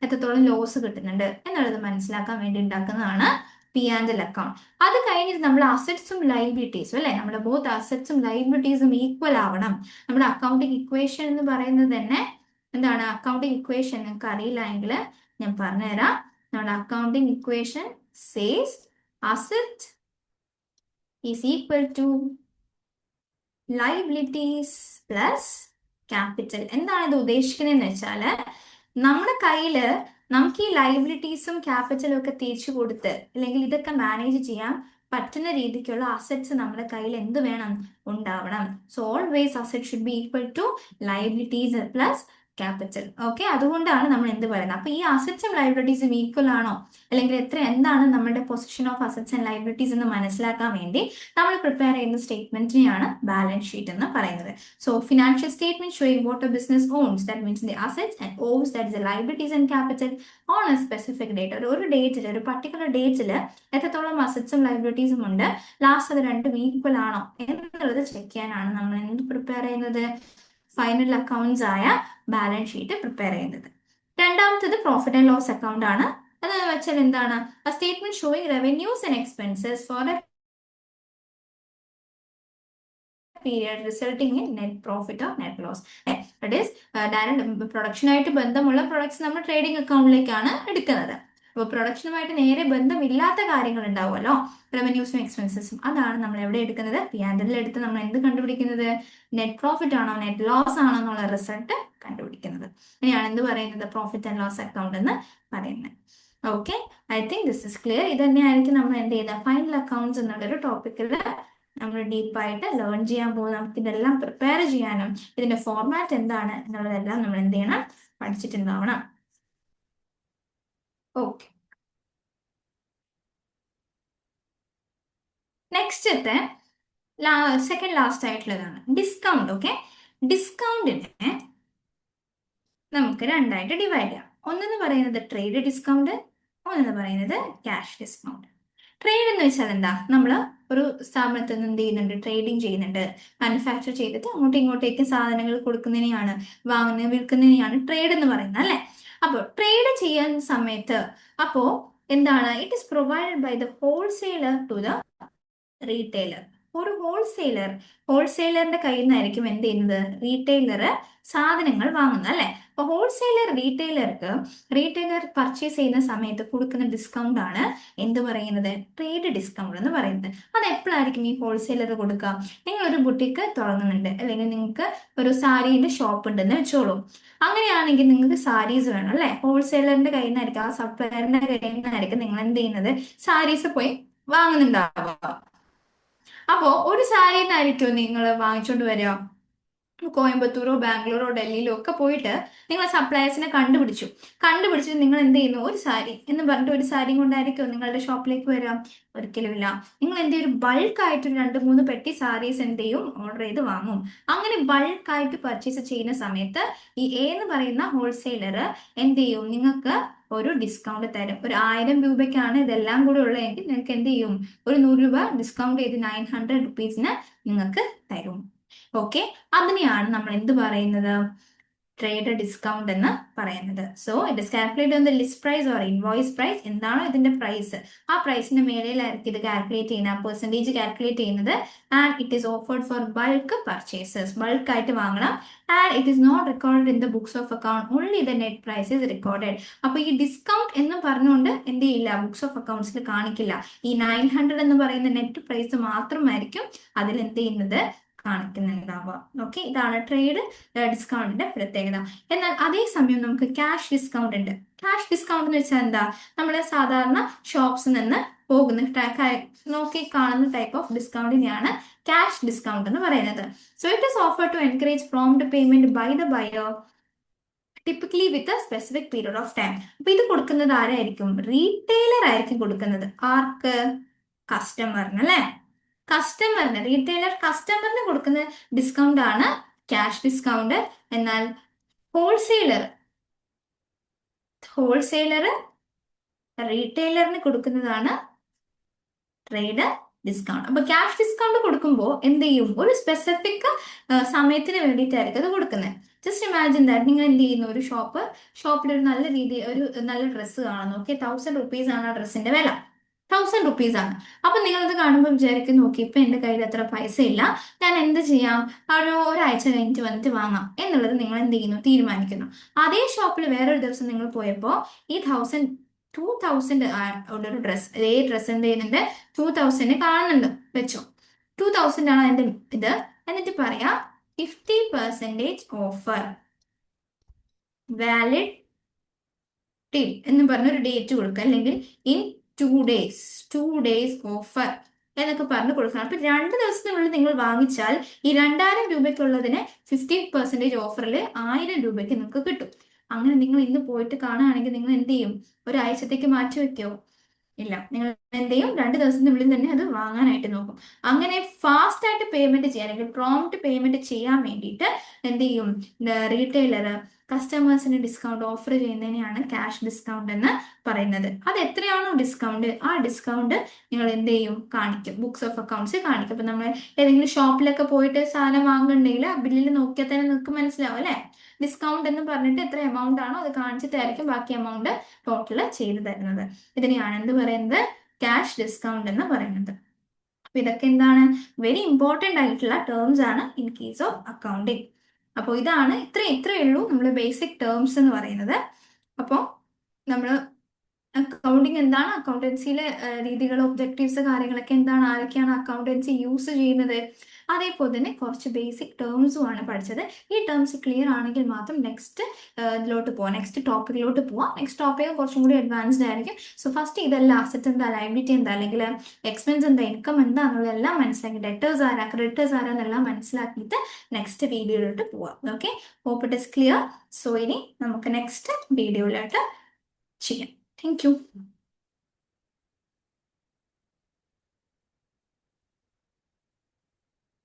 എത്രത്തോളം ലോസ് കിട്ടുന്നുണ്ട് എന്നുള്ളത് മനസ്സിലാക്കാൻ വേണ്ടി ഉണ്ടാക്കുന്നതാണ് പി ആൻഡ് എൽ അക്കൗണ്ട്. അത് കഴിഞ്ഞിട്ട് നമ്മൾ അസറ്റ്സും ലൈബിലിറ്റീസും അല്ലെ, നമ്മുടെ ബോത്ത് അസറ്റ്സും ലൈബിലിറ്റീസും ഈക്വൽ ആവണം. നമ്മുടെ അക്കൗണ്ടിങ് ഇക്വേഷൻ എന്ന് പറയുന്നത് തന്നെ എന്താണ്? അക്കൗണ്ടിങ് ഇക്വേഷൻ നിങ്ങൾക്ക് അറിയില്ല എങ്കിൽ ഞാൻ പറഞ്ഞുതരാം. നമ്മുടെ accounting equation says asset is equal to liabilities plus capital. എന്താണ് ഇത് ഉദ്ദേശിക്കുന്നതെന്ന് വെച്ചാൽ, നമ്മുടെ കയ്യില് നമുക്ക് ഈ ലൈബിലിറ്റീസും ക്യാപിറ്റലും ഒക്കെ തിരിച്ചു കൊടുത്ത് അല്ലെങ്കിൽ ഇതൊക്കെ മാനേജ് ചെയ്യാൻ പറ്റുന്ന രീതിക്കുള്ള അസറ്റ്സ് നമ്മുടെ കയ്യിൽ എന്ത് വേണം? ഉണ്ടാവണം. So always asset should be equal to liabilities plus capital. Okay, അതുകൊണ്ടാണ് നമ്മൾ എന്ത് പറയുന്നത്. അപ്പൊ ഈ അസറ്റ്സും ലയബിലിറ്റീസും ഈക്വൽ ആണോ, അല്ലെങ്കിൽ എന്താണ് നമ്മുടെ position of assets and liabilities എന്ന് മനസ്സിലാക്കാൻ വേണ്ടി നമ്മൾ പ്രിപ്പയർ ചെയ്യുന്ന സ്റ്റേറ്റ്മെന്റിനെയാണ് ബാലൻസ് ഷീറ്റ് എന്ന് പറയുന്നത്. So financial statement showing what a business owns, that means the assets, and owes, that is the liabilities and capital on a specific date. ഒരു ഡേറ്റിൽ, ഒരു പർട്ടിക്കുലർ ഡേറ്റിൽ എത്രത്തോളം അസറ്റ്സും ലയബിലിറ്റീസും ഉണ്ട്, ലാസ്റ്റ് അത് രണ്ടും ഈക്വൽ ആണോ എന്നുള്ളത് ചെക്ക് ചെയ്യാനാണ് നമ്മൾ എന്ത് പ്രിപ്പയർ ചെയ്യുന്നത്, ഫൈനൽ അക്കൗണ്ട്സ് ആയ ബാലൻസ് ഷീറ്റ് പ്രിപ്പയർ ചെയ്യുന്നത്. രണ്ടാമത്തത് പ്രോഫിറ്റ് ആൻഡ് ലോസ് അക്കൗണ്ട് ആണ്. അതെന്ന് വെച്ചാൽ എന്താണ്, a statement showing revenues and expenses for a period resulting in net profit or net loss. That is direct പ്രൊഡക്ഷനായിട്ട് ബന്ധമുള്ള പ്രൊഡക്ട്സ് നമ്മൾ ട്രേഡിംഗ് അക്കൗണ്ടിലേക്കാണ് എടുക്കുന്നത്. അപ്പോൾ പ്രൊഡക്ഷനുമായിട്ട് നേരെ ബന്ധമില്ലാത്ത കാര്യങ്ങൾ ഉണ്ടാവുമല്ലോ, റവന്യൂസും എക്സ്പെൻസസും, അതാണ് നമ്മൾ എവിടെ എടുക്കുന്നത്, P&L എടുത്ത് നമ്മൾ എന്ത് കണ്ടുപിടിക്കുന്നത്, നെറ്റ് പ്രോഫിറ്റ് ആണോ നെറ്റ് ലോസ് ആണോ എന്നുള്ള റിസൾട്ട് കണ്ടുപിടിക്കുന്നത്. ഇനിയാണ് എന്ത് പറയുന്നത്, പ്രോഫിറ്റ് ആൻഡ് ലോസ് അക്കൗണ്ട് എന്ന് പറയുന്നത്. Okay, I think this is clear. ഇത് തന്നെയായിരിക്കും നമ്മൾ എന്ത് ചെയ്യുന്നത്, ഫൈനൽ അക്കൗണ്ട്സ് എന്നുള്ളൊരു ടോപ്പിക്കിൽ നമ്മൾ ഡീപ്പായിട്ട് ലേൺ ചെയ്യാൻ പോകും. നമുക്ക് ഇതെല്ലാം പ്രിപ്പയർ ചെയ്യാനും ഇതിന്റെ ഫോർമാറ്റ് എന്താണ് എന്നുള്ളതെല്ലാം നമ്മൾ എന്ത് ചെയ്യണം, പഠിച്ചിട്ടുണ്ടാവണം. ഓക്കെ, നെക്സ്റ്റത്തെ സെക്കൻഡ് ലാസ്റ്റ് ആയിട്ടുള്ളതാണ് ഡിസ്കൗണ്ട്. ഓക്കെ, ഡിസ്കൗണ്ടിനെ നമുക്ക് രണ്ടായിട്ട് ഡിവൈഡ് ചെയ്യാം. ഒന്നെന്ന് പറയുന്നത് ട്രേഡ് ഡിസ്കൗണ്ട്, ഒന്നെന്ന് പറയുന്നത് ക്യാഷ് ഡിസ്കൗണ്ട്. ട്രേഡ് എന്ന് വെച്ചാൽ എന്താ, നമ്മൾ ഒരു സ്ഥാപനത്തിൽ നിന്ന് എന്ത് ചെയ്യുന്നുണ്ട്, ട്രേഡിങ് ചെയ്യുന്നുണ്ട്, മാനുഫാക്ചർ ചെയ്തിട്ട് അങ്ങോട്ടും ഇങ്ങോട്ടേക്ക് സാധനങ്ങൾ കൊടുക്കുന്നതിനെയാണ്, വാങ്ങുന്ന വിൽക്കുന്നതിനെയാണ് ട്രേഡ് എന്ന് പറയുന്നത് അല്ലെ. അപ്പോൾ ട്രേഡ് ചെയ്യുന്ന സമയത്ത് അപ്പോ എന്താണ്, it is provided by the wholesaler to the retailer. ഒരു ഹോൾസെയിലറിന്റെ കയ്യിൽ നിന്നായിരിക്കും എന്ത് ചെയ്യുന്നത്, റീറ്റെയിലർ സാധനങ്ങൾ വാങ്ങുന്നത് അല്ലെ. അപ്പൊ റീറ്റെയിലർ പർച്ചേസ് ചെയ്യുന്ന സമയത്ത് കൊടുക്കുന്ന ഡിസ്കൗണ്ട് ആണ് എന്ത് പറയുന്നത്, ട്രേഡ് ഡിസ്കൗണ്ട് എന്ന് പറയുന്നത്. അത് എപ്പോഴായിരിക്കും ഈ ഹോൾസെയിലർ കൊടുക്കുക, നിങ്ങൾ ഒരു ബുട്ടിക്ക് തുടങ്ങുന്നുണ്ട്, അല്ലെങ്കിൽ നിങ്ങൾക്ക് ഒരു സാരിയുടെ ഷോപ്പ് ഉണ്ടെന്ന് വെച്ചോളൂ. അങ്ങനെയാണെങ്കിൽ നിങ്ങൾക്ക് സാരീസ് വേണം അല്ലെ, ഹോൾസെയിലറിന്റെ കയ്യിൽ നിന്നായിരിക്കും, ആ സപ്ലയറിന്റെ കയ്യിൽ നിന്നായിരിക്കും നിങ്ങൾ എന്ത് ചെയ്യുന്നത്, സാരീസ് പോയി വാങ്ങുന്നുണ്ടാവുക. അപ്പോ ഒരു സാരി നിന്നായിരിക്കും നിങ്ങൾ വാങ്ങിച്ചോണ്ട് വരിക, കോയമ്പത്തൂരോ ബാംഗ്ലൂരോ ഡൽഹിയിലോ ഒക്കെ പോയിട്ട് നിങ്ങൾ സപ്ലയേഴ്സിനെ കണ്ടുപിടിച്ചിട്ട് നിങ്ങൾ എന്ത് ചെയ്യുന്നു, ഒരു സാരി എന്ന് പറഞ്ഞിട്ട് ഒരു സാരി കൊണ്ടായിരിക്കും നിങ്ങളുടെ ഷോപ്പിലേക്ക് വരാം, ഒരിക്കലുമില്ല. നിങ്ങൾ എന്ത് ചെയ്യും, ബൾക്കായിട്ട് 2-3 പെട്ടി സാരീസ് എന്ത് ചെയ്യും, ഓർഡർ ചെയ്ത് വാങ്ങും. അങ്ങനെ ബൾക്കായിട്ട് പർച്ചേസ് ചെയ്യുന്ന സമയത്ത് ഈ എ എന്ന് പറയുന്ന ഹോൾസെയിലർ എന്ത് ചെയ്യും, നിങ്ങൾക്ക് ഒരു ഡിസ്കൗണ്ട് തരും. ഒരു 1000 രൂപയ്ക്കാണ് ഇതെല്ലാം കൂടെ ഉള്ളതെങ്കിൽ നിങ്ങൾക്ക് എന്ത് ചെയ്യും, ഒരു 100 രൂപ ഡിസ്കൗണ്ട് ചെയ്ത് 900 റുപ്പീസിന് നിങ്ങൾക്ക് തരും. ഓക്കെ, അതിനെയാണ് നമ്മൾ എന്ത് പറയുന്നത്, ട്രേഡ് ഡിസ്കൗണ്ട് എന്ന് പറയുന്നത്. So it is calculate on the list price or invoice price. എന്താണോ ഇതിന്റെ പ്രൈസ്, ആ പ്രൈസിന്റെ മേലെയായിരിക്കും ഇത് കാൽക്കുലേറ്റ് ചെയ്യുന്നത്, ആ പെർസെന്റേജ് കാൽക്കുലേറ്റ് ചെയ്യുന്നത്. And it is offered for bulk purchases, bulk ആയിട്ട് വാങ്ങണം. And it is not record in the books of account, only the net price is recorded. അപ്പൊ ഈ ഡിസ്കൗണ്ട് എന്ന് പറഞ്ഞുകൊണ്ട് എന്ത് ചെയ്യില്ല, ബുക്സ് ഓഫ് അക്കൗണ്ട്സിൽ കാണിക്കില്ല. ഈ 900 എന്ന് പറയുന്ന നെറ്റ് പ്രൈസ് മാത്രമായിരിക്കും അതിൽ എന്ത് ചെയ്യുന്നത്, കാണിക്കുന്നുണ്ടാവുക. ഓക്കെ, ഇതാണ് ട്രേഡ് ഡിസ്കൗണ്ടിന്റെ പ്രത്യേകത. എന്നാൽ അതേസമയം നമുക്ക് ക്യാഷ് ഡിസ്കൗണ്ട് ഉണ്ട്. ക്യാഷ് ഡിസ്കൗണ്ട് എന്ന് വെച്ചാൽ എന്താ, നമ്മൾ സാധാരണ ഷോപ്സിൽ നിന്ന് നോക്കി കാണുന്ന ടൈപ്പ് ഓഫ് ഡിസ്കൗണ്ടിനെയാണ് ക്യാഷ് ഡിസ്കൗണ്ട് എന്ന് പറയുന്നത്. So it is offer to encourage prompt payment by the buyer, typically with a specific period of time. അപ്പൊ ഇത് കൊടുക്കുന്നത് ആരായിരിക്കും, റീറ്റെയിലർ ആയിരിക്കും കൊടുക്കുന്നത്. ആർക്ക്, കസ്റ്റമറിന് അല്ലെ. റീറ്റെയിലർ കസ്റ്റമറിന് കൊടുക്കുന്ന ഡിസ്കൗണ്ട് ആണ് ക്യാഷ് ഡിസ്കൗണ്ട്. എന്നാൽ ഹോൾസെയിലർ റീറ്റെയിലറിന് കൊടുക്കുന്നതാണ് ട്രേഡ് ഡിസ്കൗണ്ട്. അപ്പൊ ക്യാഷ് ഡിസ്കൗണ്ട് കൊടുക്കുമ്പോൾ എന്ത് ചെയ്യും, ഒരു സ്പെസിഫിക് സമയത്തിന് വേണ്ടിയിട്ടായിരിക്കും അത് കൊടുക്കുന്നത്. ജസ്റ്റ് ഇമാജിൻ ദാറ്റ്, നിങ്ങൾ എന്ത് ചെയ്യുന്നു, ഒരു ഷോപ്പിൽ ഒരു നല്ല ഡ്രസ്സ് കാണുന്നു. ഓക്കെ, 1000 റുപ്പീസ് ആണ് ആ ഡ്രസ്സിന്റെ വില, 1000 റുപ്പീസ് ആണ്. അപ്പൊ നിങ്ങളത് കാണുമ്പോൾ വിചാരിക്കുന്നു, നോക്കി ഇപ്പൊ എന്റെ കയ്യിൽ അത്ര പൈസ ഇല്ല, ഞാൻ എന്ത് ചെയ്യാം, ഒരാഴ്ച കഴിഞ്ഞിട്ട് വന്നിട്ട് വാങ്ങാം എന്നുള്ളത് നിങ്ങൾ എന്ത് ചെയ്യുന്നു, തീരുമാനിക്കുന്നു. അതേ ഷോപ്പിൽ വേറൊരു ദിവസം നിങ്ങൾ പോയപ്പോ ഈ 2000 ഒരു ഡ്രസ്, അതേ ഡ്രസ് എന്ത് ചെയ്യുന്നുണ്ട്, 2000 കാണുന്നുണ്ട് വെച്ചോ. 2000 ആണ് അതിന്റെ ഇത്. എന്നിട്ട് പറയാം 50% ഓഫർ വാലിഡ് ടിൽ എന്ന് പറഞ്ഞൊരു ഡേറ്റ് കൊടുക്കുക, അല്ലെങ്കിൽ ഇൻ 2 days ഓഫർ എന്നൊക്കെ പറഞ്ഞ് കൊടുക്കണം. അപ്പൊ 2 ദിവസത്തിനുള്ളിൽ നിങ്ങൾ വാങ്ങിച്ചാൽ ഈ 2000 രൂപയ്ക്കുള്ളതിന് 50% ഓഫറിൽ 1000 രൂപയ്ക്ക് നിങ്ങൾക്ക് കിട്ടും. അങ്ങനെ നിങ്ങൾ ഇന്ന് പോയിട്ട് കാണുകയാണെങ്കിൽ നിങ്ങൾ എന്ത് ചെയ്യും? ഒരാഴ്ചത്തേക്ക് മാറ്റി വെക്കുമോ? ഇല്ല, നിങ്ങൾ എന്ത് ചെയ്യും? 2 ദിവസത്തിനുള്ളിൽ തന്നെ അത് വാങ്ങാനായിട്ട് നോക്കും. അങ്ങനെ ഫാസ്റ്റ് ആയിട്ട് പേയ്മെന്റ് ചെയ്യാൻ അല്ലെങ്കിൽ പ്രോംപ്റ്റ് പേയ്മെന്റ് ചെയ്യാൻ വേണ്ടിയിട്ട് എന്ത് ചെയ്യും? റീറ്റെയിലർ കസ്റ്റമേഴ്സിന് ഡിസ്കൗണ്ട് ഓഫർ ചെയ്യുന്നതിനെയാണ് ക്യാഷ് ഡിസ്കൗണ്ട് എന്ന് പറയുന്നത്. അത് എത്രയാണോ ഡിസ്കൗണ്ട്, ആ ഡിസ്കൗണ്ട് നിങ്ങൾ എന്ത് ചെയ്യും? കാണിക്കും, ബുക്സ് ഓഫ് അക്കൗണ്ട്സ് കാണിക്കും. അപ്പൊ നമ്മൾ ഏതെങ്കിലും ഷോപ്പിലൊക്കെ പോയിട്ട് സാധനം വാങ്ങുന്നുണ്ടെങ്കിൽ ആ ബില്ലിൽ നോക്കിയാൽ തന്നെ നിങ്ങൾക്ക് മനസ്സിലാവും അല്ലെ? ഡിസ്കൗണ്ട് എന്ന് പറഞ്ഞിട്ട് എത്ര എമൗണ്ട് ആണോ അത് കാണിച്ചിട്ടായിരിക്കും ബാക്കി എമൗണ്ട് ടോട്ടൽ ചെയ്തു തരുന്നത്. ഇതിനെയാണ് എന്ത് പറയുന്നത്? ക്യാഷ് ഡിസ്കൗണ്ട് എന്ന് പറയുന്നത്. അപ്പൊ ഇതൊക്കെ എന്താണ്? വെരി ഇമ്പോർട്ടൻ്റ് ആയിട്ടുള്ള ടേംസ് ആണ് ഇൻ കേസ് ഓഫ് അക്കൗണ്ടിങ്. അപ്പോൾ ഇതാണ് ഇത്രയേ ഉള്ളൂ നമ്മൾ ബേസിക് ടേംസ് എന്ന് പറയുന്നത്. അപ്പോൾ നമ്മൾ അക്കൗണ്ടിങ് എന്താണ്, അക്കൗണ്ടൻസിയിലെ രീതികൾ, ഒബ്ജക്റ്റീവ്സ്, കാര്യങ്ങളൊക്കെ എന്താണ്, ആരൊക്കെയാണ് അക്കൗണ്ടൻസി യൂസ് ചെയ്യുന്നത്, അതേപോലെ തന്നെ കുറച്ച് ബേസിക് ടേംസും ആണ് പഠിച്ചത്. ഈ ടേംസ് ക്ലിയർ ആണെങ്കിൽ മാത്രം നെക്സ്റ്റ് ഇതിലോട്ട് പോവാം, നെക്സ്റ്റ് ടോപ്പിക്കിലോട്ട് പോവാം. നെക്സ്റ്റ് ടോപ്പിക് കുറച്ചും കൂടി അഡ്വാൻസ്ഡ് ആയിരിക്കും. സോ ഫസ്റ്റ് ഇതെല്ലാം അസറ്റ് എന്താ, ലയബിലിറ്റി എന്താ, അല്ലെങ്കിൽ എക്സ്പെൻസ് എന്താ, ഇൻകം എന്താ എന്നുള്ളതെല്ലാം മനസ്സിലാക്കി, ഡെറ്റേഴ്സ് ആരാ, ക്രെഡിറ്റേഴ്സ് ആരാന്നെല്ലാം മനസ്സിലാക്കിയിട്ട് നെക്സ്റ്റ് വീഡിയോയിലോട്ട് പോവാം. Okay, hope it is clear. So ഇനി നമുക്ക് നെക്സ്റ്റ് വീഡിയോയിലോട്ട് ചെയ്യാം. Thank you.